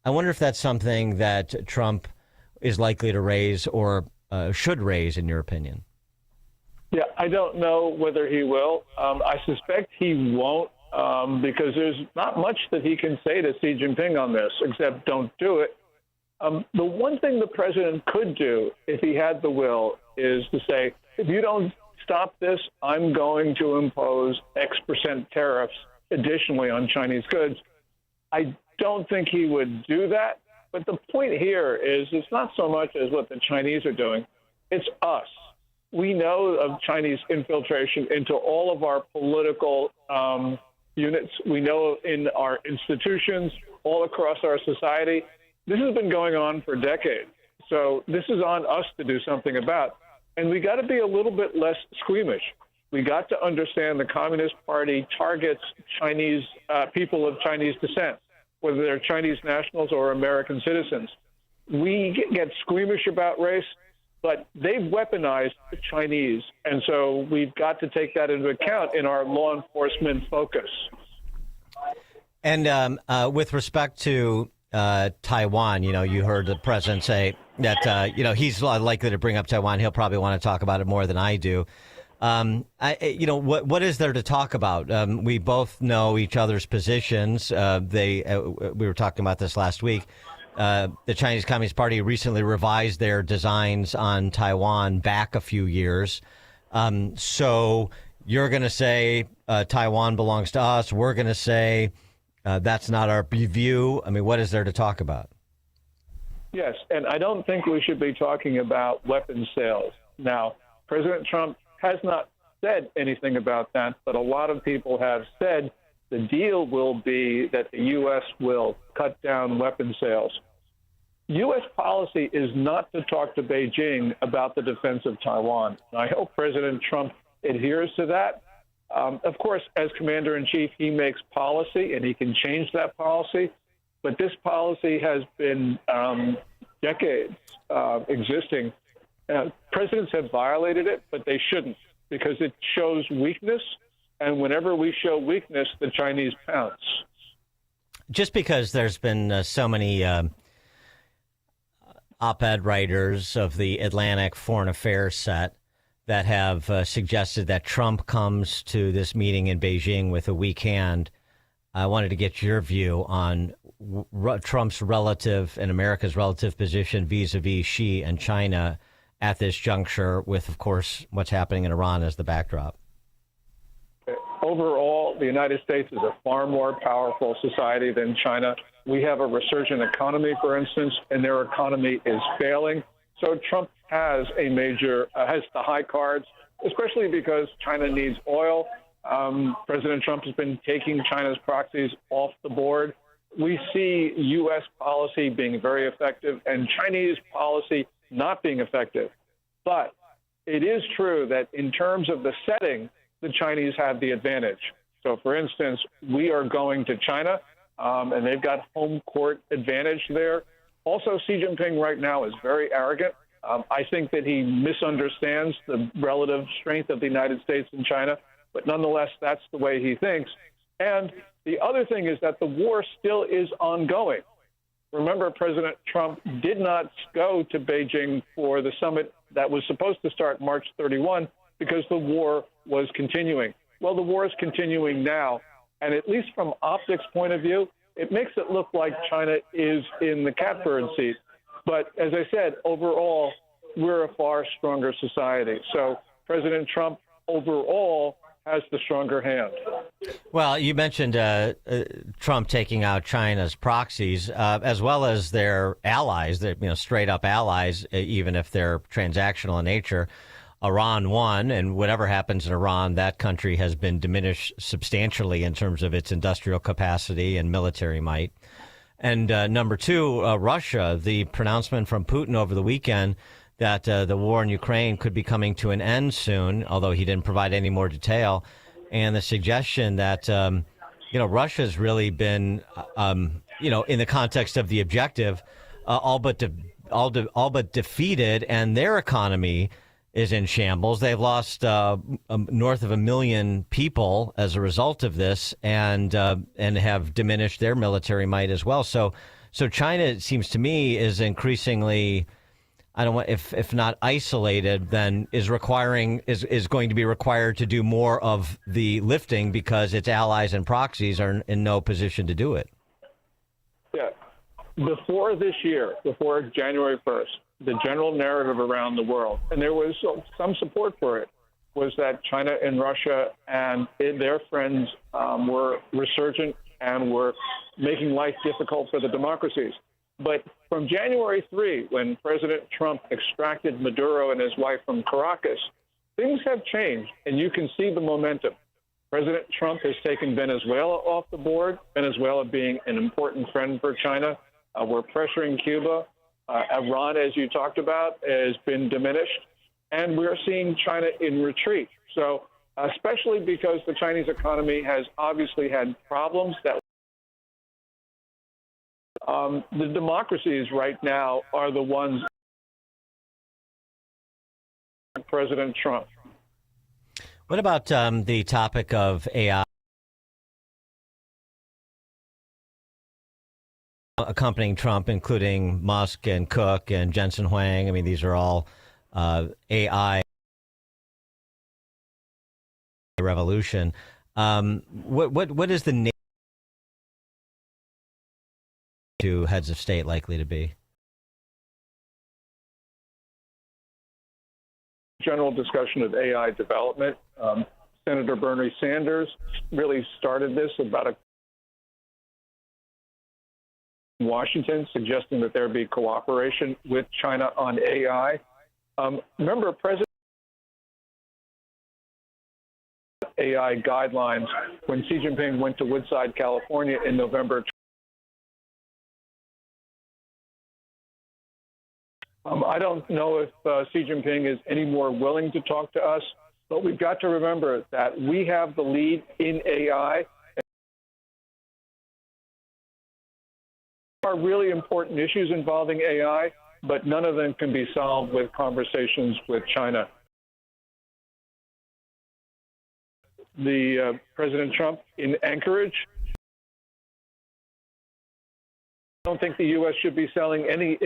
I wonder if that's something that Trump is likely to raise or should raise, in your opinion. Yeah, I don't know whether he will. I suspect he won't because there's not much that he can say to Xi Jinping on this, except don't do it. The one thing the president could do, if he had the will, is to say, if you don't stop this, I'm going to impose X% tariffs additionally on Chinese goods. I don't think he would do that. But the point here is it's not so much as what the Chinese are doing. It's us. We know of Chinese infiltration into all of our political units. We know in our institutions, all across our society. This has been going on for decades. So this is on us to do something about. And we got to be a little bit less squeamish. We got to understand the Communist Party targets Chinese people of Chinese descent, whether they're Chinese nationals or American citizens. We get squeamish about race, but they've weaponized the Chinese. And so we've got to take that into account in our law enforcement focus. And with respect to Taiwan, you heard the president say that, he's likely to bring up Taiwan. He'll probably want to talk about it more than I do. What is there to talk about? We both know each other's positions. We were talking about this last week. The Chinese Communist Party recently revised their designs on Taiwan back a few years. So you're going to say Taiwan belongs to us. We're going to say that's not our view. I mean, what is there to talk about? Yes, and I don't think we should be talking about weapons sales. Now, President Trump has not said anything about that, but a lot of people have said The deal will be that the U.S. will cut down weapon sales. U.S. policy is not to talk to Beijing about the defense of Taiwan. I hope President Trump adheres to that. Of course, as commander-in-chief, he makes policy, and he can change that policy. But this policy has been decades existing. Presidents have violated it, but they shouldn't, because it shows weakness. And whenever we show weakness, the Chinese pounce. Just because there's been so many op-ed writers of the Atlantic Foreign Affairs set that have suggested that Trump comes to this meeting in Beijing with a weak hand, I wanted to get your view on Trump's relative and America's relative position vis-a-vis Xi and China at this juncture, with, of course, what's happening in Iran as the backdrop. Overall, the United States is a far more powerful society than China. We have a resurgent economy, for instance, and their economy is failing. So Trump has has the high cards, especially because China needs oil. President Trump has been taking China's proxies off the board. We see U.S. policy being very effective and Chinese policy not being effective. But it is true that in terms of the setting, the Chinese have the advantage. So, for instance, we are going to China, and they've got home court advantage there. Also, Xi Jinping right now is very arrogant. I think that he misunderstands the relative strength of the United States and China, but nonetheless, that's the way he thinks. And the other thing is that the war still is ongoing. Remember, President Trump did not go to Beijing for the summit that was supposed to start March 31 because the war was continuing. Well, the war is continuing now, and at least from optics point of view, it makes it look like China is in the catbird seat. But as I said, overall, we're a far stronger society. So President Trump overall has the stronger hand. Well, you mentioned Trump taking out China's proxies, as well as their allies, straight up allies, even if they're transactional in nature. Iran won, and whatever happens in Iran, that country has been diminished substantially in terms of its industrial capacity and military might. And number two, Russia, the pronouncement from Putin over the weekend that the war in Ukraine could be coming to an end soon, although he didn't provide any more detail, and the suggestion that, Russia's really been, in the context of the objective, all but defeated, and their economy is in shambles. They've lost north of 1 million people as a result of this, and have diminished their military might as well. So China, it seems to me, is increasingly, if not isolated, then is going to be required to do more of the lifting because its allies and proxies are in no position to do it. Yeah. Before this year, before January 1st, the general narrative around the world, and there was some support for it, was that China and Russia and their friends were resurgent and were making life difficult for the democracies. But from January 3, when President Trump extracted Maduro and his wife from Caracas, things have changed, and you can see the momentum. President Trump has taken Venezuela off the board, Venezuela being an important friend for China. We're pressuring Cuba. Iran, as you talked about, has been diminished, and we're seeing China in retreat. So, especially because the Chinese economy has obviously had problems that the democracies right now are the ones President Trump. What about the topic of AI? Accompanying Trump, including Musk and Cook and Jensen Huang. I mean, these are all AI revolution. What is the name to heads of state likely to be? General discussion of AI development. Senator Bernie Sanders really started this about Washington, suggesting that there be cooperation with China on AI. Remember, President AI guidelines when Xi Jinping went to Woodside, California in November. I don't know if Xi Jinping is any more willing to talk to us, but we've got to remember that we have the lead in AI. There are really important issues involving AI, but none of them can be solved with conversations with China. President Trump in Anchorage, I don't think the U.S. should be selling any.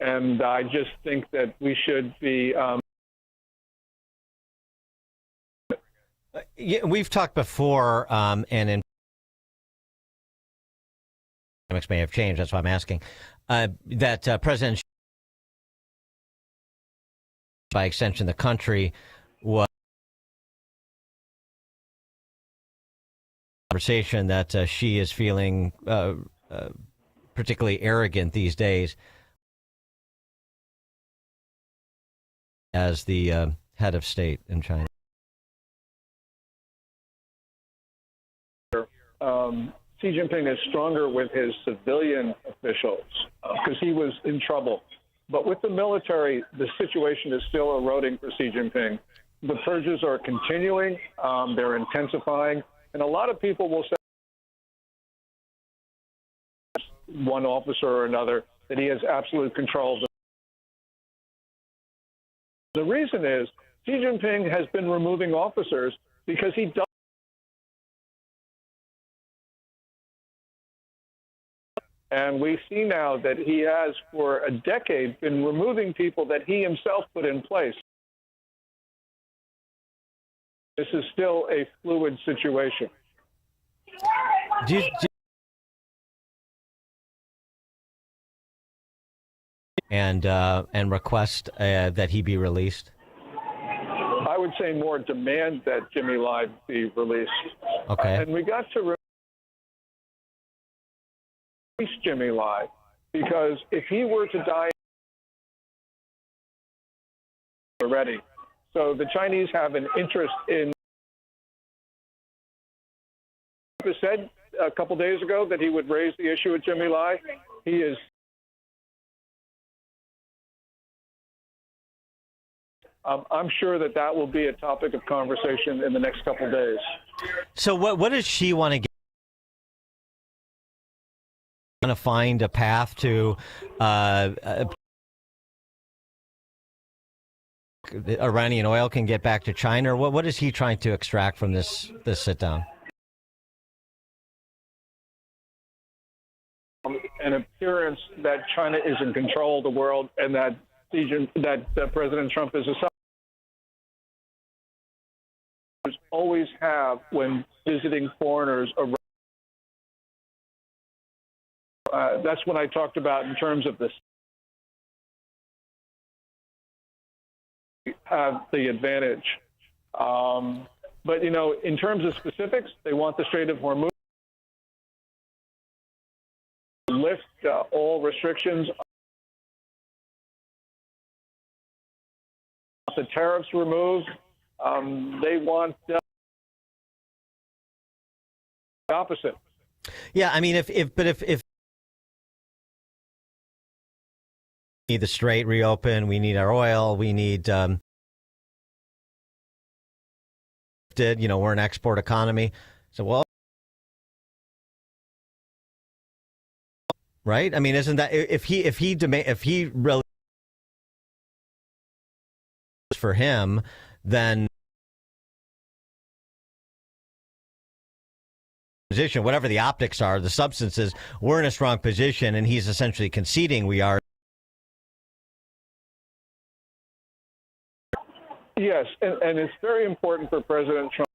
And I just think that we should be. Yeah, we've talked before, and in dynamics may have changed. That's why I'm asking that President, by extension, the country, was conversation that she is feeling particularly arrogant these days as the head of state in China. Xi Jinping is stronger with his civilian officials because he was in trouble. But with the military, the situation is still eroding for Xi Jinping. The purges are continuing, they're intensifying, and a lot of people will say, one officer or another, that he has absolute control. The reason is Xi Jinping has been removing officers because he does. And we see now that he has, for a decade, been removing people that he himself put in place. This is still a fluid situation. And request that he be released? I would say more demand that Jimmy Lai be released. Okay. And we got to release Jimmy Lai, because if he were to die already, so the Chinese have an interest in. He said a couple days ago that he would raise the issue with Jimmy Lai. He is. I'm sure that that will be a topic of conversation in the next couple of days. So what does she want to get? Want to find a path to Iranian oil can get back to China? Or what is he trying to extract from this sit down? An appearance that China is in control of the world and that President Trump is a always have when visiting foreigners around. That's what I talked about in terms of this. Have the advantage. But, you know, in terms of specifics, they want the Strait of Hormuz to lift all restrictions. The tariffs removed. They want the opposite. Yeah, I mean, if we need the strait reopen, we need our oil, we need we're an export economy. So, well, right? I mean, isn't that if he really for him, then position, whatever the optics are, the substances, we're in a strong position, and he's essentially conceding we are. Yes, and it's very important for President Trump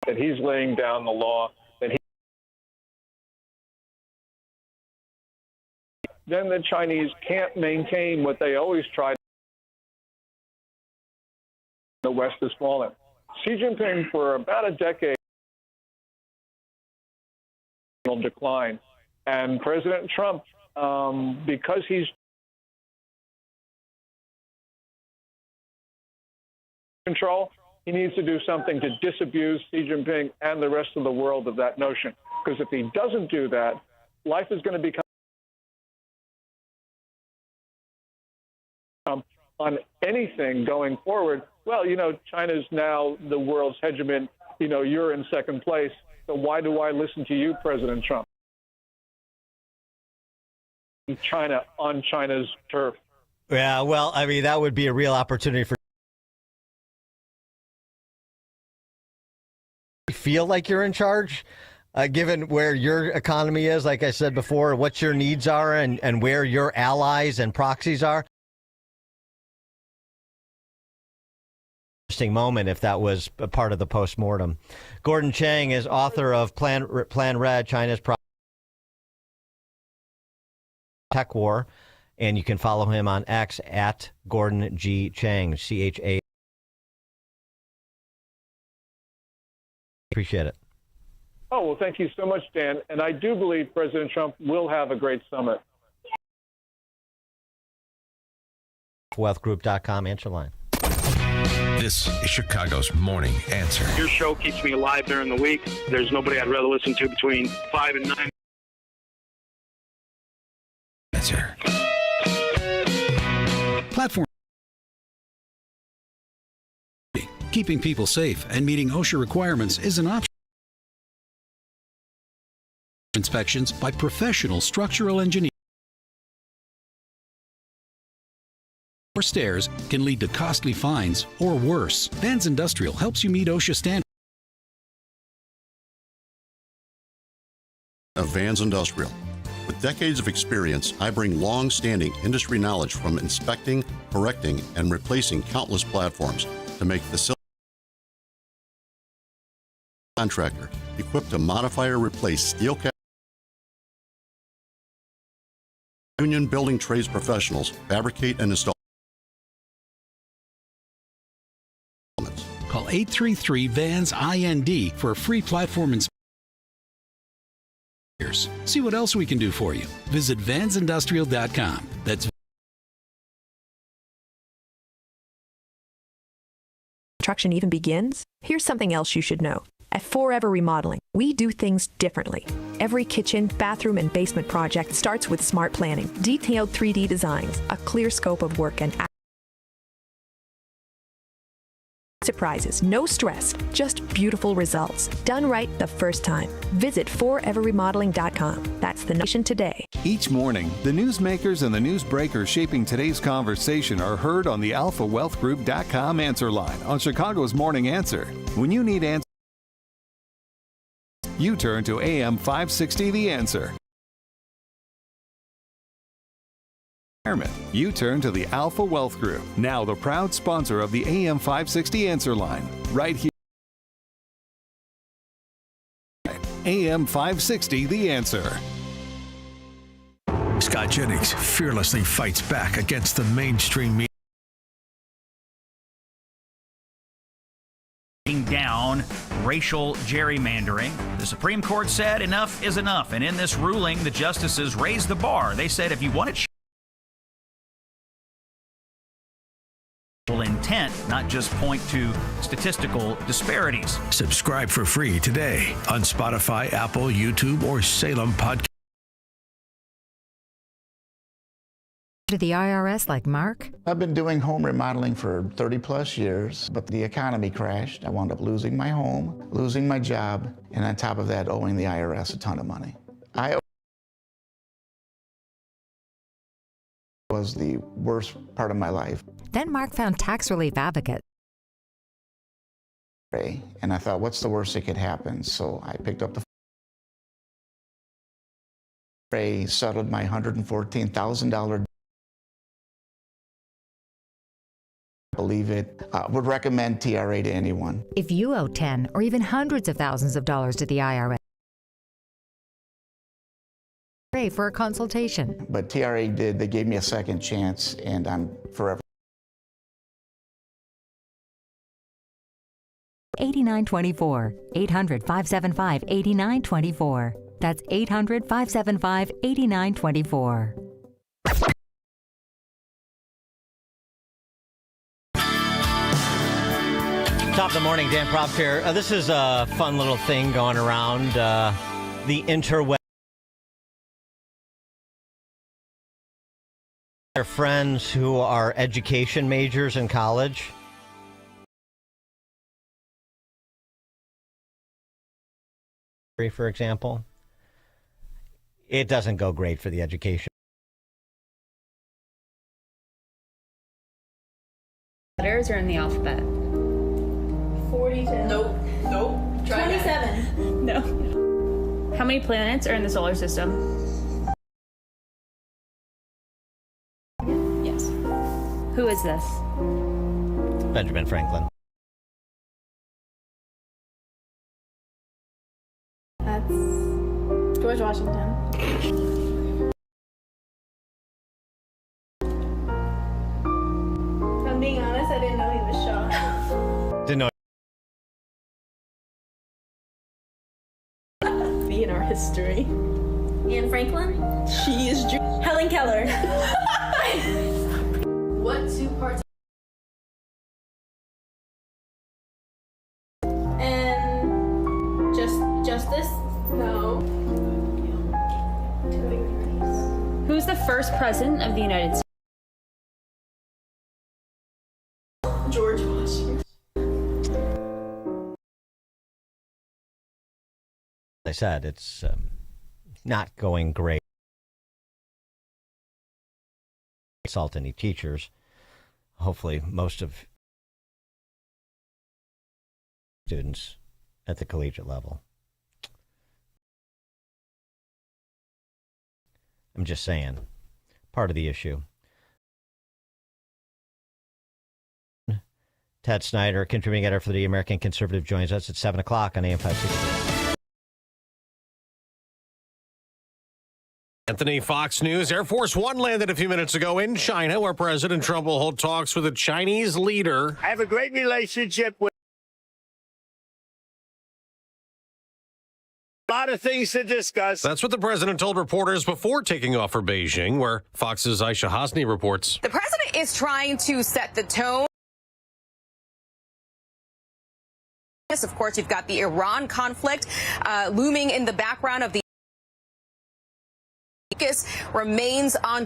that he's laying down the law, that then the Chinese can't maintain what they always tried. The West has fallen. Xi Jinping, for about a decade, decline, and President Trump, because he's control, he needs to do something to disabuse Xi Jinping and the rest of the world of that notion. Because if he doesn't do that, life is going to become on anything going forward. Well, China's now the world's hegemon. You're in second place. So why do I listen to you, President Trump? China on China's turf. Yeah, well, I mean, that would be a real opportunity for you feel like you're in charge, given where your economy is, like I said before, what your needs are and where your allies and proxies are. Interesting moment if that was a part of the postmortem. Gordon Chang is author of Plan Red, China's Tech War, and you can follow him on X at Gordon G. Chang, CHA. Appreciate it. Oh, well, thank you so much, Dan. And I do believe President Trump will have a great summit. Wealthgroup.com, answer line. This is Chicago's Morning Answer. Your show keeps me alive during the week. There's nobody I'd rather listen to between 5 and 9. Answer. Platform. Keeping people safe and meeting OSHA requirements is an option. Inspections by professional structural engineers or stairs can lead to costly fines or worse. Vans Industrial helps you meet OSHA standards. Of Vans Industrial. With decades of experience, I bring long-standing industry knowledge from inspecting, correcting, and replacing countless platforms to make facilities contractor equipped to modify or replace steel cap. Union building trades professionals fabricate and install. Call 833-VANS-IND for a free platform inspection. See what else we can do for you. Visit vansindustrial.com. That's construction even begins? Here's something else you should know. At Forever Remodeling, we do things differently. Every kitchen, bathroom, and basement project starts with smart planning, detailed 3D designs, a clear scope of work, and surprises. No stress, just beautiful results. Done right the first time. Visit foreverremodeling.com. That's the nation today. Each morning, the newsmakers and the newsbreakers shaping today's conversation are heard on the alphawealthgroup.com answer line on Chicago's Morning Answer. When you need answers, you turn to AM 560 The Answer. You turn to the Alpha Wealth Group, now the proud sponsor of the AM 560 Answer Line, right here. AM 560 The Answer. Scott Jennings fearlessly fights back against the mainstream media. Down racial gerrymandering. The Supreme Court said enough is enough, and in this ruling, the justices raised the bar. They said if you want it intent, not just point to statistical disparities. Subscribe for free today on Spotify, Apple, YouTube, or Salem Podcast. To the IRS like Mark? I've been doing home remodeling for 30 plus years, but the economy crashed. I wound up losing my home, losing my job, and on top of that, owing the IRS a ton of money. Was the worst part of my life. Then Mark found Tax Relief Advocate. And I thought, what's the worst that could happen? So I picked up the settled my $114,000. Believe it. Would recommend TRA to anyone. If you owe 10 or even hundreds of thousands of dollars to the IRS, pray for a consultation. But TRA did. They gave me a second chance, and I'm forever. 8924. 800-575-8924. That's 800-575-8924. Top of the morning, Dan Proft here. This is a fun little thing going around the interweb. Their friends who are education majors in college. For example, it doesn't go great for the education. Letters are in the alphabet. 42. Nope. Try 27. No. How many planets are in the solar system? Yes. Who is this? Benjamin Franklin. That's George Washington. If I'm being honest, I didn't know he was shot. Didn't know. Be in our history. Anne Franklin? She is Helen Keller. What two parts? And justice? No. Who's the first president of the United States? George Washington. I said it's not going great. Insult any teachers. Hopefully, most of students at the collegiate level. I'm just saying, part of the issue. Ted Snider, contributing editor for the American Conservative, joins us at 7 o'clock on AM 560. Anthony, Fox News. Air Force One landed a few minutes ago in China, where President Trump will hold talks with a Chinese leader. I have a great relationship with a lot of things to discuss. That's what the president told reporters before taking off for Beijing, where Fox's Aisha Hasni reports. The president is trying to set the tone. Of course, you've got the Iran conflict looming in the background of the remains on.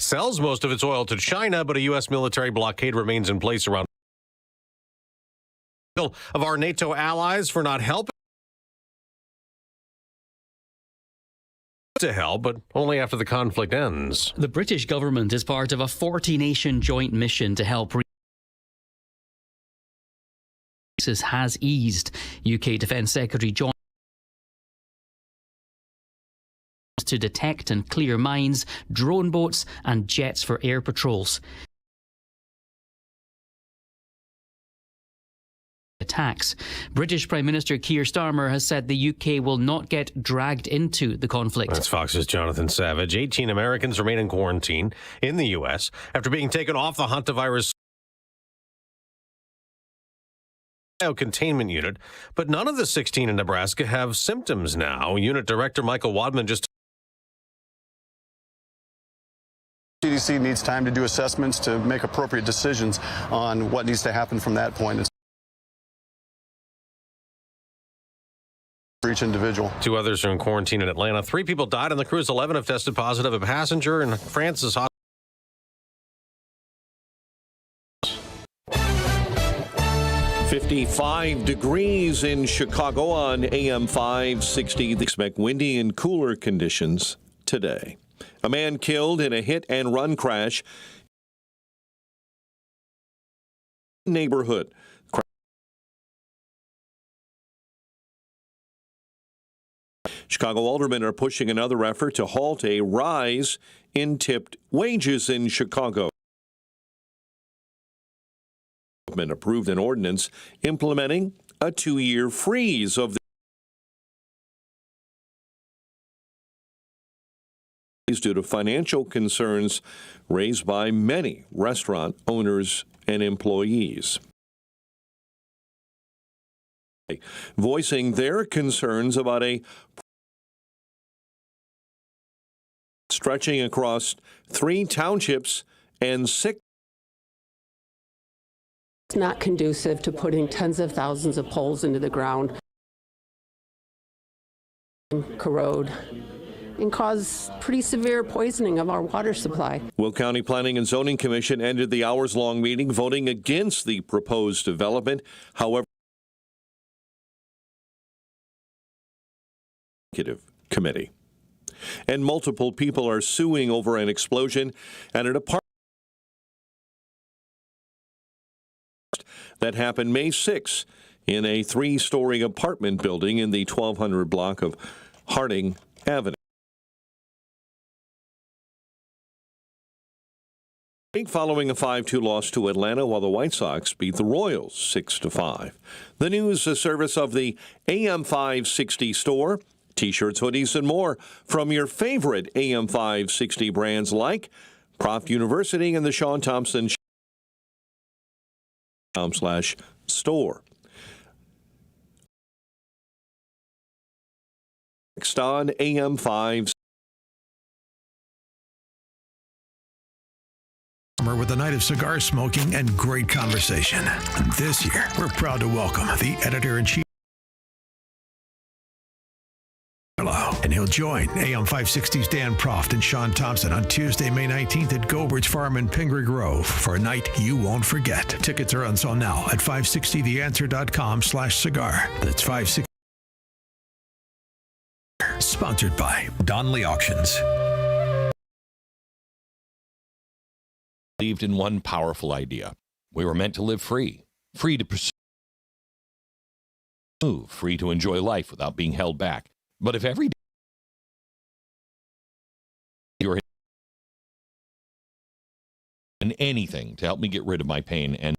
Sells most of its oil to China, but a U.S. military blockade remains in place around of our NATO allies for not helping to help, but only after the conflict ends. The British government is part of a 40-nation joint mission to help has eased. UK Defence Secretary John to detect and clear mines, drone boats and jets for air patrols. Attacks. British Prime Minister Keir Starmer has said the UK will not get dragged into the conflict. That's Fox's Jonathan Savage. 18 Americans remain in quarantine in the U.S. after being taken off the hantavirus containment unit, but none of the 16 in Nebraska have symptoms now. Unit Director Michael Wadman just CDC needs time to do assessments to make appropriate decisions on what needs to happen from that point for each individual. 2 others are in quarantine in Atlanta. 3 people died on the cruise. 11 have tested positive. A passenger in France's hospital. 55 degrees in Chicago on AM 560. Expect windy and cooler conditions today. A man killed in a hit-and-run crash neighborhood. Chicago aldermen are pushing another effort to halt a rise in tipped wages in Chicago. Approved an ordinance implementing a 2-year freeze of the due to financial concerns raised by many restaurant owners and employees. Voicing their concerns about a stretching across 3 townships and 6 It's not conducive to putting tens of thousands of poles into the ground, corrode, and cause pretty severe poisoning of our water supply. Will County Planning and Zoning Commission ended the hours-long meeting voting against the proposed development. However, committee and multiple people are suing over an explosion at an apartment that happened May 6 in a 3-story apartment building in the 1200 block of Harding Avenue. Following a 5-2 loss to Atlanta, while the White Sox beat the Royals 6-5. The news service of the AM 560 store. T-shirts, hoodies, and more from your favorite AM 560 brands like Proft University and the Sean Thompson /store. Next on AM 5. With a night of cigar smoking and great conversation. And this year, we're proud to welcome the editor-in-chief. And he'll join AM 560's Dan Proft and Sean Thompson on Tuesday, May 19th at Gobridge Farm in Pingree Grove for a night you won't forget. Tickets are on sale now at 560theanswer.com/cigar. That's 560. Sponsored by Donnelly Auctions. Believed in one powerful idea. We were meant to live free to pursue, move, free to enjoy life without being held back. But if every day you're in anything to help me get rid of my pain and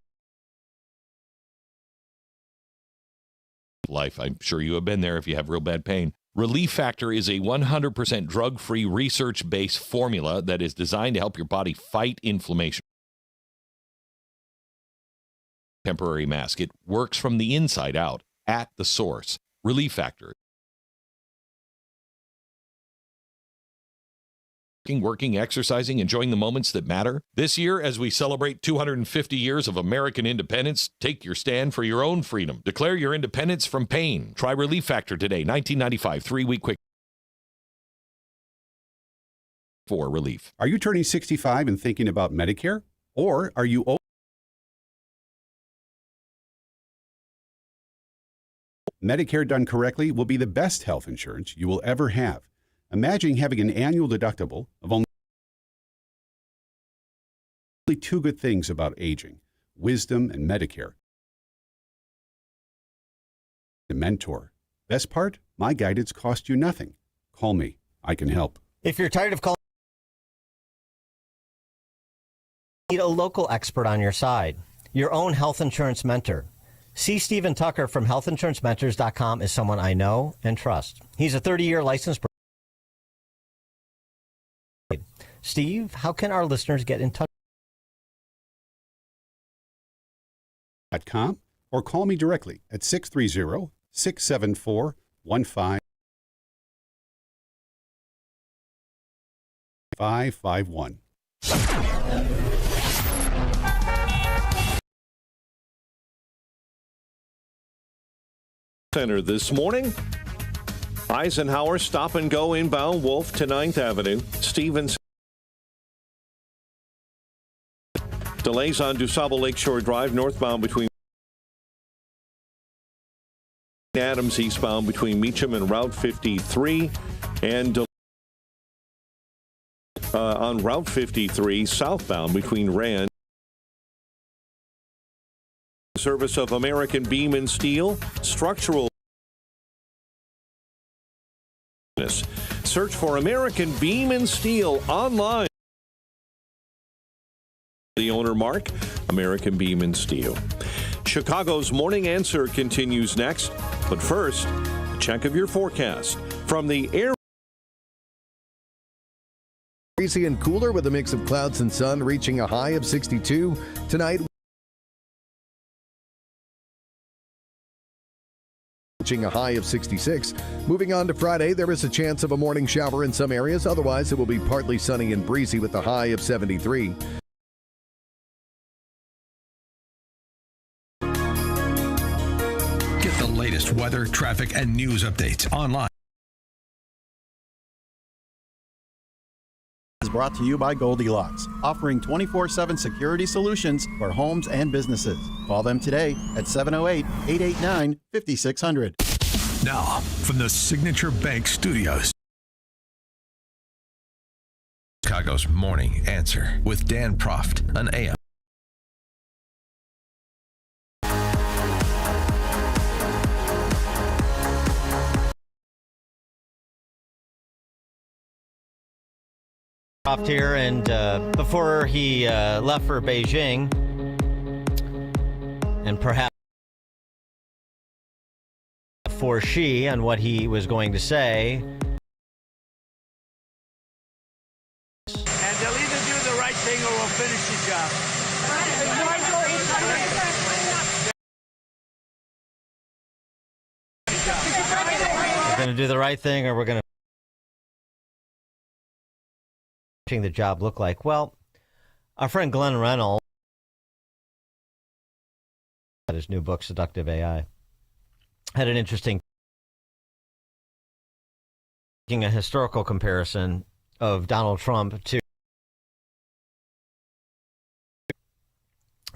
life, I'm sure you have been there if you have real bad pain. Relief Factor is a 100% drug-free, research-based formula that is designed to help your body fight inflammation. Temporary mask. It works from the inside out at the source. Relief Factor. Working, exercising, enjoying the moments that matter. This year, as we celebrate 250 years of American independence, take your stand for your own freedom. Declare your independence from pain. Try Relief Factor today. $19.95, 3-week quick for relief. Are you turning 65 and thinking about Medicare? Or are you Medicare done correctly will be the best health insurance you will ever have. Imagine having an annual deductible of only 2 good things about aging: wisdom and Medicare. The mentor. Best part? My guidance cost you nothing. Call me. I can help. If you're tired of calling, need a local expert on your side. Your own health insurance mentor. See Stephen Tucker from healthinsurancementors.com is someone I know and trust. He's a 30-year licensed. Steve, how can our listeners get in touch? .com or call me directly at 630-674-1551. Center this morning. Eisenhower stop and go inbound Wolf to 9th Avenue. Stevens. Delays on DuSable Lakeshore Drive northbound between Adams eastbound between Meacham and Route 53 and on Route 53 southbound between Rand. Service of American Beam and Steel, structural. Search for American Beam and Steel online. The owner, Mark, American Beam and Steel. Chicago's Morning Answer continues next. But first, a check of your forecast from the air. Breezy and cooler with a mix of clouds and sun, reaching a high of 62. Tonight, reaching a high of 66. Moving on to Friday, there is a chance of a morning shower in some areas. Otherwise, it will be partly sunny and breezy with a high of 73. weather, traffic, and news updates online. Is brought to you by Goldilocks, offering 24/7 security solutions for homes and businesses. Call them today at 708-889-5600. Now, from the Signature Bank Studios, Chicago's Morning Answer with Dan Proft on AM. Proft here, and before he left for Beijing, and perhaps for Xi on what he was going to say. And they'll either do the right thing or we'll finish the job. We're going to do the right thing, or we're going to the job look like? Well, our friend Glenn Reynolds, his new book, Seductive AI, had an interesting making a historical comparison of Donald Trump to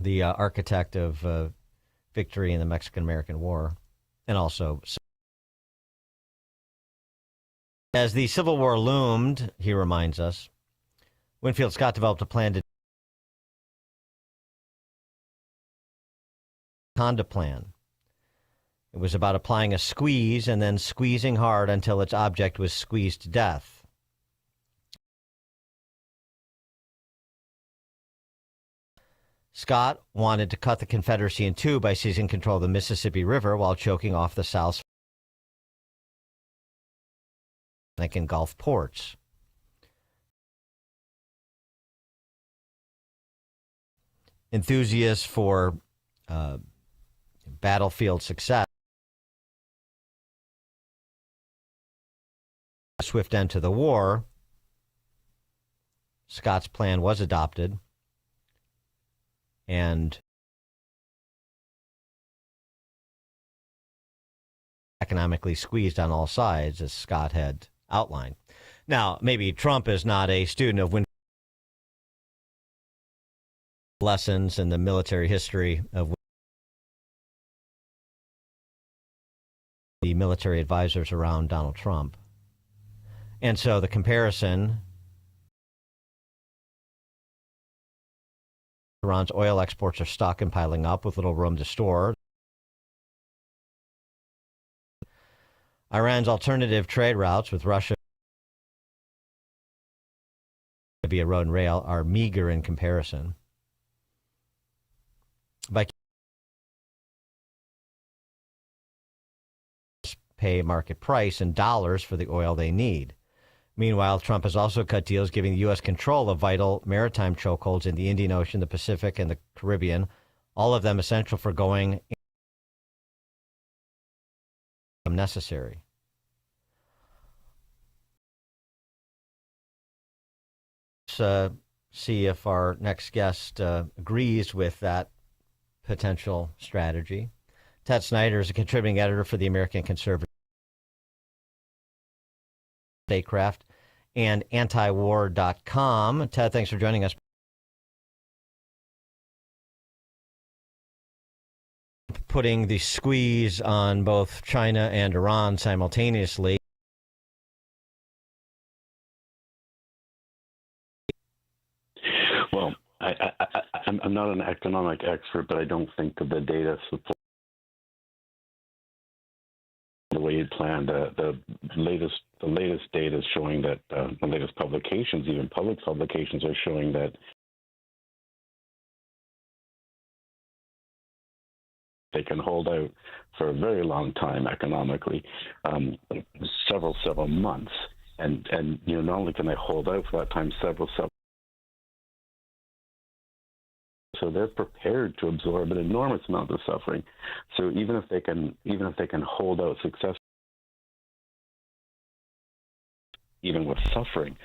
the architect of victory in the Mexican-American War, and also as the Civil War loomed, he reminds us, Winfield Scott developed a plan to Honda plan. It was about applying a squeeze and then squeezing hard until its object was squeezed to death. Scott wanted to cut the Confederacy in two by seizing control of the Mississippi River while choking off the South's and Gulf ports. Enthusiasts for battlefield success. A swift end to the war. Scott's plan was adopted and economically squeezed on all sides, as Scott had outlined. Now, maybe Trump is not a student of lessons in the military history of the military advisors around Donald Trump. And so the comparison, Iran's oil exports are stuck and piling up with little room to store. Iran's alternative trade routes with Russia via road and rail are meager in comparison. By pay market price in dollars for the oil they need. Meanwhile, Trump has also cut deals giving the U.S. control of vital maritime chokeholds in the Indian Ocean, the Pacific, and the Caribbean, all of them essential for going necessary. Let's see if our next guest agrees with that potential strategy. Ted Snider is a contributing editor for the American Conservative Statecraft and antiwar.com. Ted, thanks for joining us. Putting the squeeze on both China and Iran simultaneously. Well, I'm not an economic expert, but I don't think that the data supports the way it planned. The latest data is showing that the latest publications, even public publications, are showing that they can hold out for a very long time economically, several months, and not only can they hold out for that time, several. So they're prepared to absorb an enormous amount of suffering. So even if they can hold out success, even with suffering,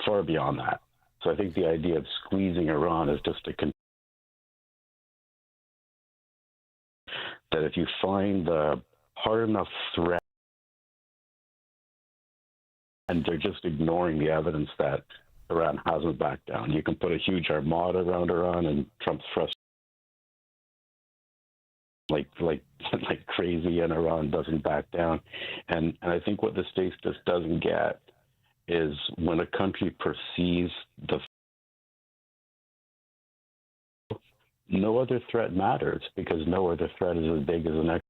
far beyond that. So I think the idea of squeezing Iran is just that if you find the hard enough threat, and they're just ignoring the evidence that Iran hasn't backed down. You can put a huge armada around Iran, and Trump's frustrated like crazy, and Iran doesn't back down. And I think what the States just doesn't get is when a country perceives no other threat matters, because no other threat is as big as the next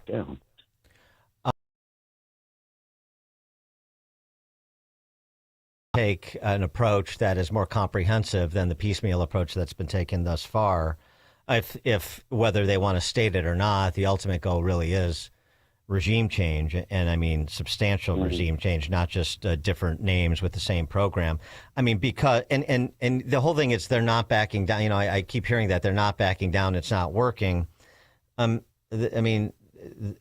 down. Take an approach that is more comprehensive than the piecemeal approach that's been taken thus far. If whether they want to state it or not, the ultimate goal really is regime change, and I mean substantial regime change, not just different names with the same program. I mean, because and the whole thing is they're not backing down. You know, I keep hearing that they're not backing down. It's not working. I mean,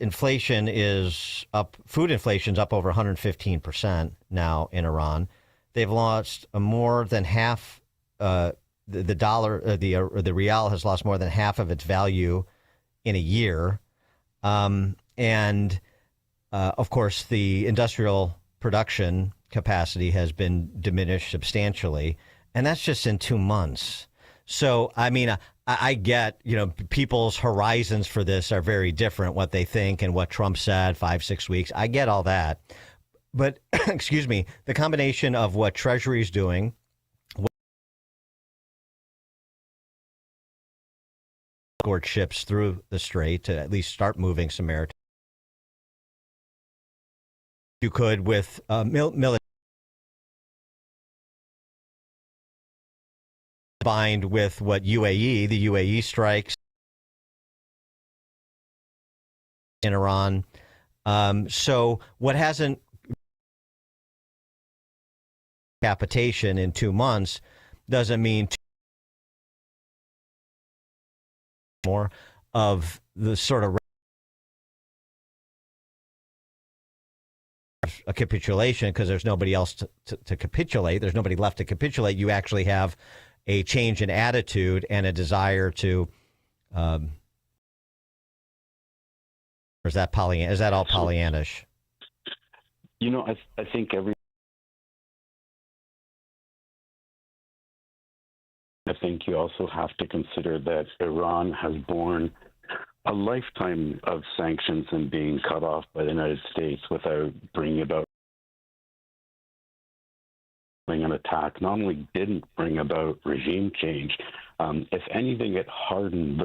inflation is up. Food inflation's up over 115% now in Iran. They've lost more than half. The dollar, the rial has lost more than half of its value in a year. And of course, the industrial production capacity has been diminished substantially. And that's just in 2 months. So, I mean, I get, you know, people's horizons for this are very different, what they think and what Trump said 5-6 weeks. I get all that. But, excuse me, the combination of what Treasury is doing, escort ships through the strait to at least start moving some maritime. You could with military combined with what the UAE strikes in Iran. So what hasn't capitation in 2 months doesn't mean more of the sort of a capitulation, because there's nobody else to capitulate. There's nobody left to capitulate. You actually have a change in attitude and a desire to. Is that all Pollyannish? You know, I think I think you also have to consider that Iran has borne a lifetime of sanctions and being cut off by the United States without bringing about an attack. Not only didn't bring about regime change, if anything, it hardened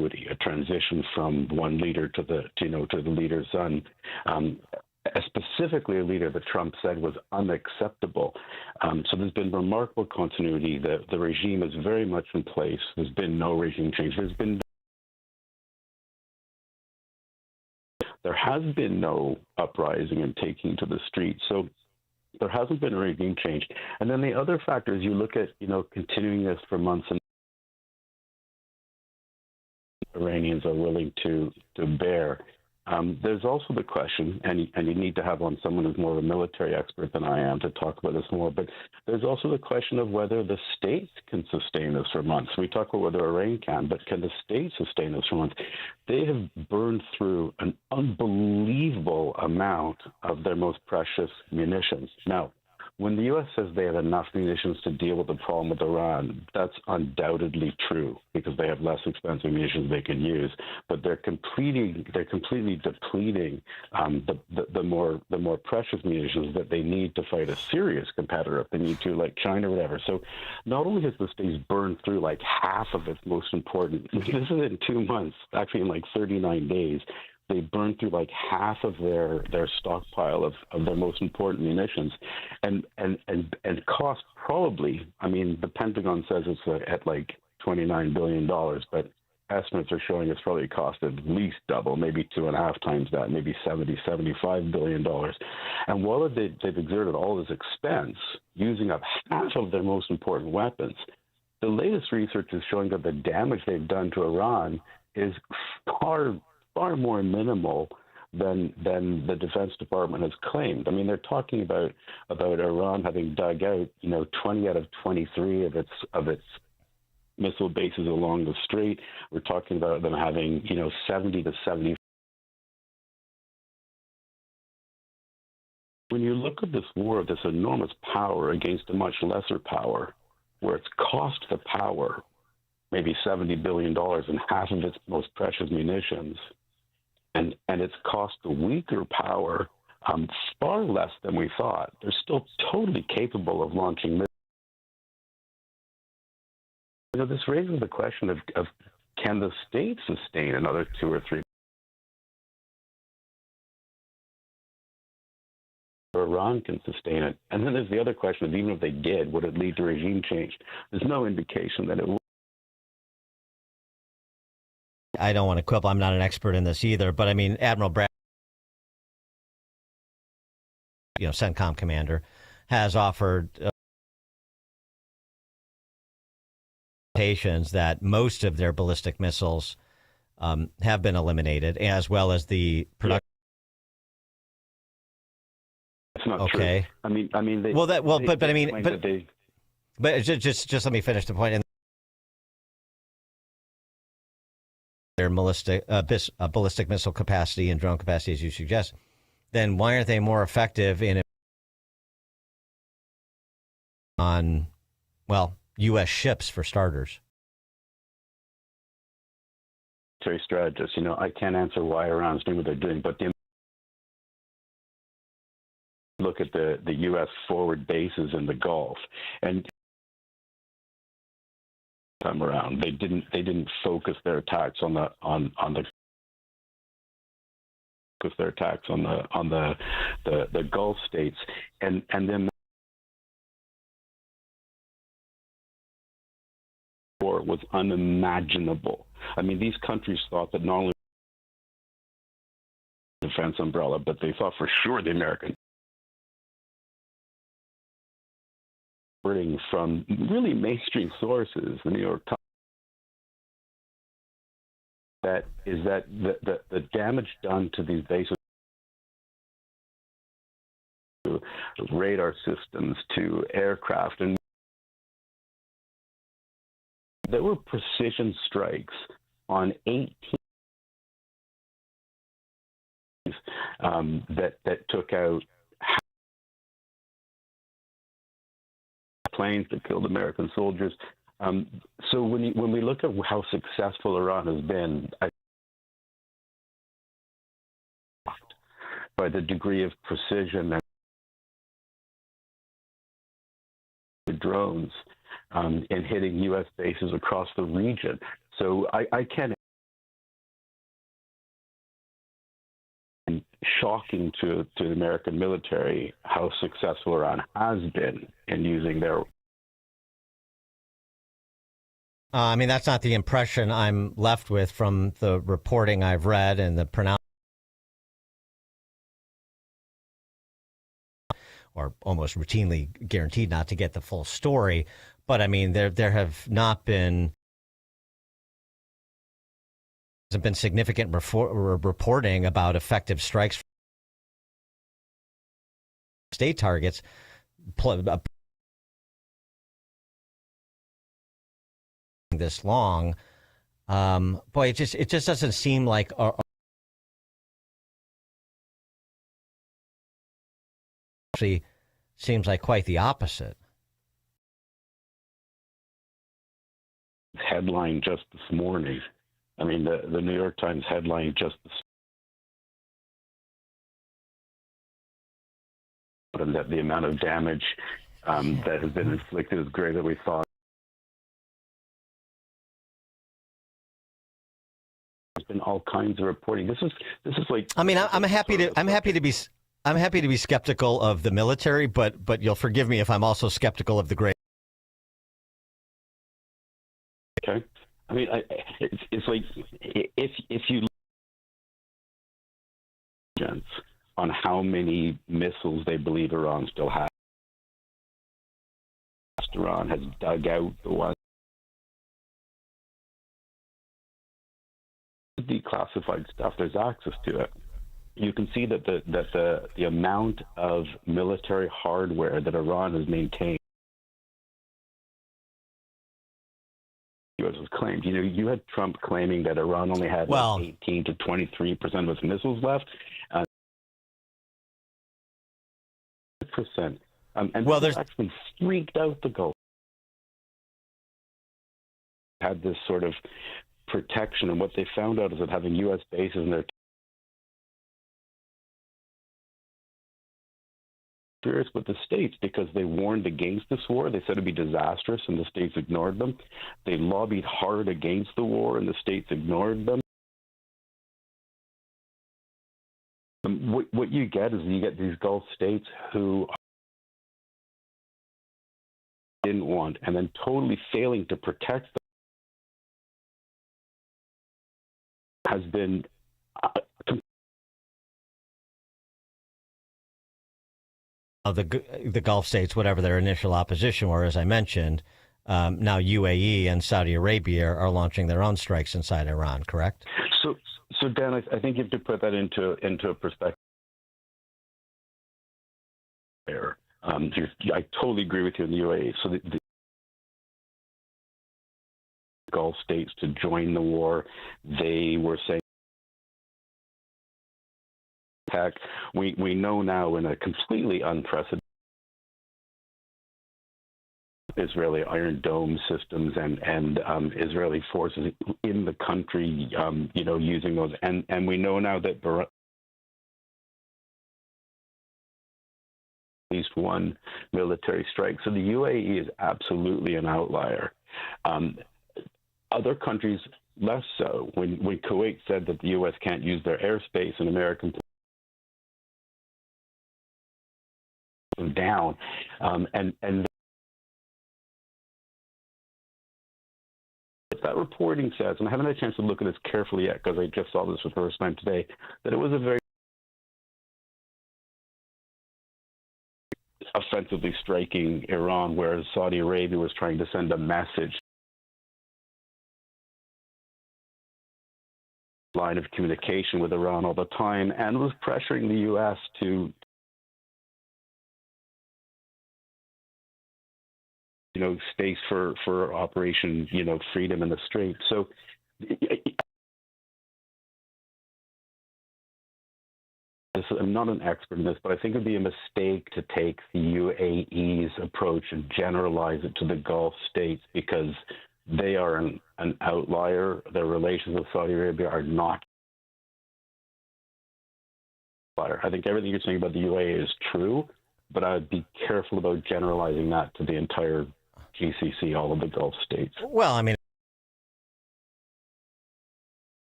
a transition from one leader to the leader's son. Specifically a leader that Trump said was unacceptable. So there's been remarkable continuity. The regime is very much in place. There's been no regime change. There has been no uprising and taking to the streets. So there hasn't been a regime change. And then the other factor is you look at, continuing this for months, and Iranians are willing to bear. There's also the question, and you need to have on someone who's more of a military expert than I am to talk about this more, but there's also the question of whether the states can sustain this for months. We talk about whether Iran can, but can the states sustain this for months? They have burned through an unbelievable amount of their most precious munitions. Now, when the U.S. says they have enough munitions to deal with the problem with Iran, that's undoubtedly true because they have less expensive munitions they can use. But they're completely depleting the more precious munitions that they need to fight a serious competitor if they need to, like China or whatever. So not only has the states burned through like half of its most important, this is in 2 months, actually in like 39 days. They burned through like half of their stockpile of their most important munitions, and cost probably. I mean, the Pentagon says it's at like $29 billion, but estimates are showing it's probably cost at least double, maybe 2.5 times that, maybe $75 billion. And while they've exerted all this expense, using up half of their most important weapons, the latest research is showing that the damage they've done to Iran is far more minimal than the Defense Department has claimed. I mean, they're talking about Iran having dug out, 20 out of 23 of its missile bases along the strait. We're talking about them having, 70 to 70. When you look at this war, this enormous power against a much lesser power, where it's cost the power maybe $70 billion and half of its most precious munitions, and it's cost the weaker power far less than we thought. They're still totally capable of launching missiles. This raises the question of can the state sustain another 2 or 3? Iran can sustain it. And then there's the other question of even if they did, would it lead to regime change? There's no indication that it would. I don't want to quibble. I'm not an expert in this either, but I mean, Admiral Brad, CENTCOM commander, has offered that most of their ballistic missiles have been eliminated, as well as the production. That's not okay. True. I mean, they, but just let me finish the point. Their ballistic missile capacity and drone capacity, as you suggest, then why aren't they more effective on U.S. ships for starters? Strategists, I can't answer why Iran's doing what they're doing, but look at the U.S. forward bases in the Gulf, and time around they didn't focus their attacks on the Gulf states, and then war was unimaginable. I mean, these countries thought that not only defense umbrella, but they thought for sure the American. From really mainstream sources, the New York Times, that the damage done to these bases, to radar systems, to aircraft, and there were precision strikes on 18 that took out planes that killed American soldiers. So when we look at how successful Iran has been, by the degree of precision and drones in hitting U.S. bases across the region. So I can't. Shocking to the American military how successful Iran has been in using their. I mean, that's not the impression I'm left with from the reporting I've read and the or almost routinely guaranteed not to get the full story. But I mean, there have not been. Hasn't been significant reporting about effective strikes state targets this long. Boy, it just doesn't seem like actually seems like quite the opposite. Headline just this morning. I mean, the New York Times headline just that the amount of damage that has been inflicted is greater than we thought. There's been all kinds of reporting. This is like. I mean, I'm happy to be skeptical of the military, but you'll forgive me if I'm also skeptical of the great. Okay. I mean, it's like if you look on how many missiles they believe Iran still has, Iran has dug out the ones declassified stuff. There's access to it. You can see that the amount of military hardware that Iran has maintained others have claimed. You know, you had Trump claiming that Iran only had 18 to 23% of its missiles left. Percent. And there's actually freaked out the Gulf. Had this sort of protection, and what they found out is that having U.S. bases in their serious with the states because they warned against this war. They said it'd be disastrous, and the states ignored them. They lobbied hard against the war, and the states ignored them. What you get is you get these Gulf states who didn't want, and then totally failing to protect them has been the Gulf states, whatever their initial opposition were, as I mentioned, now UAE and Saudi Arabia are launching their own strikes inside Iran, correct? So Dan, I think you have to put that into a perspective. There, I totally agree with you in the UAE. So the Gulf states to join the war, they were saying. Heck, we know now in a completely unprecedented Israeli Iron Dome systems and Israeli forces in the country, using those, and we know now that at least one military strike. So the UAE is absolutely an outlier. Other countries less so. When Kuwait said that the U.S. can't use their airspace in American down, and that reporting says, and I haven't had a chance to look at this carefully yet because I just saw this for the first time today, that it was a very offensively striking Iran, whereas Saudi Arabia was trying to send a message. Line of communication with Iran all the time, and was pressuring the U.S. to space for Operation, Freedom in the Strait. So I'm not an expert in this, but I think it would be a mistake to take the UAE's approach and generalize it to the Gulf states because they are an outlier. Their relations with Saudi Arabia are not. I think everything you're saying about the UAE is true, but I'd be careful about generalizing that to the entire GCC, all of the Gulf states. Well, I mean,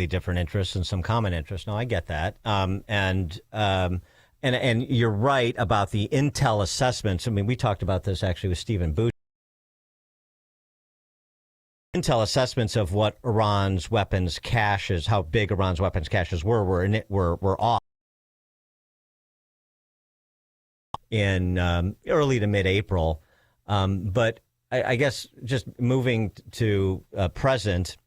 different interests and some common interests. No, I get that. And you're right about the intel assessments. I mean, we talked about this actually with Stephen Booth. Intel assessments of what Iran's weapons caches, how big Iran's weapons caches were off in early to mid-April. But I guess just moving to present,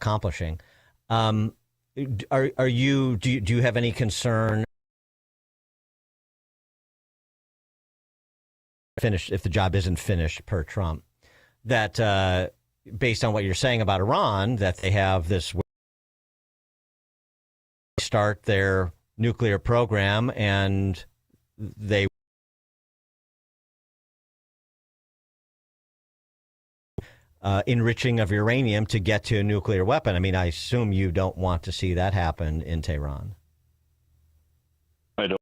accomplishing. Do you have any concern? Finished if the job isn't finished per Trump, that based on what you're saying about Iran, that they have this start their nuclear program and they enriching of uranium to get to a nuclear weapon. I mean, I assume you don't want to see that happen in Tehran. I don't.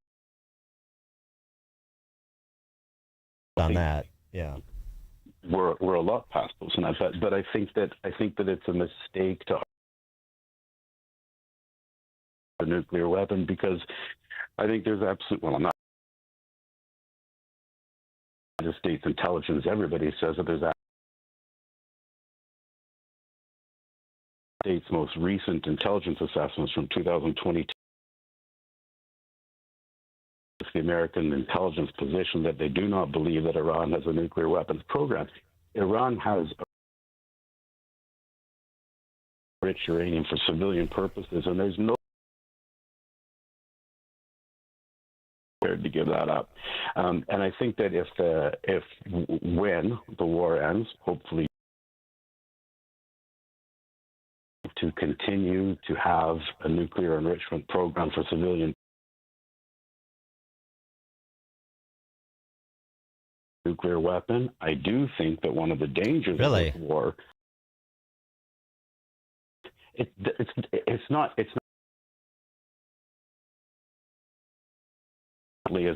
On that, yeah, we're a lot past those, and but I think that it's a mistake to a nuclear weapon because I think there's I'm not. The United States intelligence, everybody says that there's States' most recent intelligence assessments from 2022. The American intelligence position that they do not believe that Iran has a nuclear weapons program. Iran has rich uranium for civilian purposes, and there's no to give that up. And I think that when the war ends, hopefully, to continue to have a nuclear enrichment program for civilian nuclear weapon. I do think that one of the dangers of this war, it's not as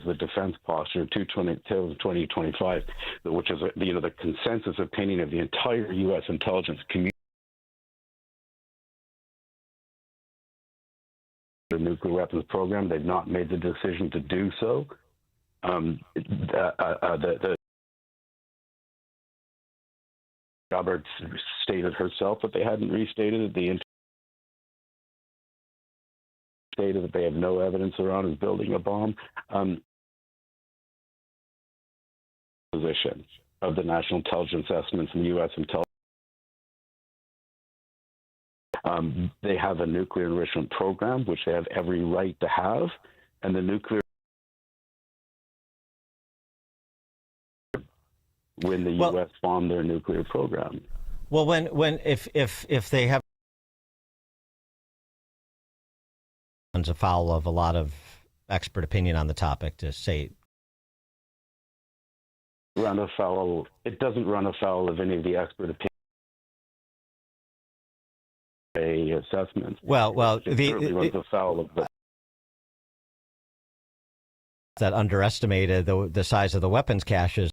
the defense posture till 2025, which is the consensus opinion of the entire U.S. intelligence community. The nuclear weapons program, they've not made the decision to do so. The Robert stated herself that they hadn't restated it. Stated that they have no evidence Iran is building a bomb. Position of the national intelligence estimates in the U.S. intelligence. They have a nuclear enrichment program, which they have every right to have, and the nuclear. When the U.S. bombed their nuclear program. Well, if they have runs afoul of a lot of expert opinion on the topic to say run afoul. It doesn't run afoul of any of the expert opinion assessments. Well, it certainly runs afoul of the. That underestimated the size of the weapons caches.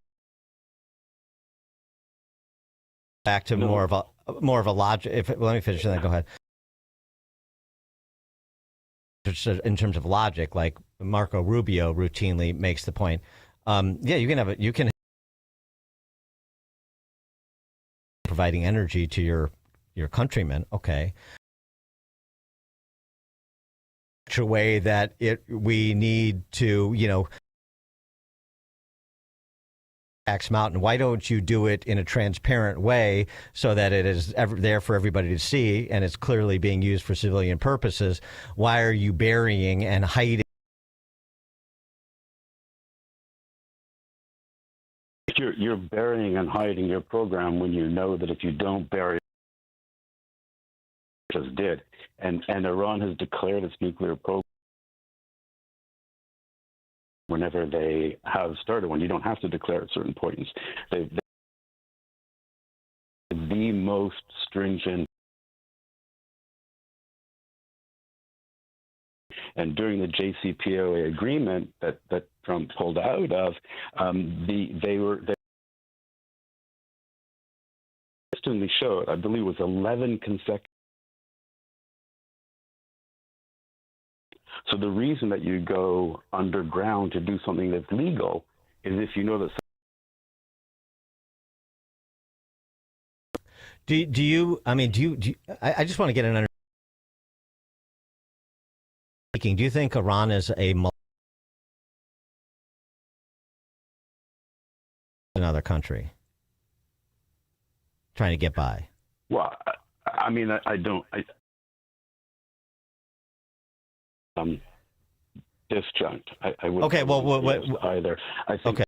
Back to more of a logic. Let me finish and then go ahead. In terms of logic, like Marco Rubio routinely makes the point. You can providing energy to your countrymen. Okay. Such a way that we need to, Axe Mountain. Why don't you do it in a transparent way so that it is there for everybody to see and it's clearly being used for civilian purposes? Why are you burying and hiding? You're burying and hiding your program when you know that if you don't bury it, just did. And Iran has declared its nuclear program. Whenever they have started one, you don't have to declare at certain points. They're the most stringent. And during the JCPOA agreement that Trump pulled out of, they consistently showed, I believe it was 11 consecutive. So the reason that you go underground to do something that's legal is if you know that. Do you? I just want to get an understanding. Do you think Iran is another country trying to get by? Well, I don't. Disjunct. I wouldn't. Okay. Well, either. I think. Okay.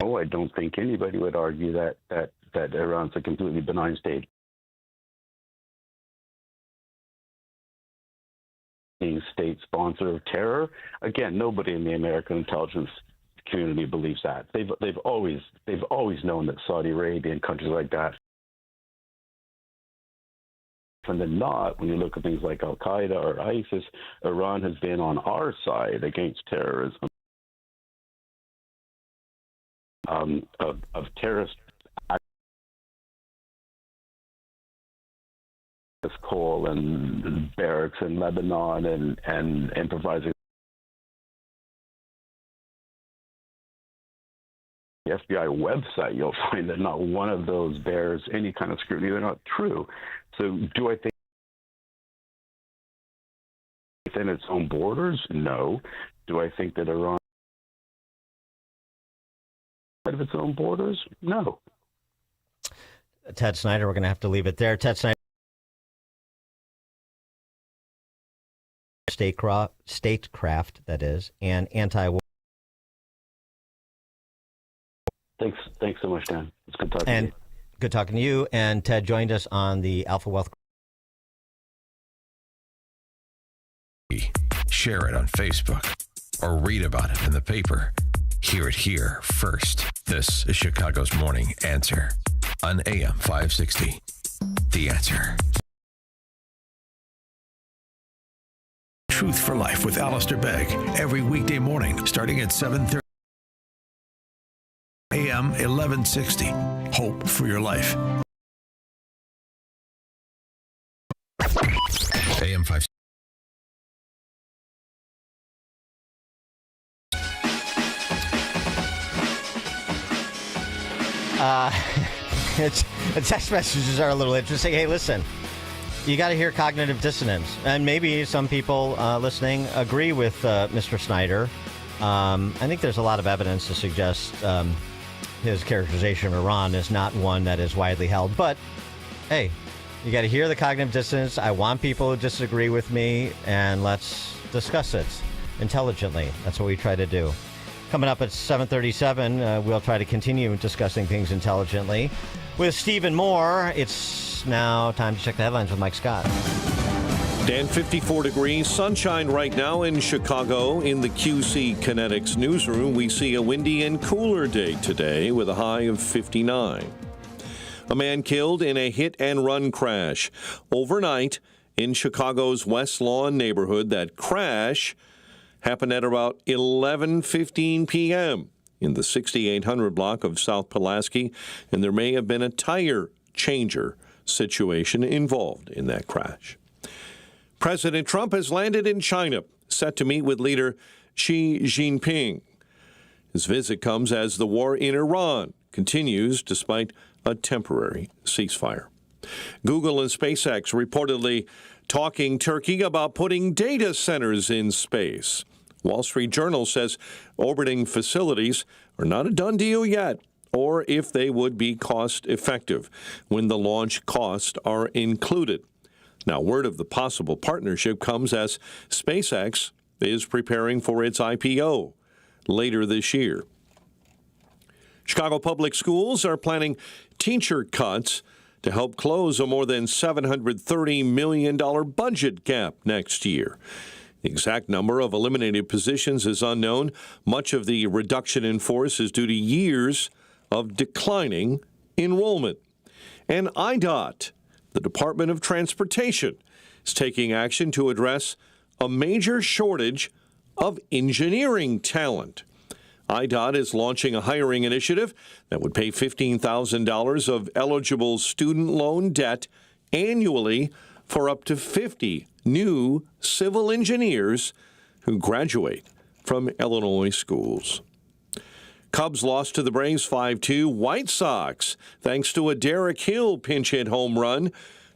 No, I don't think anybody would argue that Iran's a completely benign state. Being state sponsor of terror. Again, nobody in the American intelligence community believes that. They've always known that Saudi Arabia and countries like that. And then not, when you look at things like Al-Qaeda or ISIS, Iran has been on our side against terrorism, of terrorist coal and barracks in Lebanon and improvising. The FBI website, you'll find that not one of those bears any kind of scrutiny. They're not true. So do I think within its own borders? No. Do I think that Iran out of its own borders? No. Ted Snider, we're going to have to leave it there. Ted Snider. statecraft, that is, and anti-war. Thanks so much, Dan. It's good talking to you. Good talking to you. And Ted joined us on the Alpha Wealth. Share it on Facebook or read about it in the paper. Hear it here first. This is Chicago's Morning Answer on AM 560. The Answer. Truth for Life with Alistair Begg every weekday morning starting at 7:30. AM 1160. Hope for your life. AM 560. The text messages are a little interesting. Hey, listen, you got to hear cognitive dissonance. And maybe some people listening agree with Mr. Snider. I think there's a lot of evidence to suggest his characterization of Iran is not one that is widely held. But, hey, you got to hear the cognitive dissonance. I want people who disagree with me, and let's discuss it intelligently. That's what we try to do. Coming up at 7:37, we'll try to continue discussing things intelligently with Stephen Moore. It's now time to check the headlines with Mike Scott. Dan, 54 degrees, sunshine right now in Chicago. In the QC Kinetics newsroom, we see a windy and cooler day today with a high of 59. A man killed in a hit-and-run crash overnight in Chicago's West Lawn neighborhood. That crash happened at about 11:15 p.m. in the 6800 block of South Pulaski, and there may have been a tire changer situation involved in that crash. President Trump has landed in China, set to meet with leader Xi Jinping. His visit comes as the war in Iran continues despite a temporary ceasefire. Google and SpaceX reportedly talking Turkey about putting data centers in space. Wall Street Journal says orbiting facilities are not a done deal yet, or if they would be cost effective when the launch costs are included. Now, word of the possible partnership comes as SpaceX is preparing for its IPO later this year. Chicago Public Schools are planning teacher cuts to help close a more than $730 million budget gap next year. The exact number of eliminated positions is unknown. Much of the reduction in force is due to years of declining enrollment. And IDOT, the Department of Transportation, is taking action to address a major shortage of engineering talent. IDOT is launching a hiring initiative that would pay $15,000 of eligible student loan debt annually for up to 50 new civil engineers who graduate from Illinois schools. Cubs lost to the Braves 5-2. White Sox, thanks to a Derek Hill pinch hit home run,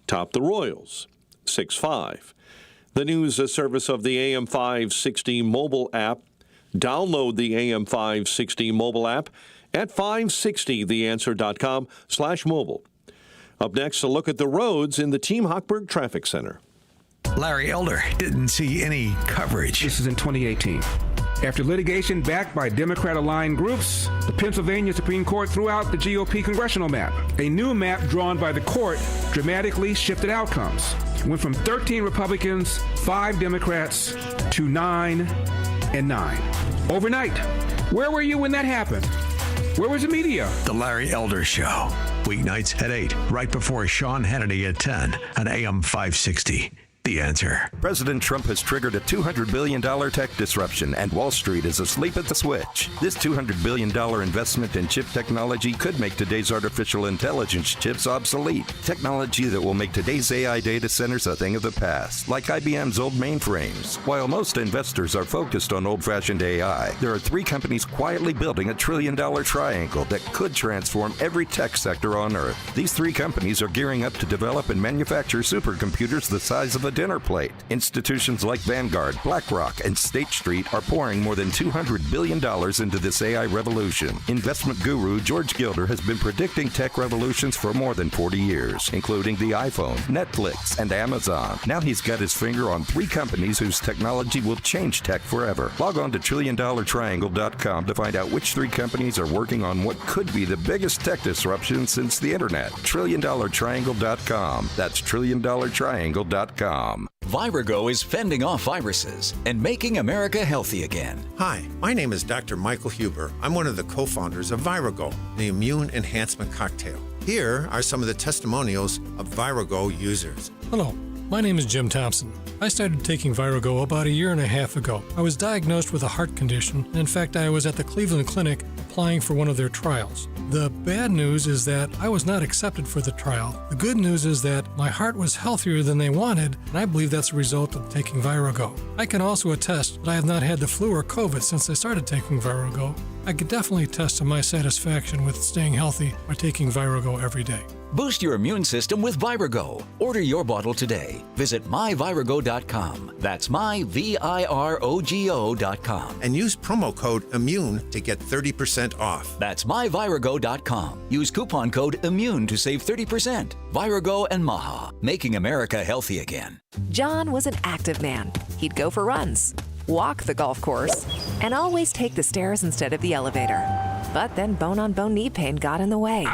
topped the Royals 6-5. The news service of the AM 560 mobile app. Download the AM 560 mobile app at 560theanswer.com/mobile. Up next, a look at the roads in the Team Hochberg Traffic Center. Larry Elder didn't see any coverage. This is in 2018. After litigation backed by Democrat-aligned groups, the Pennsylvania Supreme Court threw out the GOP congressional map. A new map drawn by the court dramatically shifted outcomes. It went from 13 Republicans, 5 Democrats, to 9 and 9. Overnight. Where were you when that happened? Where was the media? The Larry Elder Show. Weeknights at 8, right before Sean Hannity at 10 on AM 560. The Answer. President Trump has triggered a $200 billion tech disruption, and Wall Street is asleep at the switch. This $200 billion investment in chip technology could make today's artificial intelligence chips obsolete. Technology that will make today's AI data centers a thing of the past, like IBM's old mainframes. While most investors are focused on old-fashioned AI, there are 3 companies quietly building a $1 trillion triangle that could transform every tech sector on Earth. These 3 companies are gearing up to develop and manufacture supercomputers the size of a dinner plate. Institutions like Vanguard, BlackRock, and State Street are pouring more than $200 billion into this AI revolution. Investment guru George Gilder has been predicting tech revolutions for more than 40 years, including the iPhone, Netflix, and Amazon. Now he's got his finger on 3 companies whose technology will change tech forever. Log on to TrillionDollarTriangle.com to find out which 3 companies are working on what could be the biggest tech disruption since the internet. TrillionDollarTriangle.com. That's TrillionDollarTriangle.com. Vyrago is fending off viruses and making America healthy again. Hi, my name is Dr. Michael Huber. I'm one of the co-founders of Vyrago, the immune enhancement cocktail. Here are some of the testimonials of Vyrago users. Hello, my name is Jim Thompson. I started taking Vyrago about 1.5 years ago. I was diagnosed with a heart condition, and in fact, I was at the Cleveland Clinic applying for one of their trials. The bad news is that I was not accepted for the trial. The good news is that my heart was healthier than they wanted, and I believe that's a result of taking Vyrago. I can also attest that I have not had the flu or COVID since I started taking Vyrago. I could definitely attest to my satisfaction with staying healthy by taking Vyrago every day. Boost your immune system with Vyrago. Order your bottle today. Visit myvyrago.com. That's myvyrago.com. And use promo code IMMUNE to get 30% off. That's myvyrago.com. Use coupon code IMMUNE to save 30%. Vyrago and Maha, making America healthy again. John was an active man. He'd go for runs, walk the golf course, and always take the stairs instead of the elevator. But then bone-on-bone knee pain got in the way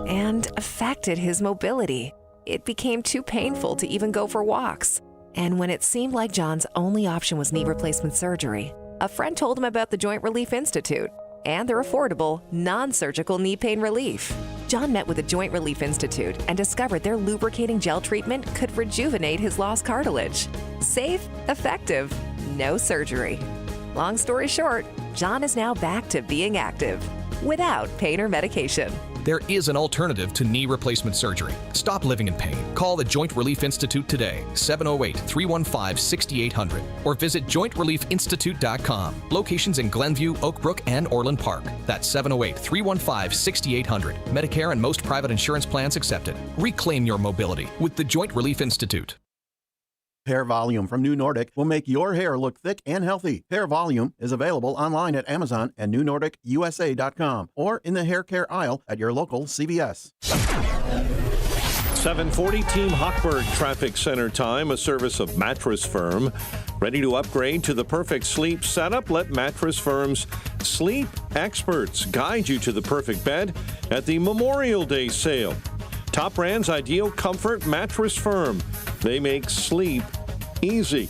and affected his mobility. It became too painful to even go for walks. And when it seemed like John's only option was knee replacement surgery, a friend told him about the Joint Relief Institute and their affordable, non-surgical knee pain relief. John met with the Joint Relief Institute and discovered their lubricating gel treatment could rejuvenate his lost cartilage. Safe, effective, no surgery. Long story short, John is now back to being active without pain or medication. There is an alternative to knee replacement surgery. Stop living in pain. Call the Joint Relief Institute today, 708-315-6800, or visit jointreliefinstitute.com. Locations in Glenview, Oak Brook, and Orland Park. That's 708-315-6800. Medicare and most private insurance plans accepted. Reclaim your mobility with the Joint Relief Institute. Hair Volume from New Nordic will make your hair look thick and healthy. Hair Volume is available online at Amazon and newnordicusa.com or in the hair care aisle at your local CVS. 740 Team Hochberg Traffic Center time, a service of Mattress Firm. Ready to upgrade to the perfect sleep setup? Let Mattress Firm's sleep experts guide you to the perfect bed at the Memorial Day sale. Top brands, Ideal Comfort, Mattress Firm. They make sleep easy.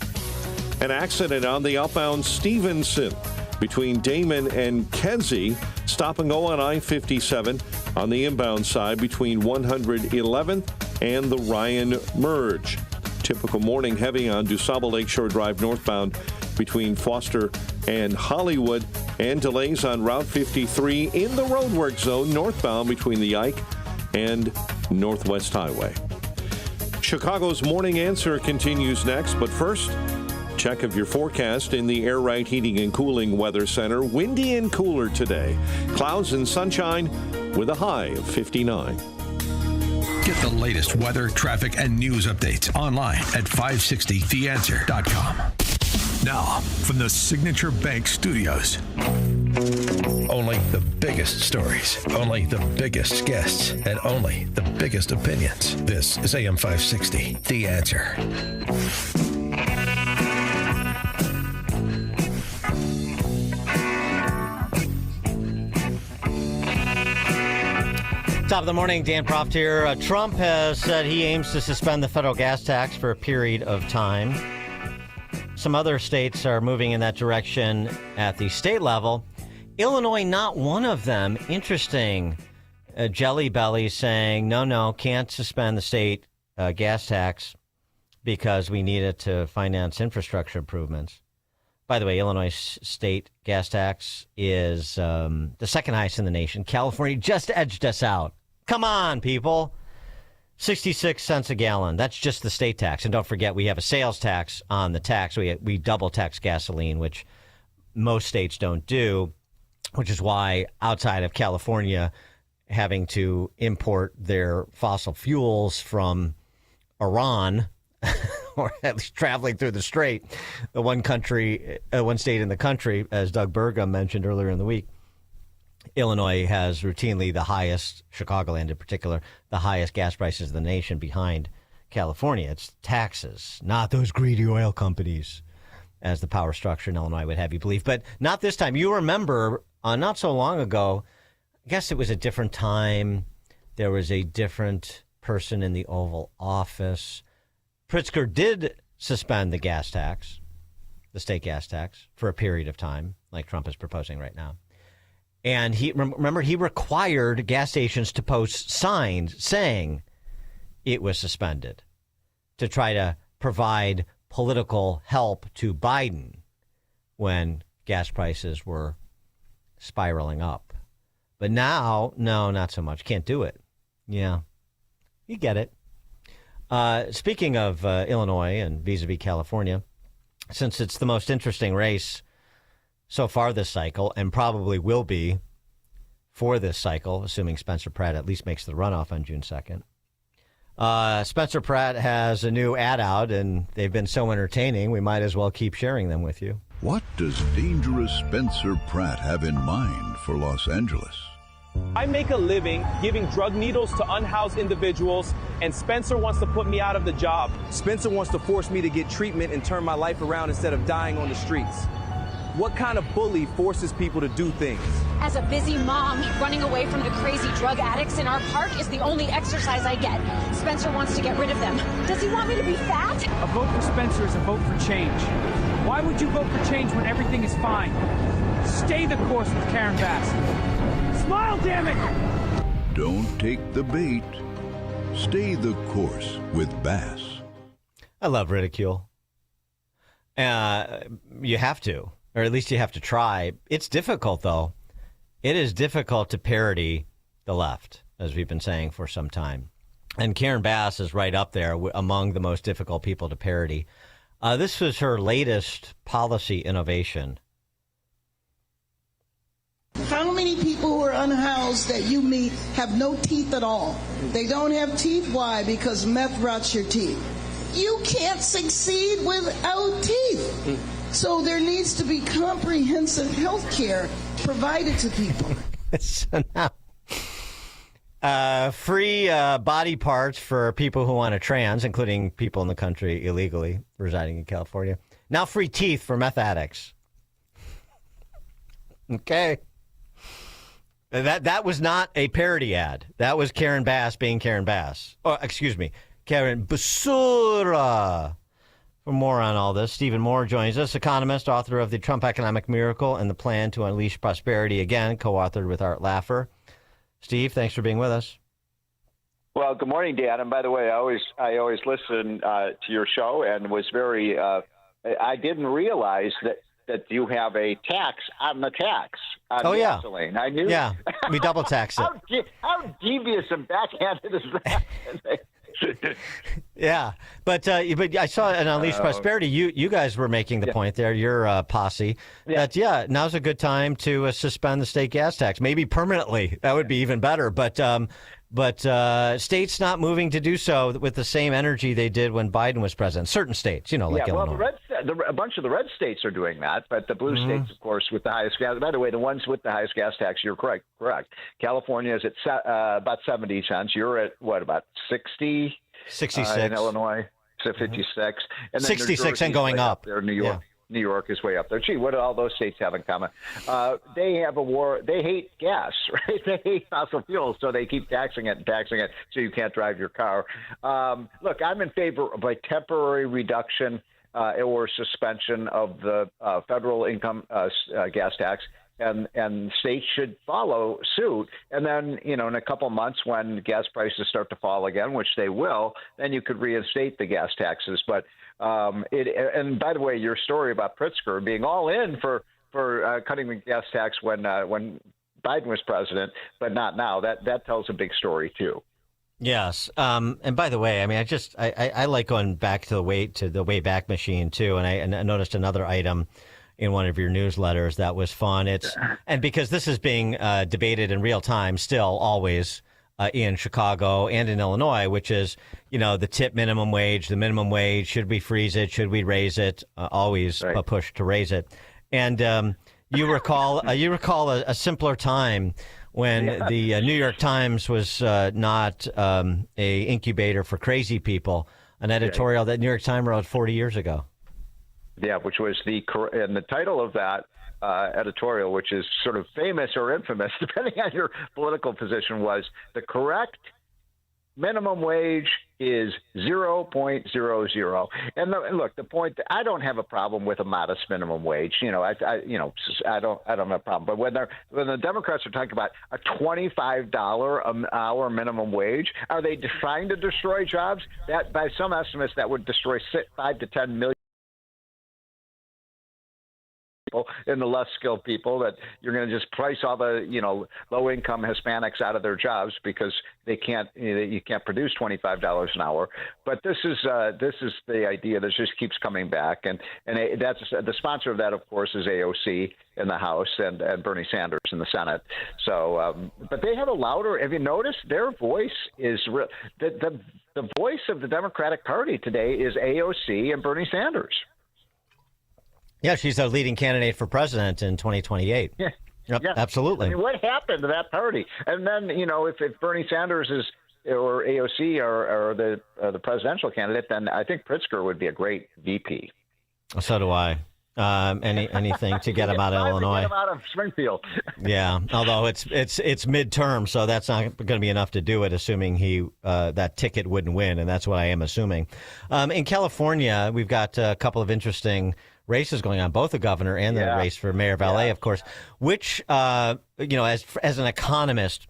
An accident on the outbound Stevenson between Damon and Kedzie. Stop and go on I-57 on the inbound side between 111th and the Ryan Merge. Typical morning heavy on DuSable Lakeshore Drive northbound between Foster and Hollywood, and delays on Route 53 in the roadwork zone northbound between the Ike and Northwest Highway. Chicago's Morning Answer continues next, but first, check of your forecast in the Air Right Heating and Cooling Weather Center. Windy and cooler today. Clouds and sunshine with a high of 59. Get the latest weather, traffic, and news updates online at 560theanswer.com. Now, from the Signature Bank Studios. Only the biggest stories, only the biggest guests, and only the biggest opinions. This is AM 560, The Answer. Top of the morning, Dan Proft here. Trump has said he aims to suspend the federal gas tax for a period of time. Some other states are moving in that direction at the state level. Illinois, not one of them. Interesting. Jelly Belly saying, no, can't suspend the state gas tax because we need it to finance infrastructure improvements. By the way, Illinois state gas tax is the second highest in the nation. California just edged us out. Come on, people. 66 cents a gallon. That's just the state tax. And don't forget, we have a sales tax on the tax. We double tax gasoline, which most states don't do, which is why outside of California having to import their fossil fuels from Iran, or at least traveling through the strait. The one state in the country, as Doug Burgum mentioned earlier in the week, Illinois has routinely the highest, Chicagoland in particular, the highest gas prices in the nation behind California. It's taxes, not those greedy oil companies, as the power structure in Illinois would have you believe. But not this time. You remember not so long ago, I guess it was a different time. There was a different person in the Oval Office. Pritzker did suspend the gas tax, the state gas tax, for a period of time, like Trump is proposing right now. And he required gas stations to post signs saying it was suspended to try to provide political help to Biden when gas prices were spiraling up. But now, no, not so much. Can't do it. Yeah, you get it. Speaking of Illinois and vis-a-vis California, since it's the most interesting race so far this cycle, and probably will be for this cycle, assuming Spencer Pratt at least makes the runoff on June 2nd. Spencer Pratt has a new ad out, and they've been so entertaining, we might as well keep sharing them with you. What does dangerous Spencer Pratt have in mind for Los Angeles? I make a living giving drug needles to unhoused individuals, and Spencer wants to put me out of the job. Spencer wants to force me to get treatment and turn my life around instead of dying on the streets. What kind of bully forces people to do things? As a busy mom, running away from the crazy drug addicts in our park is the only exercise I get. Spencer wants to get rid of them. Does he want me to be fat? A vote for Spencer is a vote for change. Why would you vote for change when everything is fine? Stay the course with Karen Bass. Smile, damn it! Don't take the bait. Stay the course with Bass. I love ridicule. You have to. Or at least you have to try. It's difficult, though. It is difficult to parody the left, as we've been saying for some time. And Karen Bass is right up there among the most difficult people to parody. This was her latest policy innovation. How many people who are unhoused that you meet have no teeth at all? They don't have teeth. Why? Because meth rots your teeth. You can't succeed without teeth. So there needs to be comprehensive health care provided to people. So now, free body parts for people who want to trans, including people in the country illegally residing in California. Now free teeth for meth addicts. Okay. That was not a parody ad. That was Karen Bass being Karen Bass. Oh, excuse me, Karen Basura. For more on all this, Stephen Moore joins us, economist, author of The Trump Economic Miracle and the Plan to Unleash Prosperity Again, co-authored with Art Laffer. Steve, thanks for being with us. Well, good morning, Dan. And by the way, I always listen to your show and was very. I didn't realize that you have a tax on the tax on gasoline. I knew. Yeah, we double tax it. How devious and backhanded is that? Yeah, but I saw in Unleash Prosperity, you guys were making the point there, your posse, that now's a good time to suspend the state gas tax, maybe permanently. That would be even better. But states not moving to do so with the same energy they did when Biden was president. Certain states, like Illinois. Well, a bunch of the red states are doing that, but the blue states, of course, with the highest gas. By the way, the ones with the highest gas tax, you're correct. California is at about 70 cents. You're at what, about 60? 66 in Illinois, so 56, and then 66 and going up. There, New York. Yeah. New York is way up there. Gee, what do all those states have in common? They have a war. They hate gas, right? They hate fossil fuels, so they keep taxing it, so you can't drive your car. Look, I'm in favor of a temporary reduction or suspension of the federal income gas tax. And states should follow suit. And then, in a couple months when gas prices start to fall again, which they will, then you could reinstate the gas taxes. But and by the way, your story about Pritzker being all in for cutting the gas tax when Biden was president, but not now, that tells a big story too. Yes. And by the way, I mean, I like going back to the Wayback Machine too. And I noticed another item in one of your newsletters that was fun. And because this is being debated in real time still, always, in Chicago and in Illinois, which is, the tip minimum wage, the minimum wage. Should we freeze it? Should we raise it? Always a push to raise it. And you recall a simpler time when the New York Times was not a incubator for crazy people. An editorial that New York Times wrote 40 years ago. Yeah, which was and the title of that editorial, which is sort of famous or infamous, depending on your political position, was "The correct minimum wage is 0.00." And look, the point, I don't have a problem with a modest minimum wage. I don't have a problem. But when the Democrats are talking about a $25 an hour minimum wage, are they trying to destroy jobs? That, by some estimates, that would destroy 5 to 10 million. And the less skilled people, that you're going to just price all the low income Hispanics out of their jobs because they can't you can't produce $25 an hour. But this is the idea that just keeps coming back, and that's the sponsor of that, of course, is AOC in the House and Bernie Sanders in the Senate. So, but they have a louder. Have you noticed their voice is the voice of the Democratic Party today is AOC and Bernie Sanders. Yeah, she's the leading candidate for president in 2028. Yeah. Yep, yeah, absolutely. I mean, what happened to that party? And then, if Bernie Sanders or AOC are the presidential candidate, then I think Pritzker would be a great VP. So do I. Anything to get him out of Illinois. Get him out of Springfield. Yeah, although it's midterm, so that's not going to be enough to do it, assuming that ticket wouldn't win, and that's what I am assuming. In California, we've got a couple of interesting races going on, both the governor and the race for mayor of LA, of course. Which, as an economist,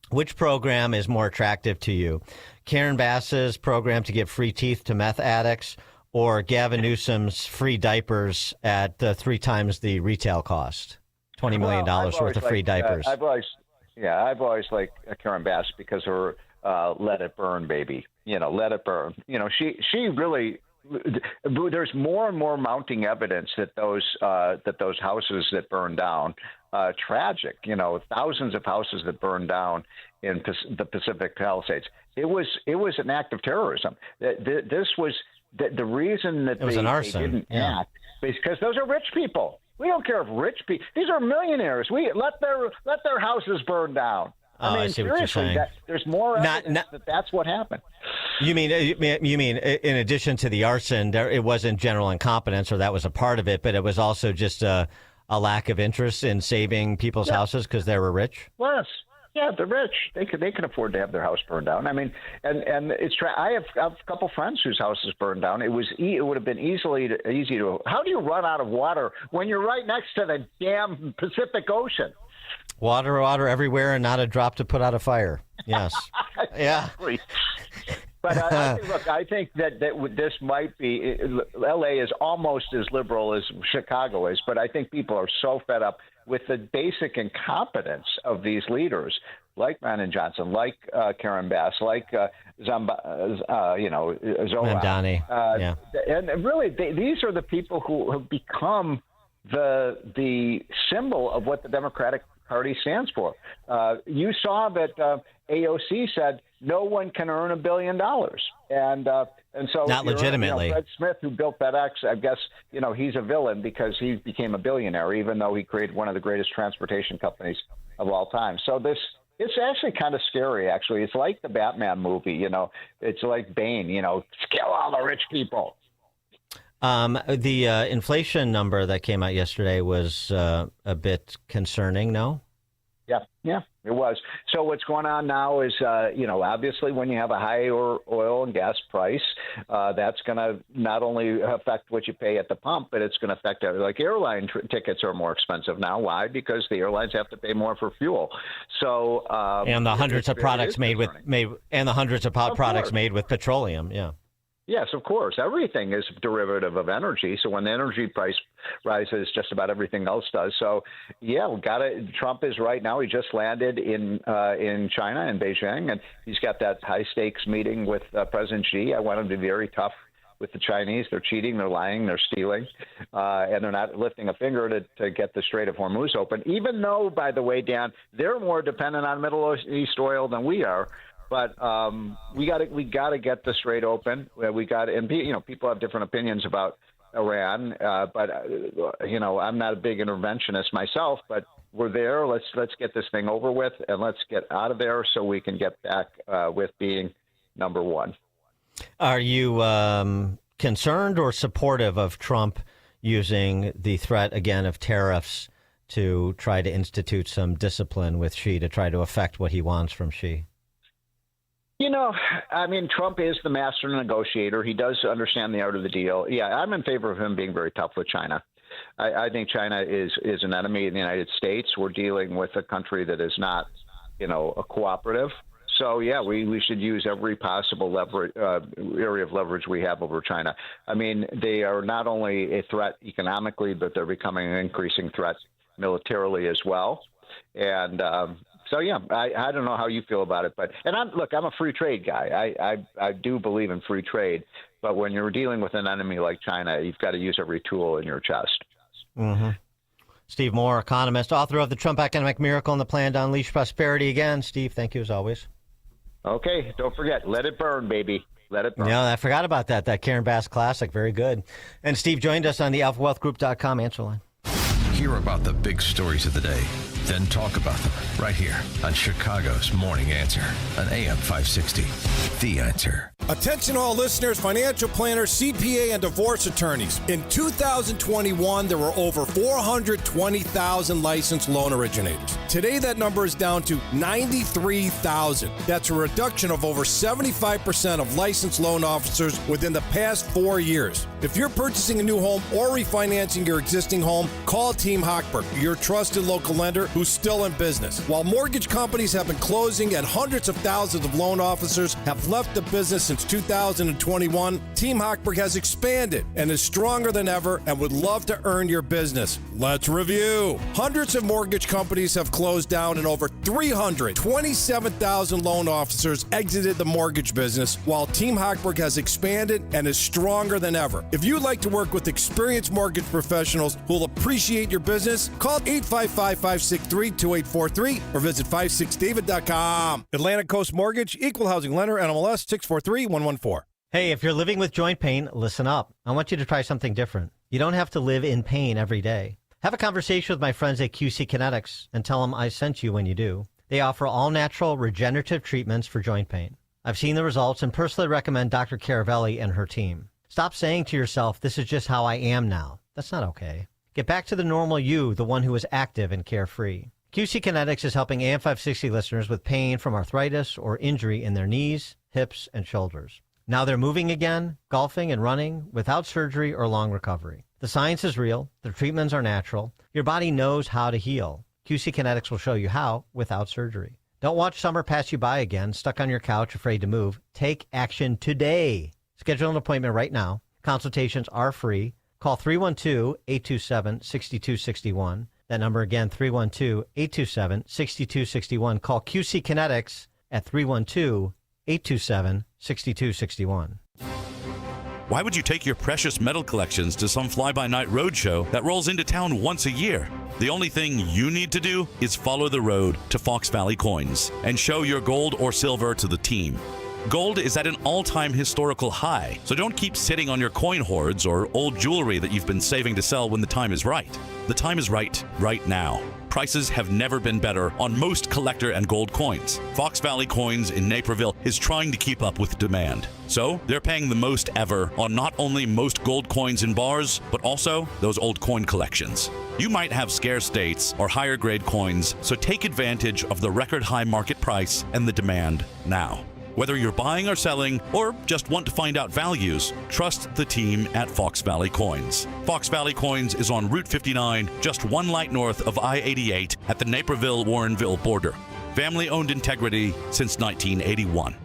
which program is more attractive to you? Karen Bass's program to give free teeth to meth addicts, or Gavin Newsom's free diapers at 3 times the retail cost? $20 million worth of free diapers. I've always liked Karen Bass because of her "Let It Burn" baby. Let it burn. She really. There's more and more mounting evidence that those houses that burned down, tragic. Thousands of houses that burned down in the Pacific Palisades. It was an act of terrorism. This was the reason that they didn't act, because those are rich people. We don't care if rich people. These are millionaires. We let their houses burn down. I see what you're saying. There's more evidence that's what happened. You mean in addition to the arson, it wasn't general incompetence, or that was a part of it, but it was also just a lack of interest in saving people's houses because they were rich? Yes. Yeah, they're rich. They can afford to have their house burned down. I mean, and it's I have a couple friends whose houses burned down. It would have been easy to. How do you run out of water when you're right next to the damn Pacific Ocean? Water everywhere, and not a drop to put out a fire. Yes. Yeah. But I think that this might be. L.A. is almost as liberal as Chicago is, but I think people are so fed up with the basic incompetence of these leaders, like Brandon Johnson, like Karen Bass, like Zohar. Mamdani. And really, these are the people who have become the symbol of what the Democratic Party stands for. You saw that AOC said no one can earn $1 billion, and so not legitimately. Fred Smith, who built FedEx, I guess he's a villain because he became a billionaire, even though he created one of the greatest transportation companies of all time. So it's actually kind of scary. Actually, it's like the Batman movie. It's like Bane. Kill all the rich people. The inflation number that came out yesterday was a bit concerning, no? Yeah, it was. So what's going on now is, obviously when you have a high oil and gas price, that's going to not only affect what you pay at the pump, but it's going to affect like airline tickets are more expensive now. Why? Because the airlines have to pay more for fuel. So and the hundreds of products made with petroleum. Yeah. Yes, of course. Everything is derivative of energy. So when the energy price rises, just about everything else does. So, yeah, Trump is right now. He just landed in China, in Beijing, and he's got that high-stakes meeting with President Xi. I want him to be very tough with the Chinese. They're cheating, they're lying, they're stealing, and they're not lifting a finger to get the Strait of Hormuz open, even though, by the way, Dan, they're more dependent on Middle East oil than we are. But we got to get the Strait open. People have different opinions about Iran, but I'm not a big interventionist myself, but we're there. Let's get this thing over with, and let's get out of there so we can get back with being number one. Are you concerned or supportive of Trump using the threat again of tariffs to try to institute some discipline with Xi to try to affect what he wants from Xi? Trump is the master negotiator. He does understand the art of the deal. Yeah, I'm in favor of him being very tough with China. I think China is an enemy in the United States. We're dealing with a country that is not, a cooperative. So, yeah, we should use every possible area of leverage we have over China. I mean, they are not only a threat economically, but they're becoming an increasing threat militarily as well. And so, yeah, I don't know how you feel about it. I'm a free trade guy. I do believe in free trade. But when you're dealing with an enemy like China, you've got to use every tool in your chest. Mm-hmm. Steve Moore, economist, author of The Trump Economic Miracle and the Plan to Unleash Prosperity. Again, Steve, thank you as always. Okay, don't forget, let it burn, baby. Let it burn. Yeah, I forgot about that Karen Bass classic. Very good. And Steve joined us on the AlphaWealthGroup.com answer line. Hear about the big stories of the day, then talk about them right here on Chicago's Morning Answer on AM 560. The Answer. Attention all listeners, financial planners, CPA, and divorce attorneys. In 2021, there were over 420,000 licensed loan originators. Today, that number is down to 93,000. That's a reduction of over 75% of licensed loan officers within the past 4 years. If you're purchasing a new home or refinancing your existing home, call Team Hochberg, your trusted local lender who's still in business. While mortgage companies have been closing and hundreds of thousands of loan officers have left the business since 2021, Team Hochberg has expanded and is stronger than ever and would love to earn your business. Let's review. Hundreds of mortgage companies have closed down and over 327,000 loan officers exited the mortgage business, while Team Hochberg has expanded and is stronger than ever. If you'd like to work with experienced mortgage professionals who'll appreciate your business, call 855-563-2843 or visit 56david.com. Atlantic Coast Mortgage, Equal Housing Lender, NMLS 643114. Hey, if you're living with joint pain, listen up. I want you to try something different. You don't have to live in pain every day. Have a conversation with my friends at QC Kinetics and tell them I sent you when you do. They offer all-natural regenerative treatments for joint pain. I've seen the results and personally recommend Dr. Caravelli and her team. Stop saying to yourself, this is just how I am now. That's not okay. Get back to the normal you, the one who is active and carefree. QC Kinetics is helping AM 560 listeners with pain from arthritis or injury in their knees, hips, and shoulders. Now they're moving again, golfing and running without surgery or long recovery. The science is real. The treatments are natural. Your body knows how to heal. QC Kinetics will show you how without surgery. Don't watch summer pass you by again, stuck on your couch, afraid to move. Take action today. Schedule an appointment right now. Consultations are free. Call 312-827-6261. That number again, 312-827-6261. Call QC Kinetics at 312-827-6261. Why would you take your precious metal collections to some fly-by-night roadshow that rolls into town once a year? The only thing you need to do is follow the road to Fox Valley Coins and show your gold or silver to the team. Gold is at an all-time historical high, so don't keep sitting on your coin hoards or old jewelry that you've been saving to sell when the time is right. The time is right now. Prices have never been better on most collector and gold coins. Fox Valley Coins in Naperville is trying to keep up with demand. So they're paying the most ever on not only most gold coins in bars, but also those old coin collections. You might have scarce dates or higher grade coins, so take advantage of the record high market price and the demand now. Whether you're buying or selling, or just want to find out values, trust the team at Fox Valley Coins. Fox Valley Coins is on Route 59, just one light north of I-88 at the Naperville-Warrenville border. Family-owned integrity since 1981.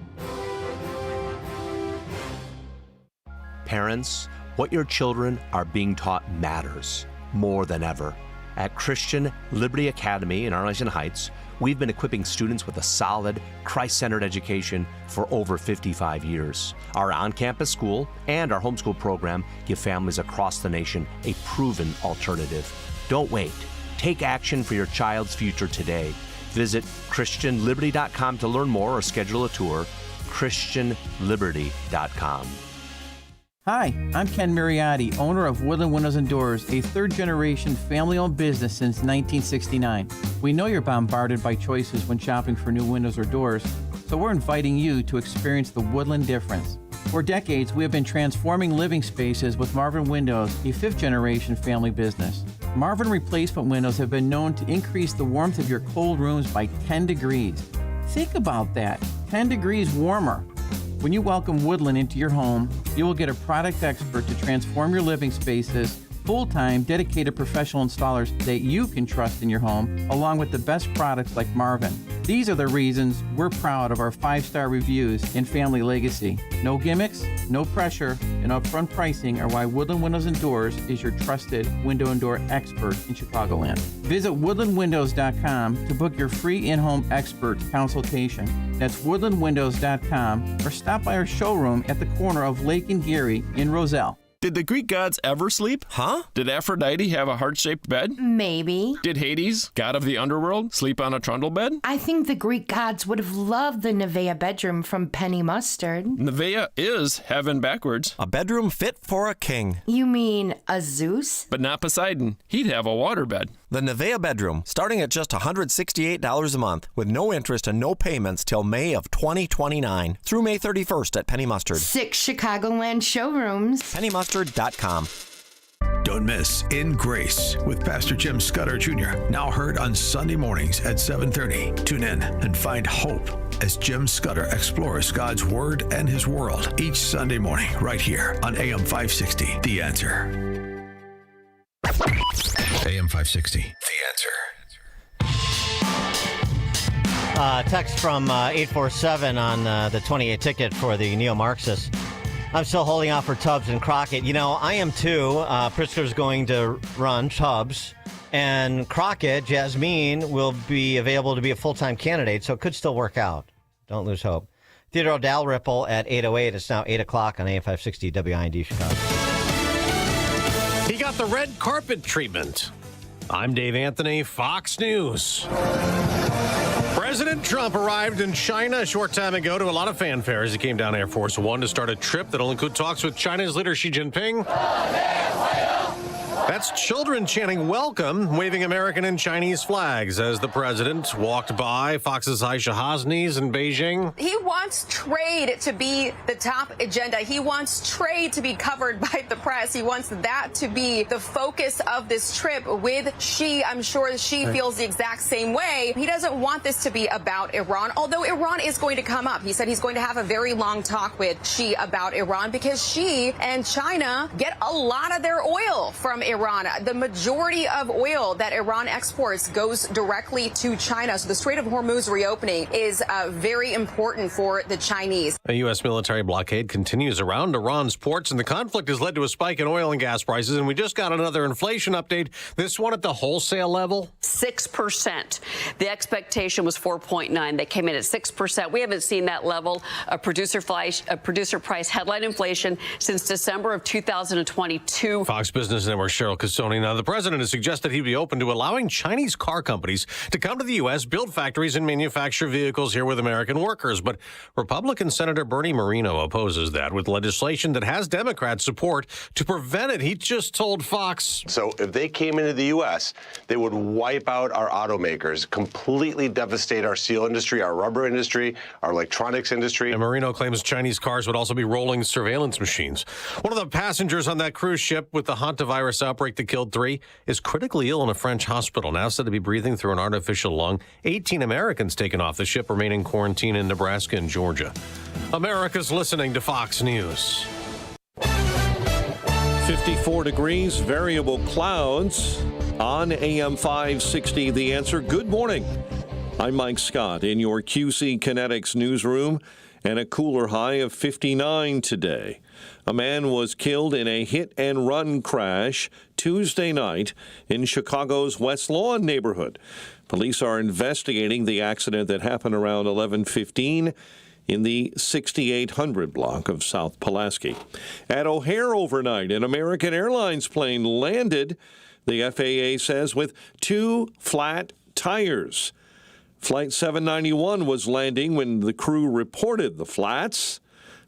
Parents, what your children are being taught matters more than ever. At Christian Liberty Academy in Arlington Heights, We've been equipping students with a solid, Christ-centered education for over 55 years. Our on-campus school and our homeschool program give families across the nation a proven alternative. Don't wait. Take action for your child's future today. Visit ChristianLiberty.com to learn more or schedule a tour. ChristianLiberty.com. Hi, I'm Ken Mariotti, owner of Woodland Windows and Doors, a third-generation family-owned business since 1969. We know you're bombarded by choices when shopping for new windows or doors, so we're inviting you to experience the Woodland difference. For decades, we have been transforming living spaces with Marvin Windows, a fifth-generation family business. Marvin replacement windows have been known to increase the warmth of your cold rooms by 10 degrees. Think about that, 10 degrees warmer. When you welcome Woodland into your home, you will get a product expert to transform your living spaces, full-time, dedicated professional installers that you can trust in your home, along with the best products like Marvin. These are the reasons we're proud of our 5-star reviews and family legacy. No gimmicks, no pressure, and upfront pricing are why Woodland Windows and Doors is your trusted window and door expert in Chicagoland. Visit woodlandwindows.com to book your free in-home expert consultation. That's woodlandwindows.com, or stop by our showroom at the corner of Lake and Geary in Roselle. Did the Greek gods ever sleep? Huh? Did Aphrodite have a heart-shaped bed? Maybe. Did Hades, god of the underworld, sleep on a trundle bed? I think the Greek gods would have loved the Nevea bedroom from Penny Mustard. Nevea is heaven backwards. A bedroom fit for a king. You mean a Zeus? But not Poseidon. He'd have a water bed. The Nevea bedroom, starting at just $168 a month, with no interest and no payments till May of 2029. Through May 31st at Penny Mustard. 6 Chicagoland showrooms. PennyMustard.com. Don't miss In Grace with Pastor Jim Scudder Jr., now heard on Sunday mornings at 7:30. Tune in and find hope as Jim Scudder explores God's Word and His world each Sunday morning right here on AM 560, The Answer. AM 560, The Answer. Text from 847 on the 28 ticket for the neo-Marxists. I'm still holding out for Tubbs and Crockett. You know, I am too. Pritzker's going to run Tubbs, and Crockett, Jasmine, will be available to be a full-time candidate, so it could still work out. Don't lose hope. Theodore Dal Ripple at 8:08. It's now 8 o'clock on AM 560 WIND Chicago. He got the red carpet treatment. I'm Dave Anthony, Fox News. President Trump arrived in China a short time ago to a lot of fanfare as he came down Air Force One to start a trip that'll include talks with China's leader Xi Jinping. That's children chanting welcome, waving American and Chinese flags as the president walked by Fox's Aisha Hasni's in Beijing. He wants trade to be the top agenda. He wants trade to be covered by the press. He wants that to be the focus of this trip with Xi. I'm sure Xi feels the exact same way. He doesn't want this to be about Iran, although Iran is going to come up. He said he's going to have a very long talk with Xi about Iran because Xi and China get a lot of their oil from Iran. The majority of oil that Iran exports goes directly to China. So the Strait of Hormuz reopening is very important for the Chinese. A U.S. military blockade continues around Iran's ports, and the conflict has led to a spike in oil and gas prices. And we just got another inflation update, this one at the wholesale level. 6%. The expectation was 4.9. They came in at 6%. We haven't seen that level of producer price headline inflation since December of 2022. Fox Business Network Cheryl Casoni. Now, the president has suggested he'd be open to allowing Chinese car companies to come to the U.S., build factories, and manufacture vehicles here with American workers. But Republican Senator Bernie Moreno opposes that with legislation that has Democrat support to prevent it. He just told Fox. So if they came into the U.S., they would wipe out our automakers, completely devastate our steel industry, our rubber industry, our electronics industry. And Moreno claims Chinese cars would also be rolling surveillance machines. One of the passengers on that cruise ship with the hantavirus outbreak that killed 3 is critically ill in a French hospital, now said to be breathing through an artificial lung. 18 Americans taken off the ship remain in quarantine in Nebraska and Georgia. America's listening to Fox News. 54 degrees, variable clouds on AM 560. The Answer. Good morning. I'm Mike Scott in your QC Kinetics newsroom. and a cooler high of 59 today. A man was killed in a hit-and-run crash Tuesday night in Chicago's West Lawn neighborhood. Police are investigating the accident that happened around 11:15 in the 6800 block of South Pulaski. At O'Hare overnight, an American Airlines plane landed, the FAA says, with 2 flat tires. Flight 791 was landing when the crew reported the flats.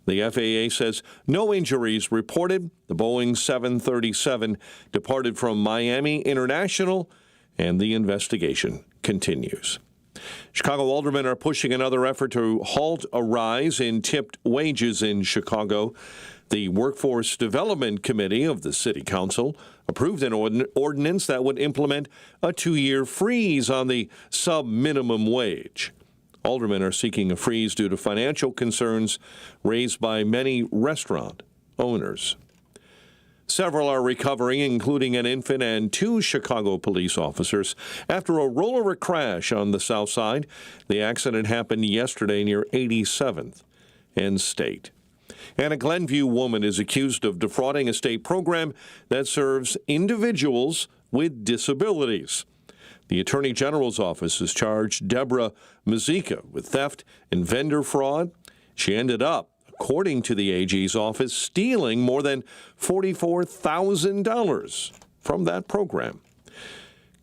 The FAA says no injuries reported. The Boeing 737 departed from Miami International, and the investigation continues. Chicago aldermen are pushing another effort to halt a rise in tipped wages in Chicago. The Workforce Development Committee of the City Council approved an ordinance that would implement a 2-year freeze on the sub-minimum wage. Aldermen are seeking a freeze due to financial concerns raised by many restaurant owners. Several are recovering, including an infant and 2 Chicago police officers, after a roller crash on the south side. The accident happened yesterday near 87th and State. And a Glenview woman is accused of defrauding a state program that serves individuals with disabilities. The Attorney General's office has charged Deborah Mazika with theft and vendor fraud. She ended up, according to the AG's office, stealing more than $44,000 from that program.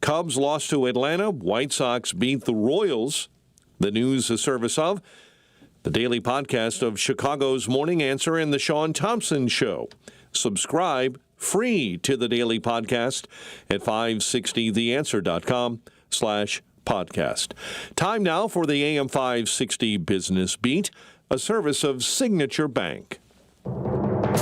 Cubs lost to Atlanta. White Sox beat the Royals. The news a service of the daily podcast of Chicago's Morning Answer and the Sean Thompson Show. Subscribe free to the daily podcast at 560theanswer.com/podcast. Time now for the AM 560 Business Beat, a service of Signature Bank.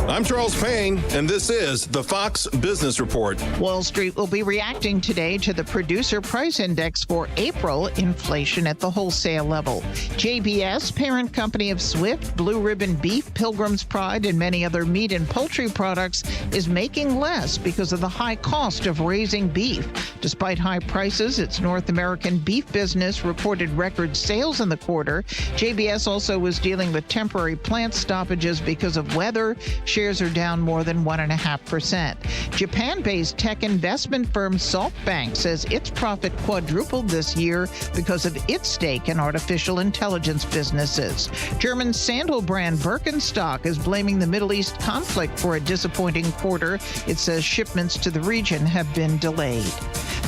I'm Charles Payne, and this is the Fox Business Report. Wall Street will be reacting today to the Producer Price Index for April inflation at the wholesale level. JBS, parent company of Swift, Blue Ribbon Beef, Pilgrim's Pride, and many other meat and poultry products, is making less because of the high cost of raising beef. Despite high prices, its North American beef business reported record sales in the quarter. JBS also was dealing with temporary plant stoppages because of weather. Shares are down more than 1.5%. Japan-based tech investment firm SoftBank says its profit quadrupled this year because of its stake in artificial intelligence businesses. German sandal brand Birkenstock is blaming the Middle East conflict for a disappointing quarter. It says shipments to the region have been delayed.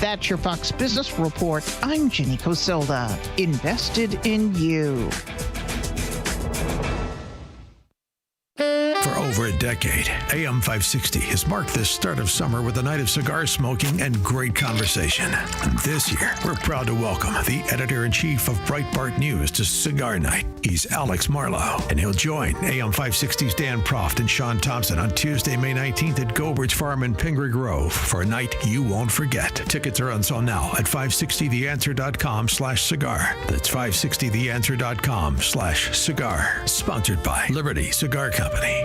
That's your Fox Business Report. I'm Ginny Cosilda. Invested in you. For over a decade, AM 560 has marked the start of summer with a night of cigar smoking and great conversation. And this year, we're proud to welcome the editor-in-chief of Breitbart News to Cigar Night. He's Alex Marlowe, and he'll join AM 560's Dan Proft and Sean Thompson on Tuesday, May 19th at Gobert's Farm in Pingree Grove for a night you won't forget. Tickets are on sale now at 560theanswer.com/cigar. That's 560theanswer.com/cigar. Sponsored by Liberty Cigar Company.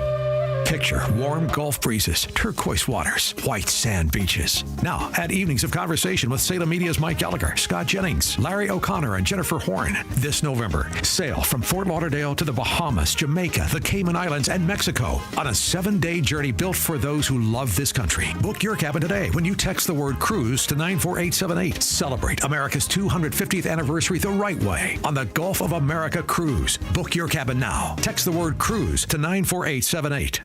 Picture warm Gulf breezes, turquoise waters, white sand beaches. Now, add evenings of conversation with Salem Media's Mike Gallagher, Scott Jennings, Larry O'Connor, and Jennifer Horn. This November, sail from Fort Lauderdale to the Bahamas, Jamaica, the Cayman Islands, and Mexico on a 7-day journey built for those who love this country. Book your cabin today when you text the word cruise to 94878. Celebrate America's 250th anniversary the right way on the Gulf of America Cruise. Book your cabin now. Text the word cruise to 94878.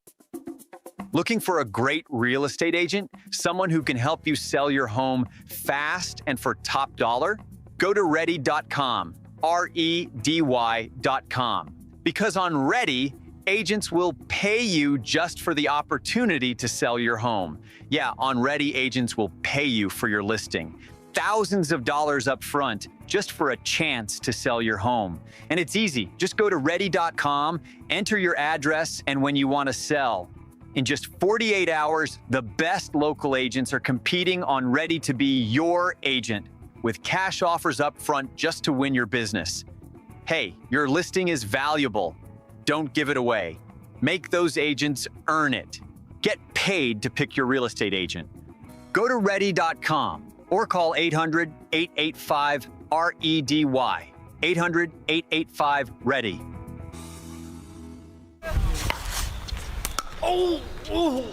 Looking for a great real estate agent? Someone who can help you sell your home fast and for top dollar? Go to Ready.com, REDY.com. Because on Ready, agents will pay you just for the opportunity to sell your home. Yeah, on Ready, agents will pay you for your listing. Thousands of dollars up front just for a chance to sell your home. And it's easy. Just go to Ready.com, enter your address, and when you want to sell. In just 48 hours, the best local agents are competing on Ready to be your agent with cash offers up front just to win your business. Hey, your listing is valuable. Don't give it away. Make those agents earn it. Get paid to pick your real estate agent. Go to Ready.com or call 800-885-REDY. 800-885-READY.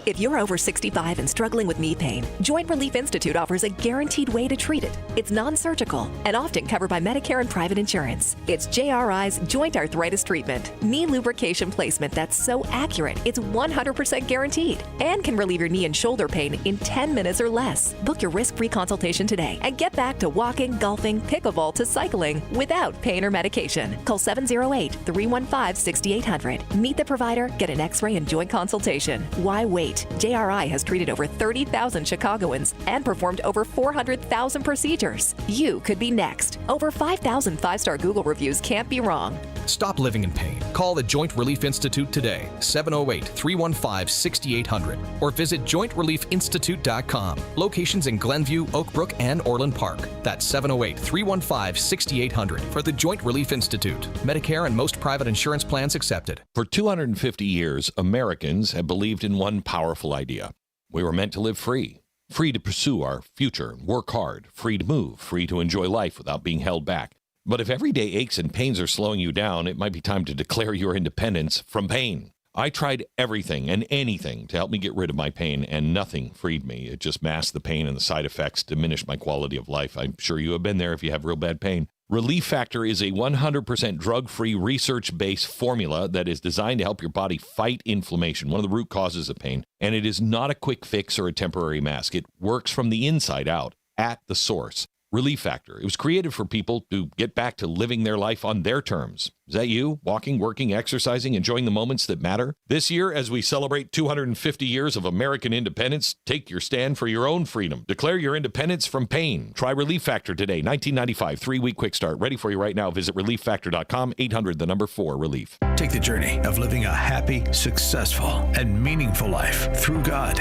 If you're over 65 and struggling with knee pain, Joint Relief Institute offers a guaranteed way to treat it. It's non-surgical and often covered by Medicare and private insurance. It's JRI's Joint Arthritis Treatment, knee lubrication placement that's so accurate it's 100% guaranteed and can relieve your knee and shoulder pain in 10 minutes or less. Book your risk-free consultation today and get back to walking, golfing, pickleball to cycling without pain or medication. Call 708-315-6800. Meet the provider, get an x-ray and joint consultation. Why wait? JRI has treated over 30,000 Chicagoans and performed over 400,000 procedures. You could be next. Over 5,000 five-star Google reviews can't be wrong. Stop living in pain. Call the Joint Relief Institute today, 708-315-6800, or visit jointreliefinstitute.com. Locations in Glenview, Oak Brook, and Orland Park. That's 708-315-6800 for the Joint Relief Institute. Medicare and most private insurance plans accepted. For 250 years, Americans have believed in one powerful idea. We were meant to live free. Free to pursue our future, work hard, free to move, free to enjoy life without being held back. But if everyday aches and pains are slowing you down, it might be time to declare your independence from pain. I tried everything and anything to help me get rid of my pain, and nothing freed me. It just masked the pain, and the side effects diminished my quality of life. I'm sure you have been there if you have real bad pain. Relief Factor is a 100% drug-free, research-based formula that is designed to help your body fight inflammation, one of the root causes of pain. And it is not a quick fix or a temporary mask. It works from the inside out, at the source. Relief Factor. It was created for people to get back to living their life on their terms. Is that you? Walking, working, exercising, enjoying the moments that matter? This year, as we celebrate 250 years of American independence, take your stand for your own freedom. Declare your independence from pain. Try Relief Factor today. $19.95, 3-week quick start. Ready for you right now. Visit relieffactor.com, 800-4-RELIEF. Take the journey of living a happy, successful, and meaningful life through God.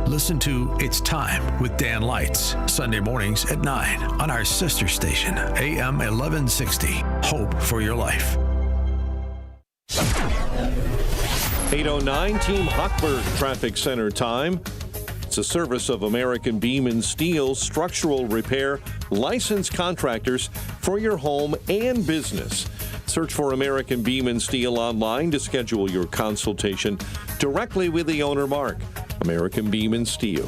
Listen to It's Time with Dan Lights, Sunday mornings at 9 on our sister station, AM 1160. Hope for your life. 8:09, Team Hochberg Traffic Center time. It's a service of American Beam and Steel structural repair licensed contractors for your home and business. Search for American Beam and Steel online to schedule your consultation directly with the owner, Mark. American Beam and Steel.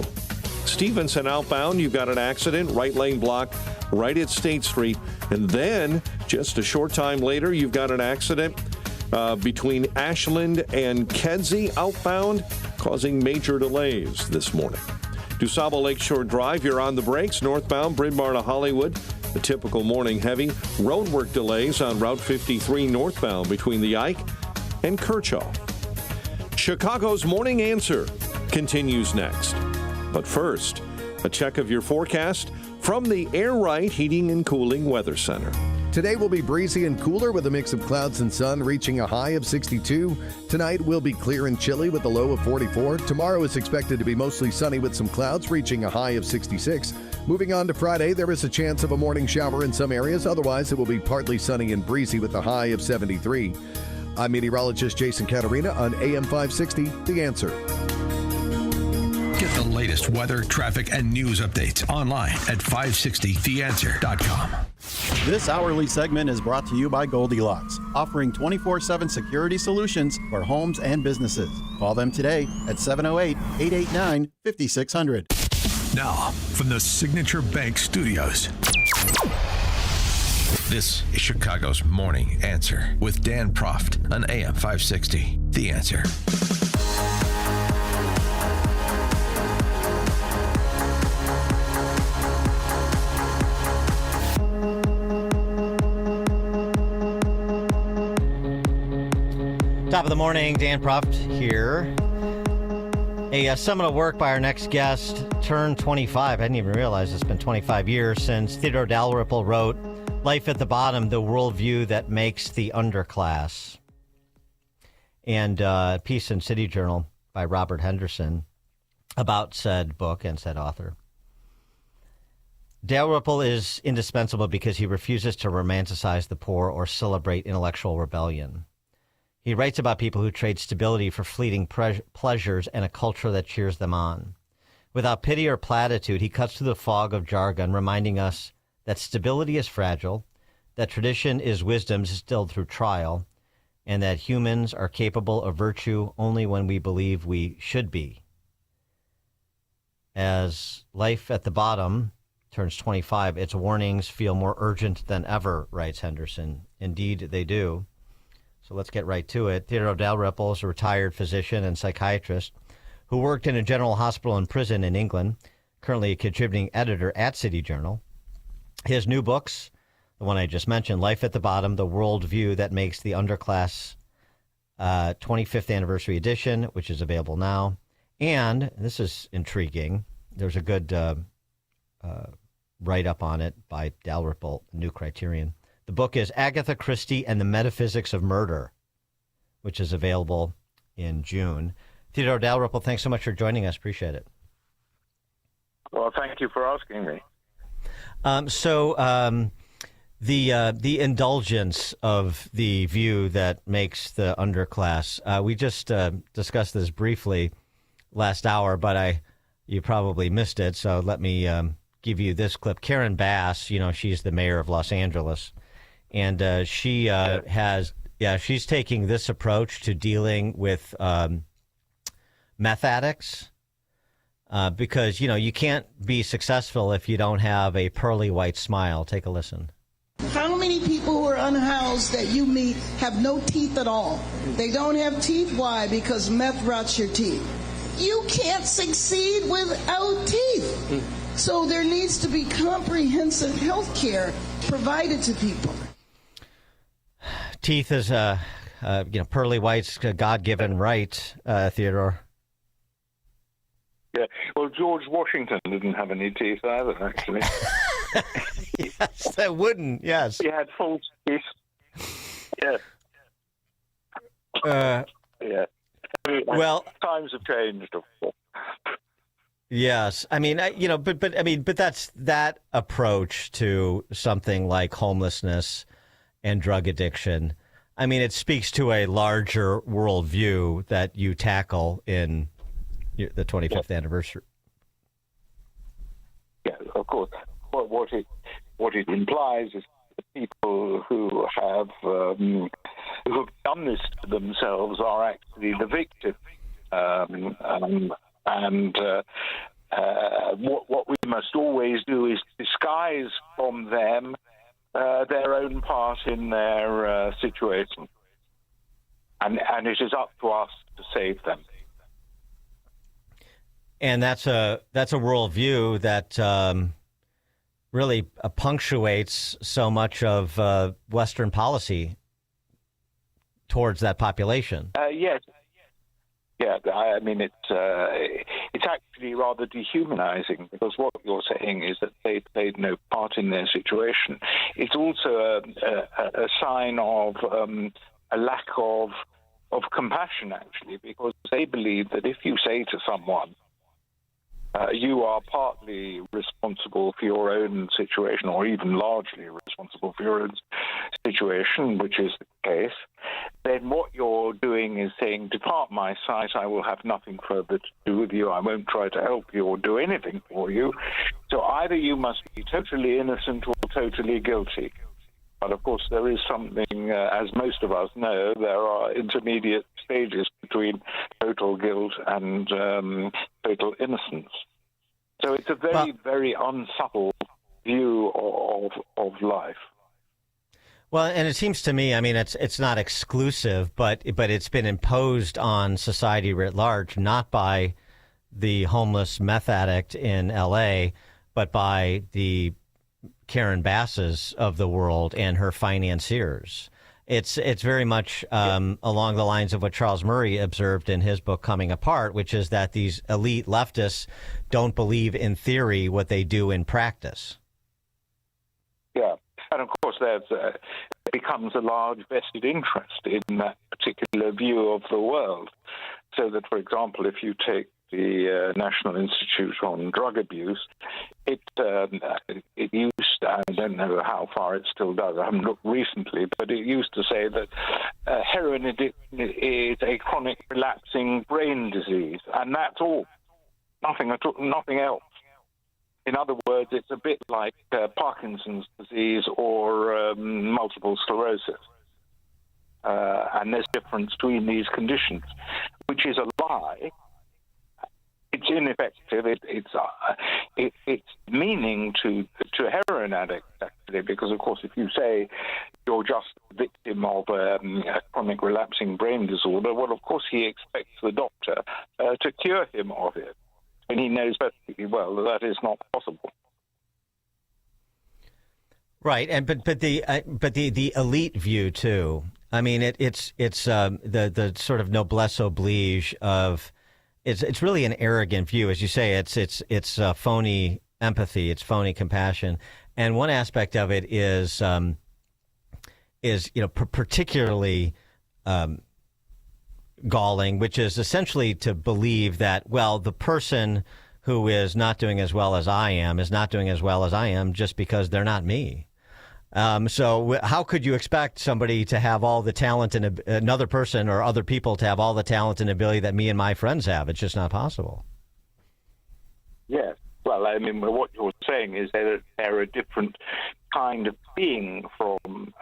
Stevenson outbound, you've got an accident, right lane block, right at State Street. And then, just a short time later, you've got an accident between Ashland and Kedzie outbound, causing major delays this morning. DuSable Lakeshore Drive, you're on the brakes, northbound, Bryn Mawr to Hollywood. The typical morning heavy. Roadwork delays on Route 53 northbound between the Ike and Kirchhoff. Chicago's Morning Answer continues next. But first, a check of your forecast from the Air Right Heating and Cooling Weather Center. Today will be breezy and cooler with a mix of clouds and sun, reaching a high of 62. Tonight will be clear and chilly with a low of 44. Tomorrow is expected to be mostly sunny with some clouds, reaching a high of 66. Moving on to Friday, there is a chance of a morning shower in some areas. Otherwise, it will be partly sunny and breezy with a high of 73. I'm meteorologist Jason Caterina on AM 560, The Answer. Get the latest weather, traffic, and news updates online at 560theanswer.com. This hourly segment is brought to you by Goldilocks, offering 24/7 security solutions for homes and businesses. Call them today at 708-889-5600. Now, from the Signature Bank Studios, this is Chicago's Morning Answer with Dan Proft on AM 560. The Answer. Top of the morning, Dan Proft here. A seminal work by our next guest turned 25. I didn't even realize it's been 25 years since Theodore Dal Ripple wrote Life at the Bottom, the Worldview That Makes the Underclass. And a piece in City Journal by Robert Henderson about said book and said author. Dal Ripple is indispensable because he refuses to romanticize the poor or celebrate intellectual rebellion. He writes about people who trade stability for fleeting pleasures and a culture that cheers them on. Without pity or platitude, he cuts through the fog of jargon, reminding us that stability is fragile, that tradition is wisdom distilled through trial, and that humans are capable of virtue only when we believe we should be. As life at the bottom turns 25, its warnings feel more urgent than ever, writes Henderson. Indeed, they do. So let's get right to it. Theodore Dal Ripple is a retired physician and psychiatrist who worked in a general hospital and prison in England, currently a contributing editor at City Journal. His new books, the one I just mentioned, Life at the Bottom, The Worldview That Makes the Underclass 25th Anniversary Edition, which is available now. And this is intriguing. There's a good write-up on it by Dal Ripple, New Criterion. The book is Agatha Christie and the Metaphysics of Murder, which is available in June. Theodore Dal Ripple, thanks so much for joining us. Appreciate it. Well, thank you for asking me. The indulgence of the view that makes the underclass. We just discussed this briefly last hour, but you probably missed it. So let me give you this clip. Karen Bass, she's the mayor of Los Angeles, and she's taking this approach to dealing with meth addicts. Because, you can't be successful if you don't have a pearly white smile. Take a listen. How many people who are unhoused that you meet have no teeth at all? They don't have teeth. Why? Because meth rots your teeth. You can't succeed without teeth. So there needs to be comprehensive health care provided to people. Teeth is, pearly white's a God-given right, Theodore. Yeah, well, George Washington didn't have any teeth either, actually. Yes, that wouldn't, yes. He had false teeth. Yeah. Yeah. Well, times have changed, of course. Yes, but that's that approach to something like homelessness and drug addiction. I mean, it speaks to a larger worldview that you tackle in the 25th anniversary. Yeah, of course. What it implies is the people who have done this to themselves are actually the victim, what we must always do is disguise from them their own part in their situation, and it is up to us to save them. And that's a worldview that really punctuates so much of Western policy towards that population. Yes. Yeah, I mean, it's actually rather dehumanizing, because what you're saying is that they played no part in their situation. It's also a sign of a lack of compassion, actually, because they believe that if you say to someone, you are partly responsible for your own situation, or even largely responsible for your own situation, which is the case, then what you're doing is saying, depart my sight, I will have nothing further to do with you, I won't try to help you or do anything for you. So either you must be totally innocent or totally guilty. But of course, there is something, as most of us know, there are intermediate stages between total guilt and total innocence. So it's a very, very unsubtle view of life. Well, and it seems to me, I mean, it's not exclusive, but it's been imposed on society writ large, not by the homeless meth addict in L.A., but by the Karen Basses of the world and her financiers. It's very much along the lines of what Charles Murray observed in his book Coming Apart, which is that these elite leftists don't believe in theory what they do in practice. Yeah, and of course there becomes a large vested interest in that particular view of the world. So that, for example, if you take the National Institute on Drug Abuse, it used to, I don't know how far it still does, I haven't looked recently, but it used to say that heroin addiction is a chronic relapsing brain disease, and that's all. Nothing else. In other words, it's a bit like Parkinson's disease or multiple sclerosis. and there's a difference between these conditions, which is a lie. It's ineffective. It's meaning to heroin addicts, actually, because, of course, if you say you're just a victim of a chronic relapsing brain disorder, well, of course, he expects the doctor to cure him of it. And he knows perfectly well that is not possible. Right, and but the elite view too. I mean, it's the sort of noblesse oblige of it's really an arrogant view, as you say. It's phony empathy, it's phony compassion, and one aspect of it is particularly galling, which is essentially to believe that, well, the person who is not doing as well as I am is not doing as well as I am just because they're not me. So how could you expect somebody to have all the talent and another person or other people to have all the talent and ability that me and my friends have? It's just not possible. Yes. Well, I mean, what you're saying is that they're a different kind of being from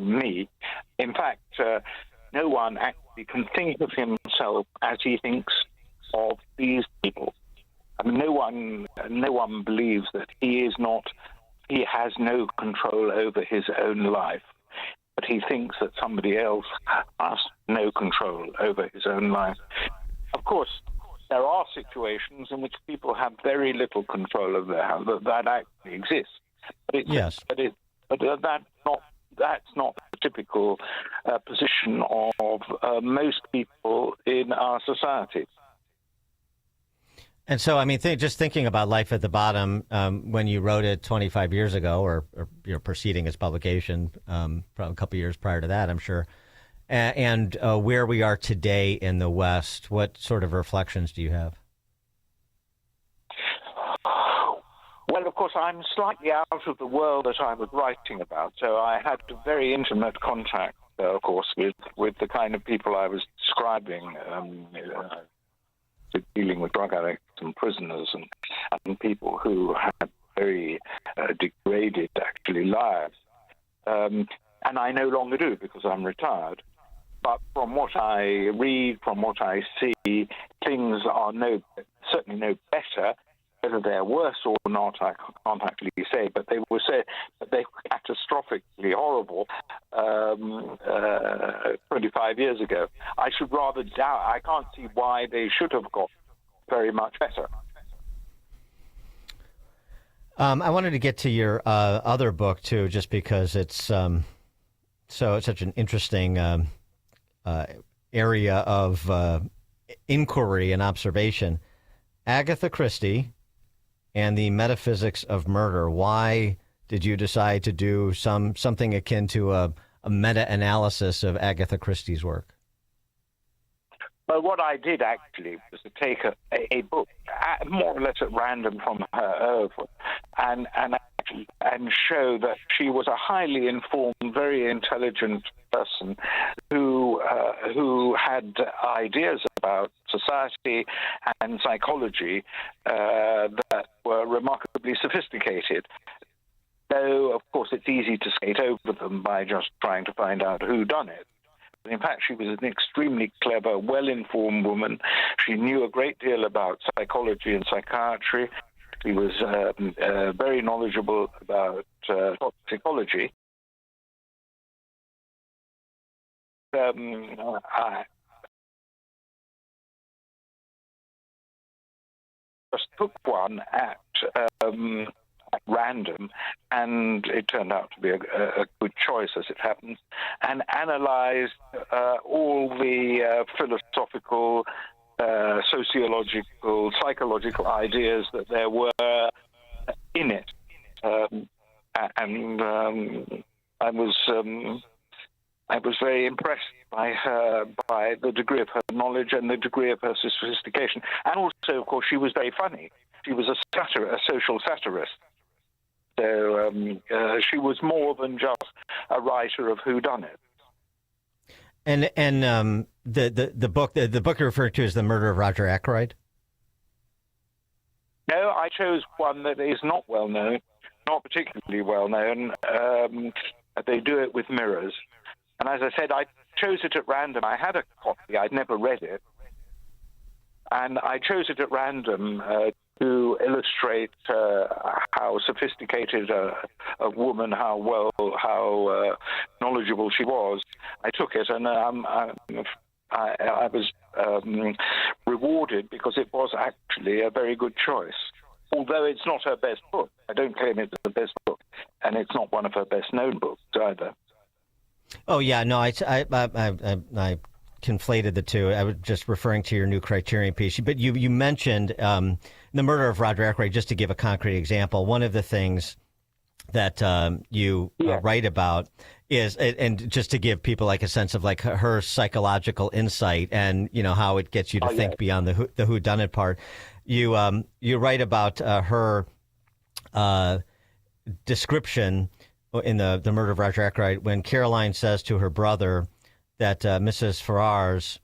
me. In fact, no one actually can think of himself as he thinks of these people. I mean, no one believes that he has no control over his own life, but he thinks that somebody else has no control over his own life. Of course, there are situations in which people have very little control of their health. That actually exists. But that's not the typical position of most people in our society. And so, I mean, just thinking about Life at the Bottom, when you wrote it 25 years ago, or preceding its publication, probably a couple years prior to that, I'm sure, and where we are today in the West, what sort of reflections do you have? Well, of course, I'm slightly out of the world that I was writing about, so I had very intimate contact, of course, with the kind of people I was describing, dealing with drug addicts and prisoners and people who had very degraded, actually, lives. And I no longer do because I'm retired. But from what I read, from what I see, things are certainly no better. Whether they're worse or not, I can't actually say, but they were catastrophically horrible 25 years ago. I should rather doubt. I can't see why they should have got very much better. I wanted to get to your other book too, just because it's such an interesting area of inquiry and observation. Agatha Christie and the Metaphysics of Murder. Why did you decide to do something akin to a meta-analysis of Agatha Christie's work? Well, what I did actually was to take a book more or less at random from her oeuvre and show that she was a highly informed, very intelligent person who had ideas about society and psychology that were remarkably sophisticated. Though, of course, it's easy to skate over them by just trying to find out who done it. In fact, she was an extremely clever, well-informed woman. She knew a great deal about psychology and psychiatry. She was very knowledgeable about toxicology. I just took one at random, and it turned out to be a good choice, as it happens, and analyzed all the philosophical, sociological, psychological ideas that there were in it. I was very impressed by the degree of her knowledge and the degree of her sophistication. And also, of course, she was very funny. She was a social satirist. So she was more than just a writer of whodunit. And the book you're referring to is The Murder of Roger Ackroyd? No, I chose one that is not well known, not particularly well known. They do it with mirrors. And as I said, I chose it at random. I had a copy. I'd never read it. And I chose it at random to illustrate how sophisticated a woman, how knowledgeable she was. I took it, and I was rewarded because it was actually a very good choice. Although it's not her best book. I don't claim it's the best book, and it's not one of her best-known books either. Oh, yeah, no, I conflated the two. I was just referring to your new Criterion piece. But you mentioned The Murder of Roger Ackroyd, just to give a concrete example. One of the things that you write about is, and just to give people like a sense of like her psychological insight and, you know, how it gets you to think beyond the whodunit part. You write about her description in the Murder of Roger Ackroyd when Caroline says to her brother that Mrs. Ferrars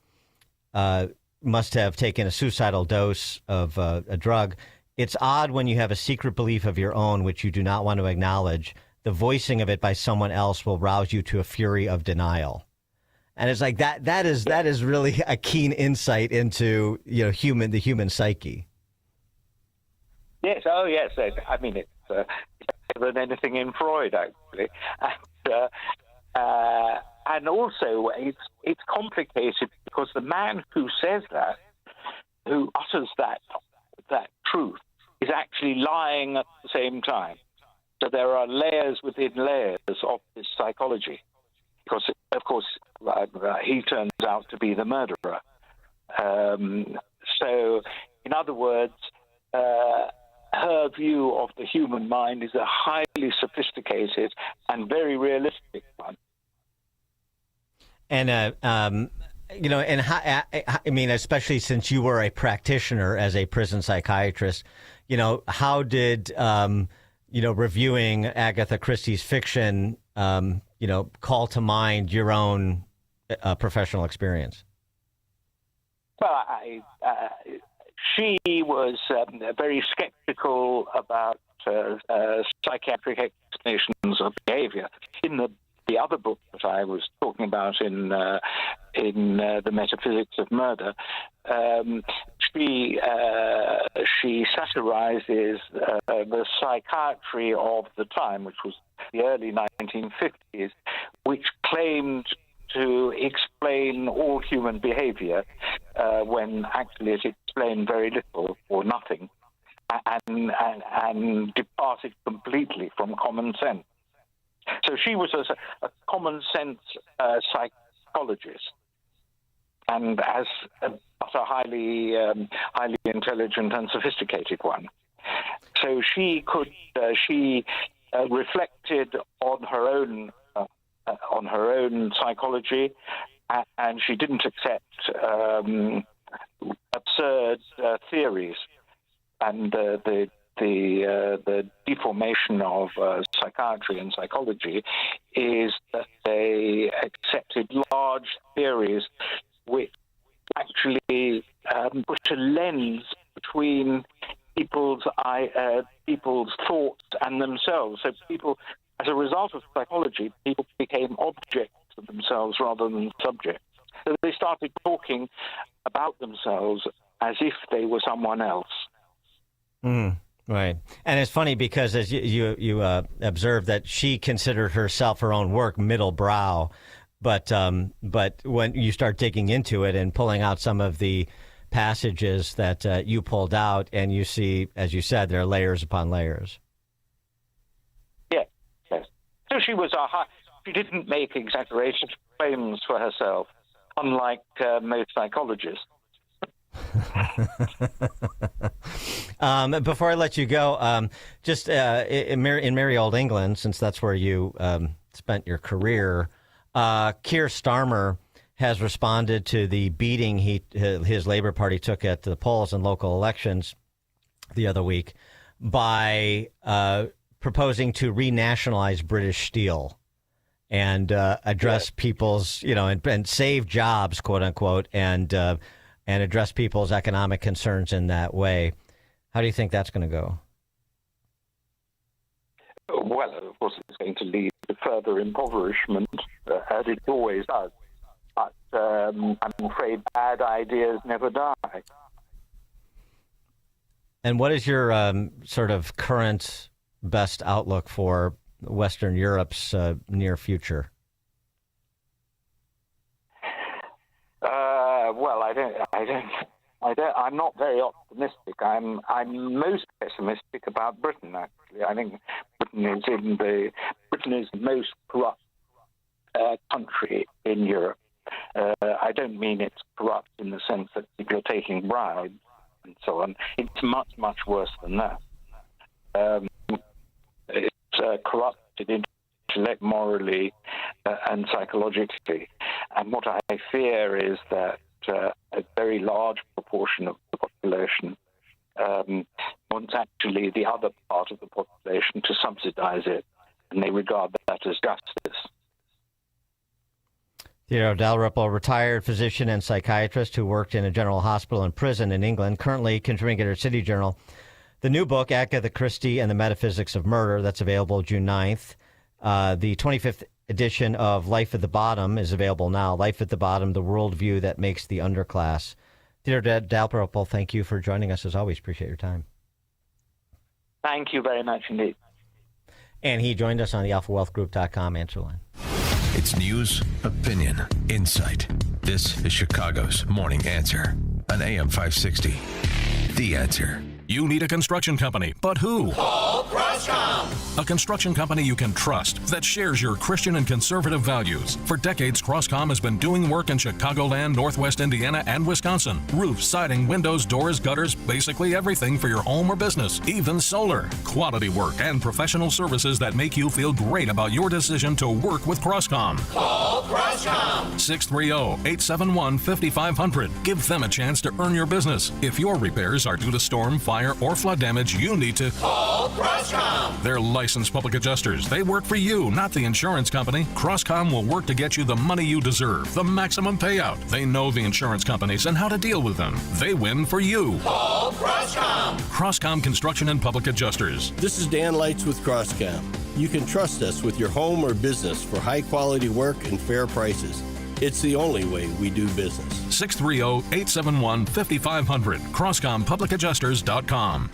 must have taken a suicidal dose of a drug. It's odd when you have a secret belief of your own which you do not want to acknowledge. The voicing of it by someone else will rouse you to a fury of denial. And it's like that is really a keen insight into, you know, the human psyche. Yes, oh yes. I mean, it's better than anything in Freud, actually. And also, it's complicated because the man who says that, who utters that truth, is actually lying at the same time. So there are layers within layers of this psychology, because of course he turns out to be the murderer. So, in other words, her view of the human mind is a highly sophisticated and very realistic one. And, you know, and I mean, especially since you were a practitioner as a prison psychiatrist, you know, how did, you know, reviewing Agatha Christie's fiction, you know, call to mind your own professional experience? Well, she was very skeptical about psychiatric explanations of behavior. In the other book that I was talking about in The Metaphysics of Murder, she satirizes the psychiatry of the time, which was the early 1950s, which claimed to explain all human behavior when actually it explained very little or nothing, and departed completely from common sense. So she was a common sense psychologist, and as a highly intelligent and sophisticated one. So she reflected on her own psychology, and she didn't accept absurd theories, and the deformation of psychiatry and psychology is that they accepted large theories which actually put a lens between people's thoughts and themselves. So people, as a result of psychology, people became objects of themselves rather than subjects. So they started talking about themselves as if they were someone else. Right. And it's funny because as you observed that she considered herself, her own work, middle brow. But when you start digging into it and pulling out some of the passages that you pulled out, and you see, as you said, there are layers upon layers. Yes. So she didn't make exaggerated claims for herself, unlike most psychologists. Before I let you go, just in merry old England, since that's where you spent your career, Keir Starmer has responded to the beating his Labour Party took at the polls and local elections the other week by proposing to renationalize British steel and address people's, and save jobs, quote unquote, and address people's economic concerns in that way. How do you think that's going to go? Well, of course, it's going to lead to further impoverishment, as it always does. But I'm afraid bad ideas never die. And what is your sort of current best outlook for Western Europe's near future? Well, I'm not very optimistic. I'm most pessimistic about Britain. Actually, I think Britain is the most corrupt country in Europe. I don't mean it's corrupt in the sense that people are taking bribes and so on. It's much, much worse than that. It's corrupted morally and psychologically. And what I fear is that a very large proportion of the population wants actually the other part of the population to subsidize it, and they regard that as justice. Theodore Dal Ripple, retired physician and psychiatrist who worked in a general hospital and prison in England, currently contributing to City Journal. The new book, Agatha Christie and the Metaphysics of Murder, that's available June 9th. The 25th edition of Life at the Bottom is available now. Life at the Bottom, the worldview that makes the underclass. Theodore Dal Ripple, thank you for joining us as always. Appreciate your time. Thank you very much indeed. And he joined us on the alphawealthgroup.com answer line. It's news, opinion, insight. This is Chicago's Morning Answer on AM 560. The Answer. You need a construction company, but who? Call CrossCom. A construction company you can trust that shares your Christian and conservative values. For decades, CrossCom has been doing work in Chicagoland, Northwest Indiana, and Wisconsin. Roofs, siding, windows, doors, gutters, basically everything for your home or business, even solar. Quality work and professional services that make you feel great about your decision to work with CrossCom. Call CrossCom. 630-871-5500. Give them a chance to earn your business. If your repairs are due to storm, fire, or flood damage, you need to call CrossCom. They're licensed public adjusters. They work for you, not the insurance company. CrossCom will work to get you the money you deserve, the maximum payout. They know the insurance companies and how to deal with them. They win for you. Call CrossCom. CrossCom Construction and Public Adjusters. This is Dan Lights with CrossCom. You can trust us with your home or business for high-quality work and fair prices. It's the only way we do business. 630-871-5500. CrossComPublicAdjusters.com.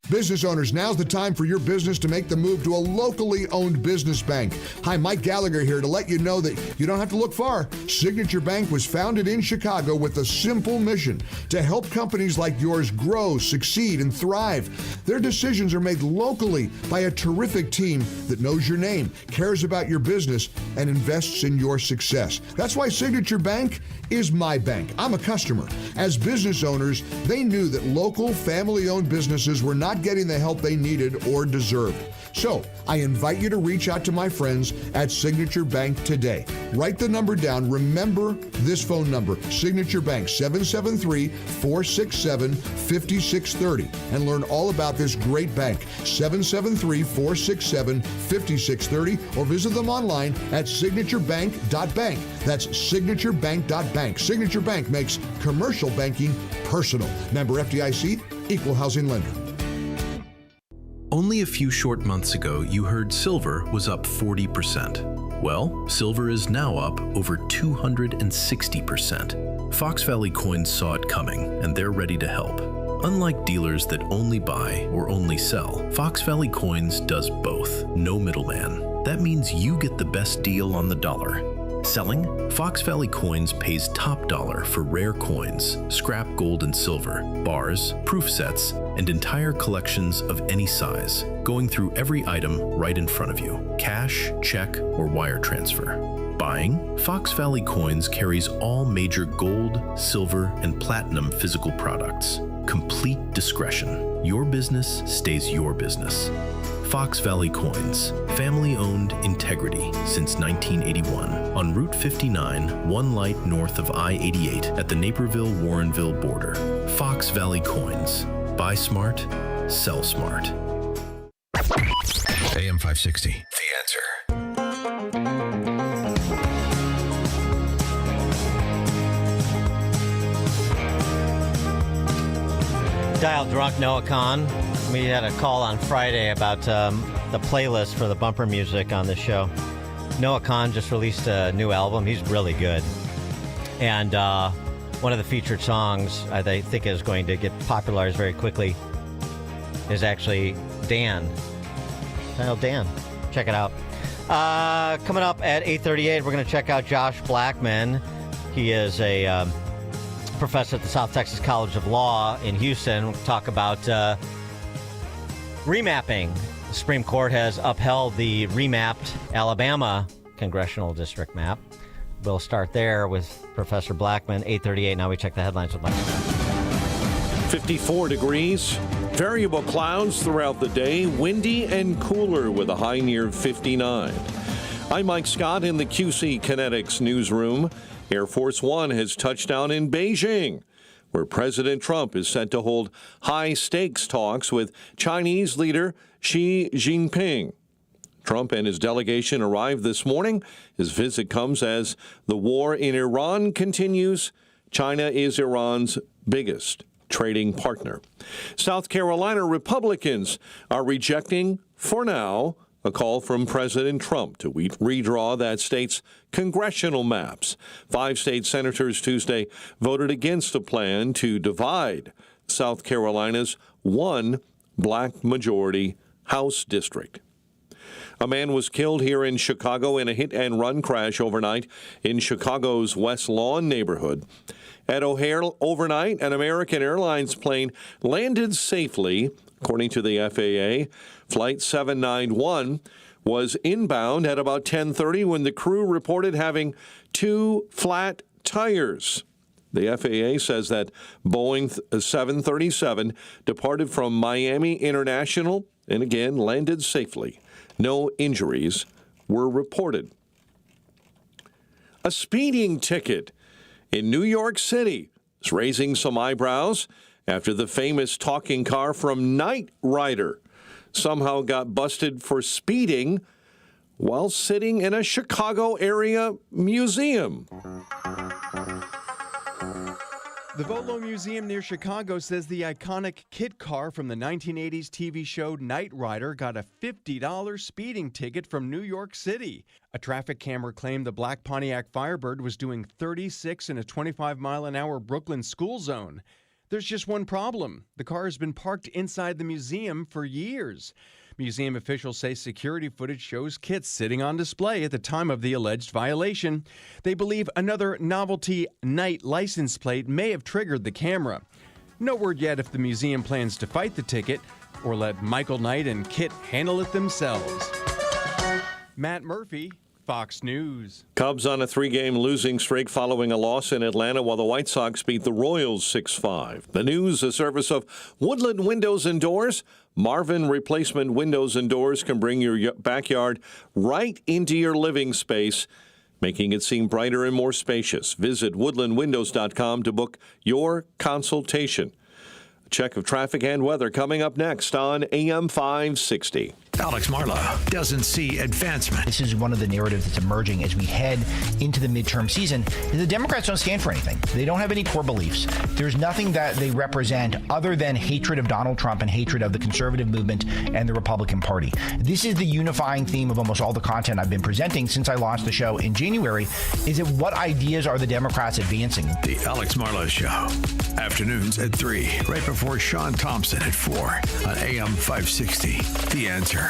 Business owners, now's the time for your business to make the move to a locally owned business bank. Hi, Mike Gallagher here to let you know that you don't have to look far. Signature Bank was founded in Chicago with a simple mission to help companies like yours grow, succeed, and thrive. Their decisions are made locally by a terrific team that knows your name, cares about your business, and invests in your success. That's why Signature Bank is my bank. I'm a customer. As business owners, they knew that local family-owned businesses were not getting the help they needed or deserved. So I invite you to reach out to my friends at Signature Bank today. Write the number down. Remember this phone number, Signature Bank, 773-467-5630, and learn all about this great bank, 773-467-5630, or visit them online at signaturebank.bank. That's signaturebank.bank. Signature Bank makes commercial banking personal. Member FDIC, equal housing lender. Only a few short months ago, you heard silver was up 40%. Well, silver is now up over 260%. Fox Valley Coins saw it coming, and they're ready to help. Unlike dealers that only buy or only sell, Fox Valley Coins does both. No middleman. That means you get the best deal on the dollar. Selling? Fox Valley Coins pays top dollar for rare coins, scrap gold and silver, bars, proof sets, and entire collections of any size, going through every item right in front of you. Cash, check, or wire transfer. Buying? Fox Valley Coins carries all major gold, silver, and platinum physical products. Complete discretion. Your business stays your business. Fox Valley Coins, family-owned integrity since 1981. On Route 59, one light north of I-88 at the Naperville-Warrenville border. Fox Valley Coins. Buy smart, sell smart. AM 560, The Answer. Dial drunk Noah Khan. We had a call on Friday about the playlist for the bumper music on this show. Noah Khan just released a new album. He's really good. And one of the featured songs I think is going to get popularized very quickly is actually Dan. Titled Dan. Check it out. Coming up at 8:38, we're going to check out Josh Blackman. He is a professor at the South Texas College of Law in Houston. We'll talk about remapping. The Supreme Court has upheld the remapped Alabama congressional district map. We'll start there with Professor Blackman, 8:38. Now we check the headlines with Mike. 54 degrees. Variable clouds throughout the day, windy and cooler with a high near 59. I'm Mike Scott in the QC Kinetics newsroom. Air Force One has touched down in Beijing, where President Trump is set to hold high-stakes talks with Chinese leader Xi Jinping. Trump and his delegation arrived this morning. His visit comes as the war in Iran continues. China is Iran's biggest trading partner. South Carolina Republicans are rejecting, for now, a call from President Trump to redraw that state's congressional maps. 5 state senators Tuesday voted against a plan to divide South Carolina's one black majority House district. A man was killed here in Chicago in a hit-and-run crash overnight in Chicago's West Lawn neighborhood. At O'Hare overnight, an American Airlines plane landed safely, according to the FAA. Flight 791 was inbound at about 10:30 when the crew reported having 2 flat tires. The FAA says that Boeing 737 departed from Miami International and again landed safely. No injuries were reported. A speeding ticket in New York City is raising some eyebrows after the famous talking car from Knight Rider somehow got busted for speeding while sitting in a Chicago area museum. The Volo Museum near Chicago says the iconic kit car from the 1980s TV show Knight Rider got a $50 speeding ticket from New York City. A traffic camera claimed the black Pontiac Firebird was doing 36 in a 25-mile-an-hour Brooklyn school zone. There's just one problem. The car has been parked inside the museum for years. Museum officials say security footage shows kits sitting on display at the time of the alleged violation. They believe another novelty Knight license plate may have triggered the camera. No word yet if the museum plans to fight the ticket or let Michael Knight and Kit handle it themselves. Matt Murphy, Fox News. Cubs on a 3-game losing streak following a loss in Atlanta while the White Sox beat the Royals 6-5. The news, a service of Woodland Windows and Doors. Marvin replacement windows and doors can bring your backyard right into your living space, making it seem brighter and more spacious. Visit woodlandwindows.com to book your consultation. A check of traffic and weather coming up next on AM 560. Alex Marlowe doesn't see advancement. This is one of the narratives that's emerging as we head into the midterm season. The Democrats don't stand for anything. They don't have any core beliefs. There's nothing that they represent other than hatred of Donald Trump and hatred of the conservative movement and the Republican Party. This is the unifying theme of almost all the content I've been presenting since I launched the show in January. Is it what ideas are the Democrats advancing? The Alex Marlowe Show. Afternoons at 3, right before Sean Thompson at 4 on AM 560. The Answer.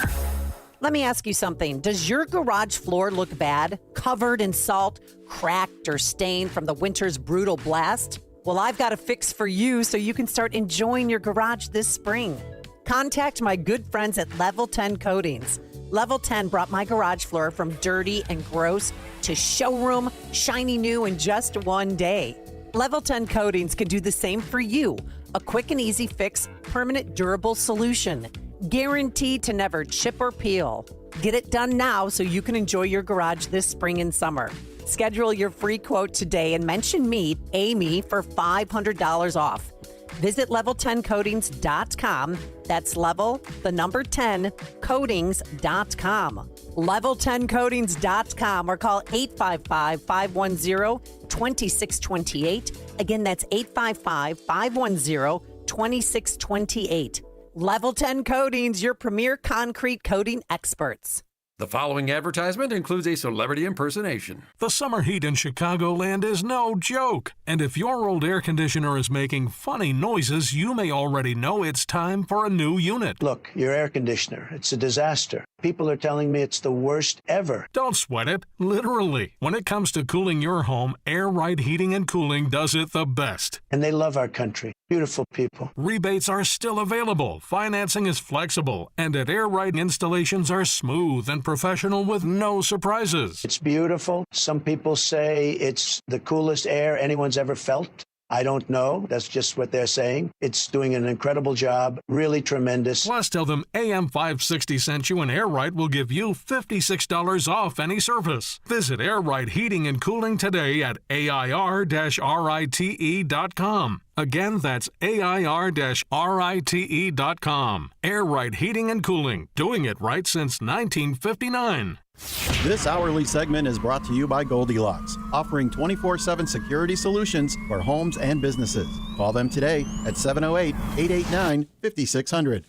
Let me ask you something. Does your garage floor look bad? Covered in salt, cracked, or stained from the winter's brutal blast? Well, I've got a fix for you so you can start enjoying your garage this spring. Contact my good friends at Level 10 Coatings. Level 10 brought my garage floor from dirty and gross to showroom, shiny new in just one day. Level 10 Coatings can do the same for you. A quick and easy fix, permanent durable solution. Guaranteed to never chip or peel. Get it done now so you can enjoy your garage this spring and summer. Schedule your free quote today and mention me, Amy, for $500 off. Visit level10coatings.com. That's level, the number 10, coatings.com. Level10coatings.com or call 855-510-2628. Again, that's 855-510-2628. Level 10 Coatings, your premier concrete coating experts. The following advertisement includes a celebrity impersonation. The summer heat in Chicagoland is no joke. And if your old air conditioner is making funny noises, you may already know it's time for a new unit. Look, your air conditioner, it's a disaster. People are telling me it's the worst ever. Don't sweat it, literally. When it comes to cooling your home, Air Right Heating and Cooling does it the best. And they love our country. Beautiful people. Rebates are still available, financing is flexible, and at Air Right installations are smooth and professional with no surprises. It's beautiful. Some people say it's the coolest air anyone's ever felt. I don't know. That's just what they're saying. It's doing an incredible job. Really tremendous. Plus, tell them AM 560 sent you, and Air Right will give you $56 off any service. Visit Air Right Heating and Cooling today at AIR-RITE.com. Again, that's AIR-RITE.com. Air Right Heating and Cooling, doing it right since 1959. This hourly segment is brought to you by Goldilocks, offering 24/7 security solutions for homes and businesses. Call them today at 708-889-5600.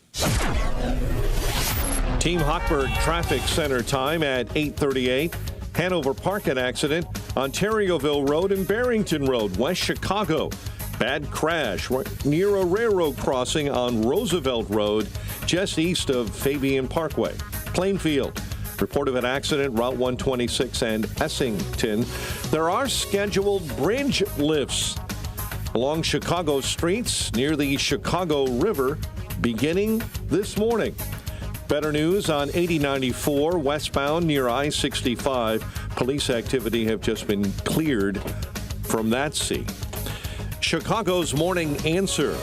Team Hochberg Traffic Center time at 8:38. Hanover Park accident, Ontarioville Road and Barrington Road, West Chicago. Bad crash near a railroad crossing on Roosevelt Road, just east of Fabian Parkway. Plainfield. Report of an accident, Route 126 and Essington. There are scheduled bridge lifts along Chicago streets near the Chicago River beginning this morning. Better news on 8094 westbound near I-65. Police activity have just been cleared from that scene. Chicago's Morning Answer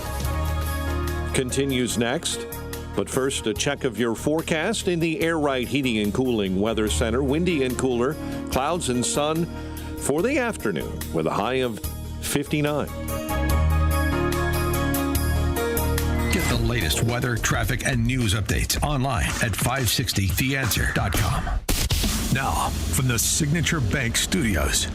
continues next. But first, a check of your forecast in the Air Right Heating and Cooling Weather Center. Windy and cooler, clouds and sun for the afternoon with a high of 59. Get the latest weather, traffic, and news updates online at 560theanswer.com. Now, from the Signature Bank Studios.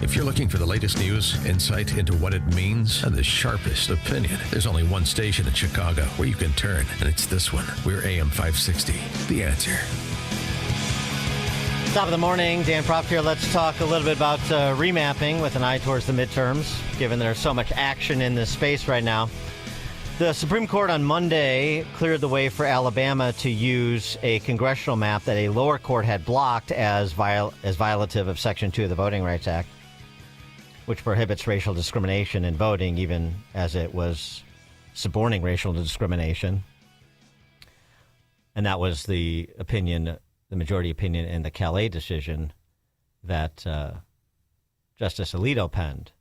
If you're looking for the latest news, insight into what it means, and the sharpest opinion, there's only one station in Chicago where you can turn, and it's this one. We're AM 560, The Answer. Top of the morning, Dan Proft here. Let's talk a little bit about remapping with an eye towards the midterms, given there's so much action in this space right now. The Supreme Court on Monday cleared the way for Alabama to use a congressional map that a lower court had blocked as violative of Section 2 of the Voting Rights Act, which prohibits racial discrimination in voting, even as it was suborning racial discrimination. And that was the opinion, the majority opinion in the Calais decision that Justice Alito penned.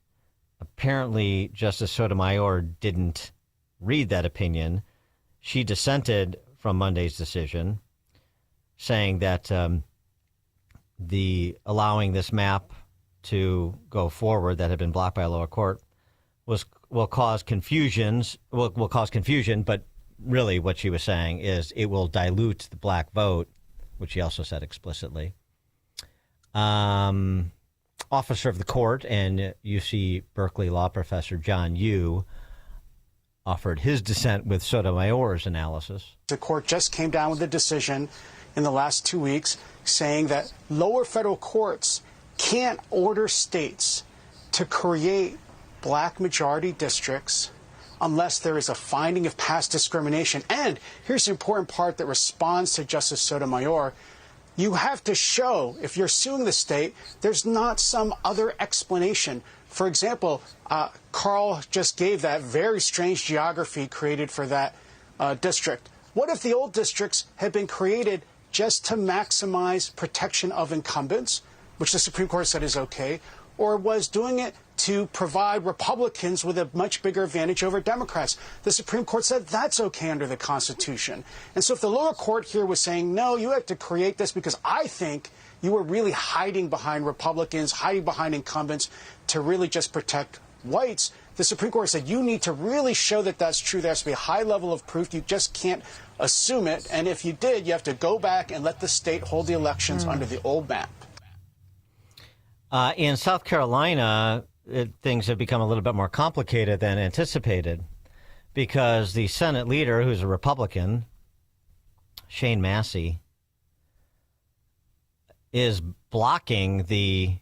Apparently, Justice Sotomayor didn't read that opinion. She dissented from Monday's decision, saying that the allowing this map to go forward that had been blocked by a lower court will cause confusion, but really what she was saying is it will dilute the black vote, which she also said explicitly. Officer of the court and UC Berkeley law professor John Yoo offered his dissent with Sotomayor's analysis. The court just came down with a decision in the last 2 weeks saying that lower federal courts can't order states to create black majority districts unless there is a finding of past discrimination. And here's the important part that responds to Justice Sotomayor. You have to show, if you're suing the state, there's not some other explanation. For example, Carl just gave that very strange geography created for that district. What if the old districts had been created just to maximize protection of incumbents, which the Supreme Court said is okay, or was doing it to provide Republicans with a much bigger advantage over Democrats? The Supreme Court said that's okay under the Constitution. And so if the lower court here was saying, no, you have to create this because I think you were really hiding behind Republicans, hiding behind incumbents to really just protect whites, the Supreme Court said you need to really show that that's true. There has to be a high level of proof. You just can't assume it. And if you did, you have to go back and let the state hold the elections under the old map. In South Carolina, things have become a little bit more complicated than anticipated. because the Senate leader, who's a Republican, Shane Massey, is blocking the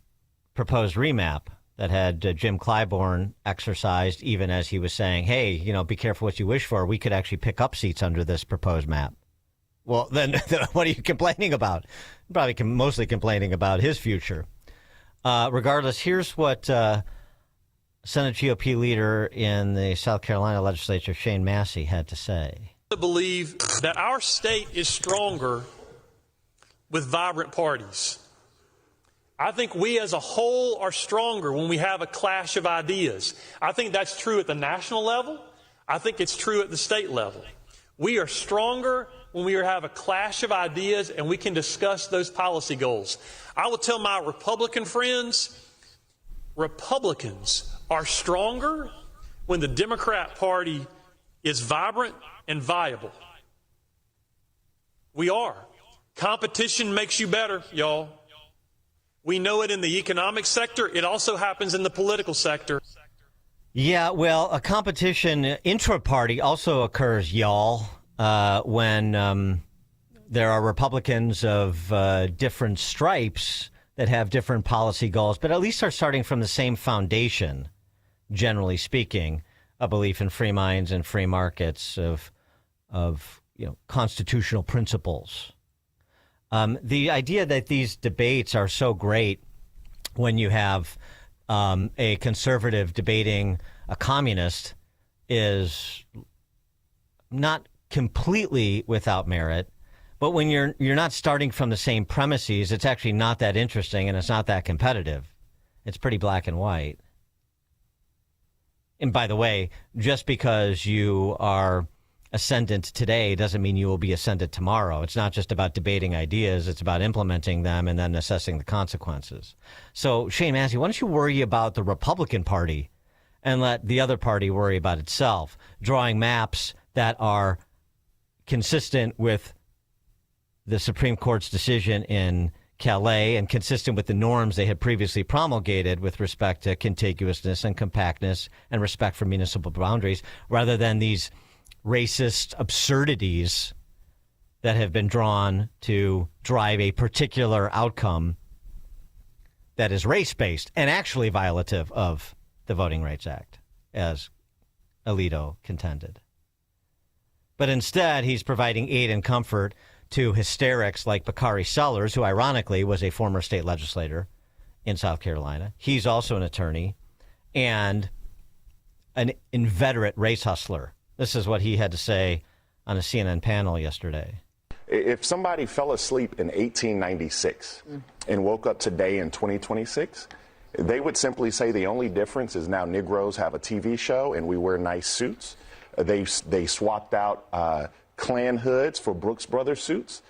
proposed remap that had Jim Clyburn exercised, even as he was saying, hey, be careful what you wish for. We could actually pick up seats under this proposed map. Well, then what are you complaining about? Probably mostly complaining about his future. Regardless, here's what Senate GOP leader in the South Carolina legislature, Shane Massey, had to say. I believe that our state is stronger with vibrant parties. I think we as a whole are stronger when we have a clash of ideas. I think that's true at the national level. I think it's true at the state level. We are stronger when we have a clash of ideas and we can discuss those policy goals. I will tell my Republican friends, Republicans are stronger when the Democrat Party is vibrant and viable. We are. Competition makes you better, y'all. We know it in the economic sector. It also happens in the political sector. Yeah, well, a competition intra-party also occurs, y'all, when there are Republicans of different stripes that have different policy goals, but at least are starting from the same foundation, generally speaking, a belief in free minds and free markets of constitutional principles. The idea that these debates are so great when you have a conservative debating a communist is not completely without merit. But when you're not starting from the same premises, it's actually not that interesting and it's not that competitive. It's pretty black and white. And by the way, just because you are ascendant today doesn't mean you will be ascendant tomorrow. It's not just about debating ideas. It's about implementing them and then assessing the consequences. So, Shane Massey, why don't you worry about the Republican Party and let the other party worry about itself, drawing maps that are consistent with the Supreme Court's decision in Calais and consistent with the norms they had previously promulgated with respect to contiguousness and compactness and respect for municipal boundaries, rather than these racist absurdities that have been drawn to drive a particular outcome that is race-based and actually violative of the Voting Rights Act, as Alito contended. But instead, he's providing aid and comfort to hysterics like Bakari Sellers, who ironically was a former state legislator in South Carolina. He's also an attorney and an inveterate race hustler. This is what he had to say on a CNN panel yesterday. If somebody fell asleep in 1896 and woke up today in 2026, they would simply say the only difference is now Negroes have a TV show and we wear nice suits. They swapped out Klan hoods for Brooks Brothers suits.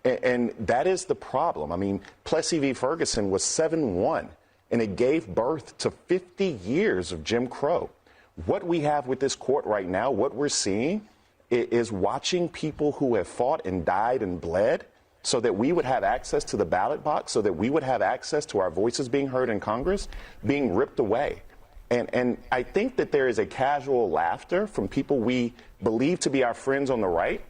And that is the problem. I mean, Plessy v. Ferguson was 7-1, and it gave birth to 50 years of Jim Crow. What we have with this court right now, what we're seeing is watching people who have fought and died and bled so that we would have access to the ballot box, so that we would have access to our voices being heard in Congress, being ripped away. And I think that there is a casual laughter from people we believe to be our friends on the right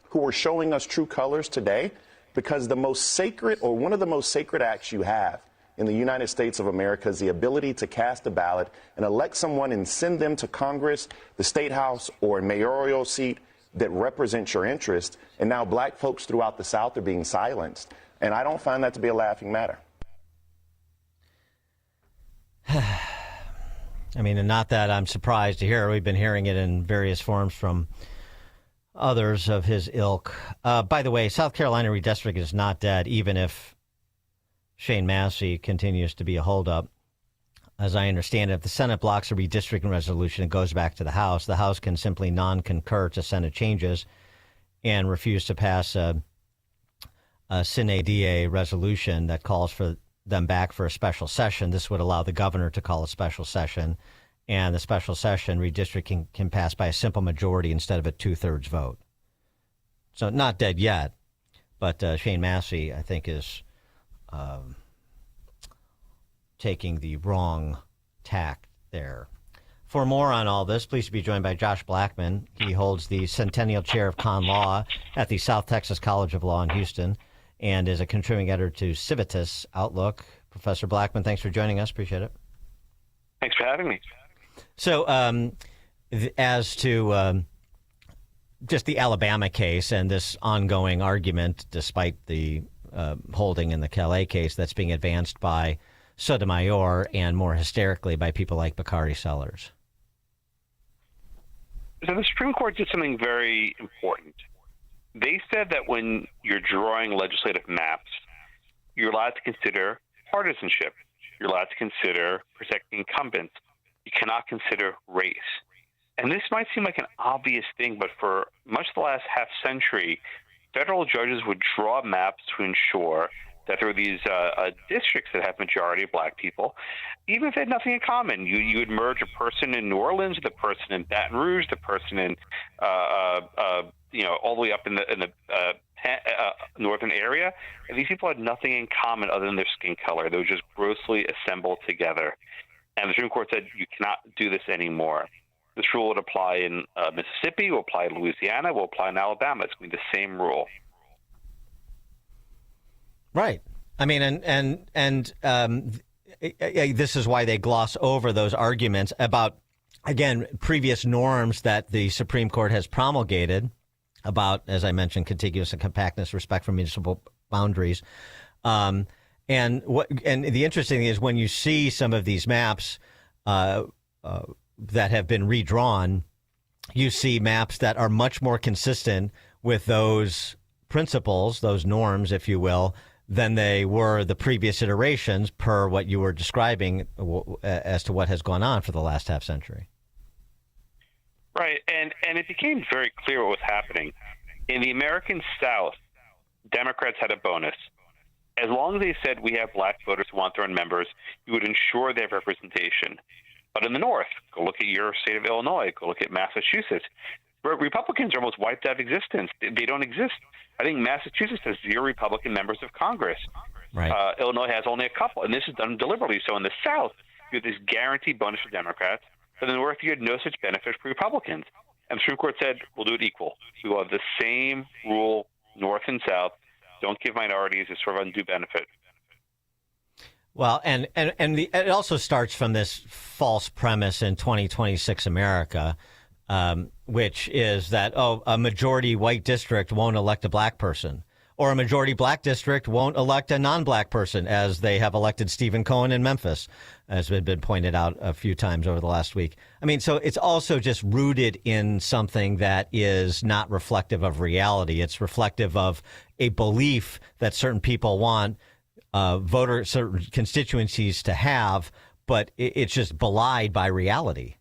who are showing us true colors today, because the most sacred, or one of the most sacred acts you have in the United States of America is the ability to cast a ballot and elect someone and send them to Congress, the State House, or a mayoral seat that represents your interest. And now black folks throughout the South are being silenced. And I don't find that to be a laughing matter. I mean, and not that I'm surprised to hear. We've been hearing it in various forms from others of his ilk. By the way, South Carolina redistricting is not dead, even if Shane Massey continues to be a holdup. As I understand it, if the Senate blocks a redistricting resolution and goes back to the House can simply non-concur to Senate changes and refuse to pass a sine die resolution that calls for them back for a special session. This would allow the governor to call a special session, and the special session redistricting can pass by a simple majority instead of a 2/3 vote. So not dead yet, but Shane Massey, I think, is taking the wrong tack there. For more on all this, pleased to be joined by Josh Blackman. He holds the Centennial Chair of Con Law at the South Texas College of Law in Houston and is a contributing editor to Civitas Outlook. Professor Blackman, thanks for joining us. Appreciate it. Thanks for having me. So as to just the Alabama case and this ongoing argument, despite the holding in the Calais case that's being advanced by Sotomayor and more hysterically by people like Bakari Sellers. So the Supreme Court did something very important. They said that when you're drawing legislative maps, you're allowed to consider partisanship. You're allowed to consider protecting incumbents. You cannot consider race. And this might seem like an obvious thing, but for much of the last half century, federal judges would draw maps to ensure that there were these districts that have majority of black people, even if they had nothing in common. You would merge a person in New Orleans with a person in Baton Rouge, the person in, all the way up in the northern area. And these people had nothing in common other than their skin color. They were just grossly assembled together. And the Supreme Court said, you cannot do this anymore. This rule would apply in Mississippi, will apply in Louisiana, will apply in Alabama. It's going to be the same rule. Right. I mean, and this is why they gloss over those arguments about, again, previous norms that the Supreme Court has promulgated about, as I mentioned, contiguous and compactness, respect for municipal boundaries. And the interesting thing is when you see some of these maps that have been redrawn, you see maps that are much more consistent with those principles, those norms, if you will, than they were the previous iterations per what you were describing as to what has gone on for the last half century. Right. And it became very clear what was happening. In the American South, Democrats had a bonus. As long as they said we have black voters who want their own members, you would ensure they have representation. But in the North, go look at your state of Illinois, go look at Massachusetts, where Republicans are almost wiped out of existence. They don't exist. I think Massachusetts has 0 Republican members of Congress. Right. Illinois has only a couple, and this is done deliberately. So in the South, you have this guaranteed bonus for Democrats, but in the North, you had no such benefit for Republicans. And the Supreme Court said, we'll do it equal. We will have the same rule, North and South. Don't give minorities a sort of undue benefit. Well, and it also starts from this false premise in 2026 America, which is that, a majority white district won't elect a black person, or a majority black district won't elect a non-black person, as they have elected Stephen Cohen in Memphis, as had been pointed out a few times over the last week. I mean, so it's also just rooted in something that is not reflective of reality. It's reflective of a belief that certain people want certain constituencies to have, but it's just belied by reality.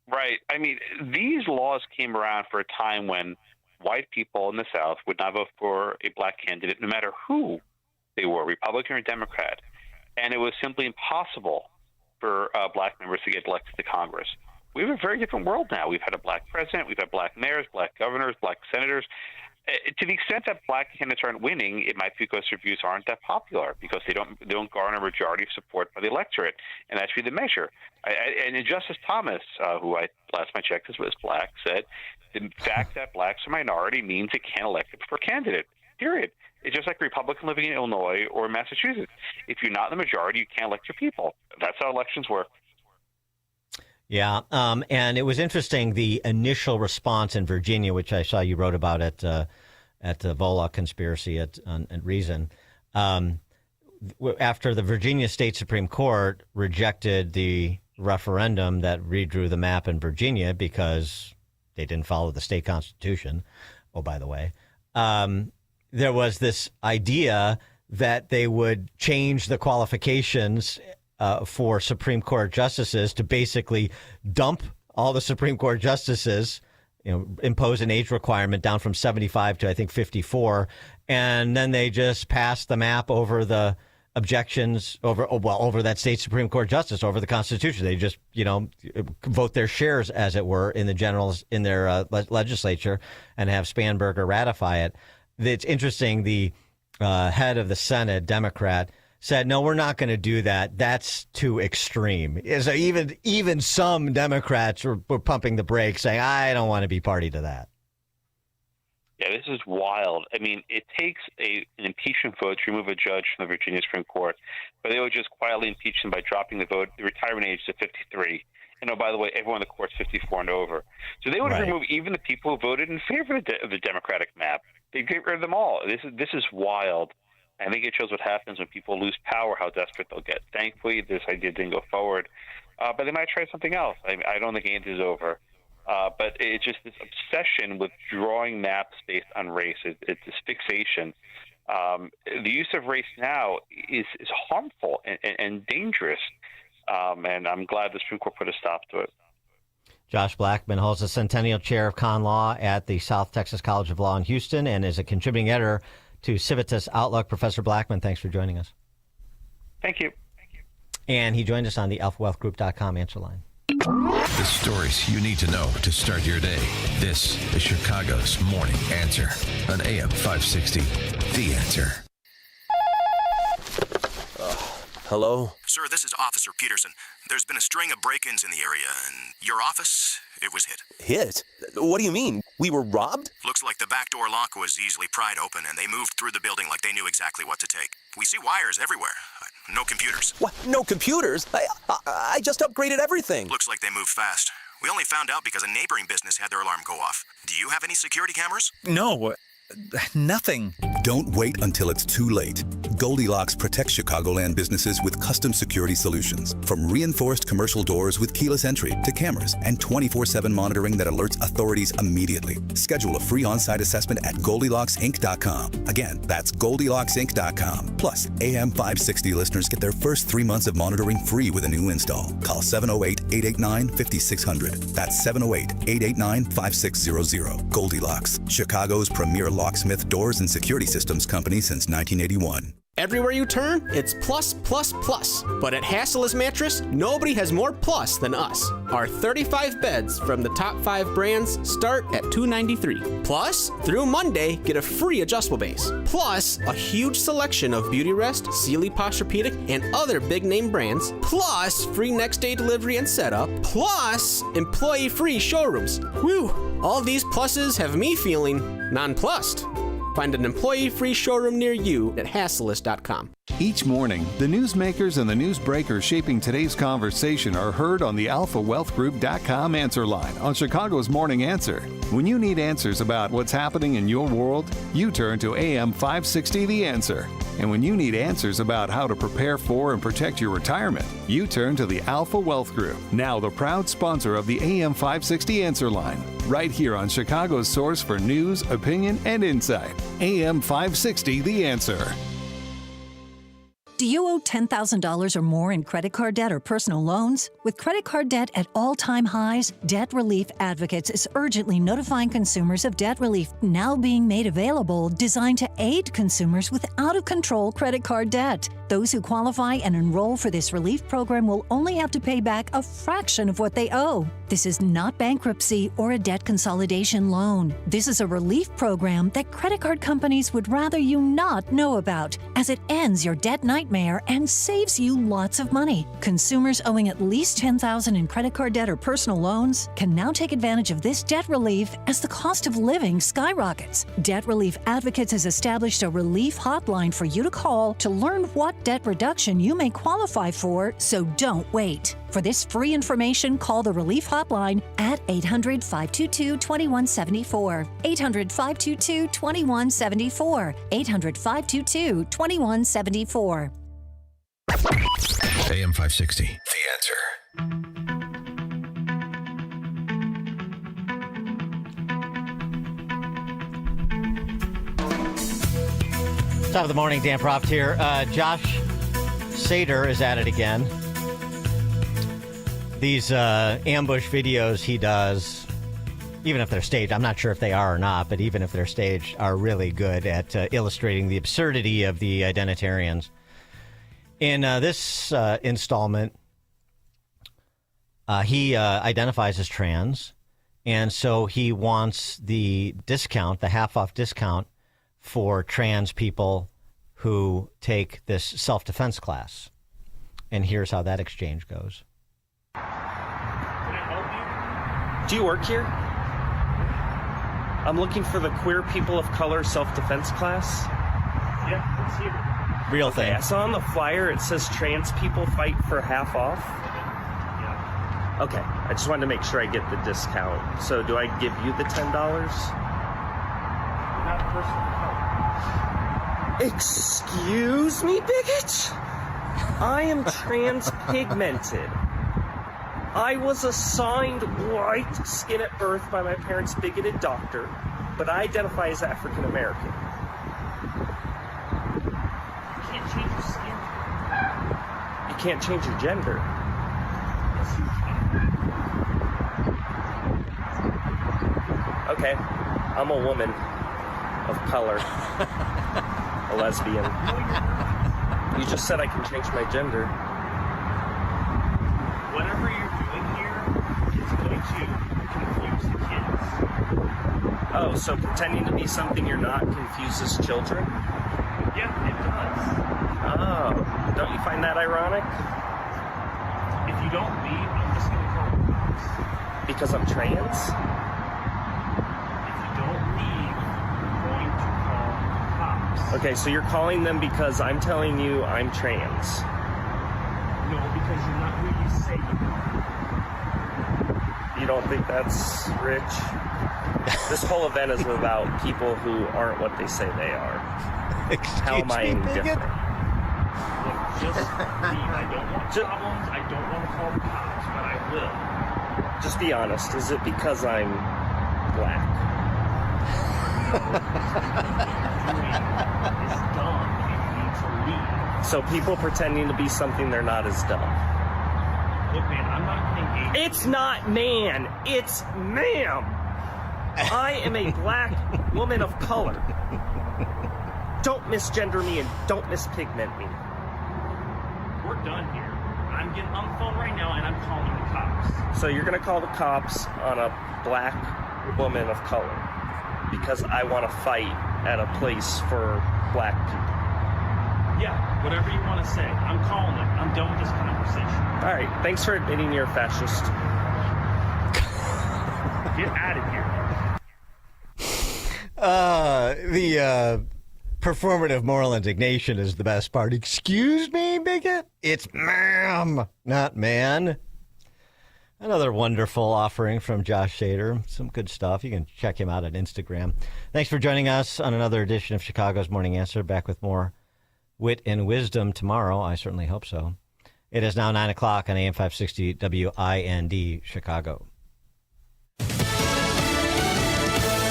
Right. I mean, these laws came around for a time when white people in the South would not vote for a black candidate, no matter who they were, Republican or Democrat. And it was simply impossible for black members to get elected to Congress. We have a very different world now. We've had a black president, we've had black mayors, black governors, black senators. To the extent that black candidates aren't winning, it might be because their views aren't that popular, because they don't garner a majority of support by the electorate, and that should be the measure. And Justice Thomas, who I last I checked was black, said the fact that blacks are a minority means they can't elect a preferred candidate. Period. It's just like a Republican living in Illinois or Massachusetts. If you're not in the majority, you can't elect your people. That's how elections work. Yeah, and it was interesting, the initial response in Virginia, which I saw you wrote about at the Volokh conspiracy at Reason. After the Virginia State Supreme Court rejected the referendum that redrew the map in Virginia because they didn't follow the state constitution. Oh, by the way, there was this idea that they would change the qualifications for Supreme Court justices to basically dump all the Supreme Court justices, impose an age requirement down from 75 to, I think, 54. And then they just passed the map over the objections over that state Supreme Court justice, over the Constitution. They just, vote their shares, as it were, in their legislature and have Spanberger ratify it. It's interesting. The head of the Senate, Democrat, said, no, we're not going to do that. That's too extreme. So even some Democrats were pumping the brakes, saying, I don't want to be party to that. Yeah, this is wild. I mean, it takes an impeachment vote to remove a judge from the Virginia Supreme Court, but they would just quietly impeach him by dropping the retirement age to 53. And oh, by the way, everyone in the court's 54 and over. So they would remove even the people who voted in favor of the Democratic map. They'd get rid of them all. This is wild. I think it shows what happens when people lose power, how desperate they'll get. Thankfully, this idea didn't go forward, but they might try something else. I don't think it is over. But it's just this obsession with drawing maps based on race. It's this fixation. The use of race now is harmful and dangerous. And I'm glad the Supreme Court put a stop to it. Josh Blackman holds the Centennial Chair of Con Law at the South Texas College of Law in Houston and is a contributing editor to Civitas Outlook. Professor Blackman, thanks for joining us. Thank you. And he joined us on the alphawealthgroup.com answer line. The stories you need to know to start your day. This is Chicago's Morning Answer on AM 560. The Answer. Hello? Sir, this is Officer Peterson. There's been a string of break-ins in the area, and your office, it was hit. Hit? What do you mean? We were robbed? Looks like the back door lock was easily pried open, and they moved through the building like they knew exactly what to take. We see wires everywhere. No computers. What? No computers? I just upgraded everything. Looks like they moved fast. We only found out because a neighboring business had their alarm go off. Do you have any security cameras? No. Nothing. Don't wait until it's too late. Goldilocks protects Chicagoland businesses with custom security solutions. From reinforced commercial doors with keyless entry to cameras and 24/7 monitoring that alerts authorities immediately. Schedule a free on-site assessment at GoldilocksInc.com. Again, that's GoldilocksInc.com. Plus, AM 560 listeners get their first 3 months of monitoring free with a new install. Call 708-889-5600. That's 708-889-5600. Goldilocks, Chicago's premier locksmith doors and security systems company since 1981. Everywhere you turn, it's plus, plus, plus. But at Hassel's Mattress, nobody has more plus than us. Our 35 beds from the top 5 brands start at $293. Plus, through Monday, get a free adjustable base. Plus, a huge selection of Beautyrest, Sealy Posturepedic, and other big-name brands. Plus, free next-day delivery and setup. Plus, employee-free showrooms. Whew! All these pluses have me feeling nonplussed. Find an employee-free showroom near you at Hasselist.com. Each morning, the newsmakers and the newsbreakers shaping today's conversation are heard on the AlphaWealthGroup.com answer line on Chicago's Morning Answer. When you need answers about what's happening in your world, you turn to AM 560 The Answer. And when you need answers about how to prepare for and protect your retirement, you turn to the Alpha Wealth Group, now the proud sponsor of the AM 560 answer line, right here on Chicago's source for news, opinion, and insight. AM 560 The Answer. Do you owe $10,000 or more in credit card debt or personal loans? With credit card debt at all-time highs, Debt Relief Advocates is urgently notifying consumers of debt relief now being made available, designed to aid consumers with out-of-control credit card debt. Those who qualify and enroll for this relief program will only have to pay back a fraction of what they owe. This is not bankruptcy or a debt consolidation loan. This is a relief program that credit card companies would rather you not know about, as it ends your debt nightmare and saves you lots of money. Consumers owing at least $10,000 in credit card debt or personal loans can now take advantage of this debt relief as the cost of living skyrockets. Debt Relief Advocates has established a relief hotline for you to call to learn what debt reduction you may qualify for, so don't wait. For this free information, call the Relief Hotline at 800-522-2174. 800-522-2174. 800-522-2174. AM 560, The Answer. Top of the morning, Dan Proft here. Josh Snider is at it again. These ambush videos he does, even if they're staged, I'm not sure if they are or not, but even if they're staged, are really good at illustrating the absurdity of the identitarians. In this installment, he identifies as trans, and so he wants the discount, the half-off discount, for trans people who take this self-defense class. And here's how that exchange goes. Can I help you? Do you work here? I'm looking for the Queer People of Color Self-Defense class. Yeah, it's here. Real thing. I saw on the flyer it says trans people fight for half off. Yeah. Okay, I just wanted to make sure I get the discount. So do I give you the $10? You're not a person of color. Excuse me, bigot? I am trans-pigmented. I was assigned white skin at birth by my parents' bigoted doctor, but I identify as African American. You can't change your skin. You can't change your gender. Yes, you can. Okay, I'm a woman of color, a lesbian. You just said I can change my gender. Whatever you're doing here is going to confuse the kids. Oh, so pretending to be something you're not confuses children? Yeah, it does. Oh, don't you find that ironic? If you don't leave, I'm just going to call the cops. Because I'm trans? If you don't leave, I'm going to call the cops. Okay, so you're calling them because I'm telling you I'm trans. No, because you're not who you say you are. You don't think that's rich? This whole event is about people who aren't what they say they are. How am I indifferent? Look, just leave. I don't want problems. I don't want to call the cops, but I will. Just be honest. Is it because I'm black? It's dumb. You need to leave. So people pretending to be something they're not is dumb. Look, man, I'm not getting hate. It's not man. It's ma'am. I am a black woman of color. Don't misgender me and don't mispigment me. We're done here. I'm getting on the phone right now and I'm calling the cops. So you're going to call the cops on a black woman of color because I want to fight at a place for black people. Yeah, whatever you want to say. I'm calling it. I'm done with this conversation. All right, thanks for admitting you're a fascist. Get out of here. The performative moral indignation is the best part. Excuse me, bigot? It's ma'am, not man. Another wonderful offering from Josh Shader. Some good stuff. You can check him out on Instagram. Thanks for joining us on another edition of Chicago's Morning Answer. Back with more wit and wisdom tomorrow. I certainly hope so. It is now 9 o'clock on AM 560 WIND Chicago.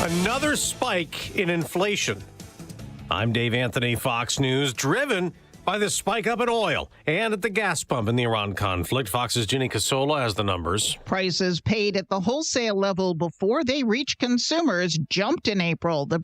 Another spike in inflation. I'm Dave Anthony, Fox News, driven by the spike up in oil and at the gas pump in the Iran conflict. Fox's Ginny Casola has the numbers. Prices paid at the wholesale level before they reach consumers jumped in April. The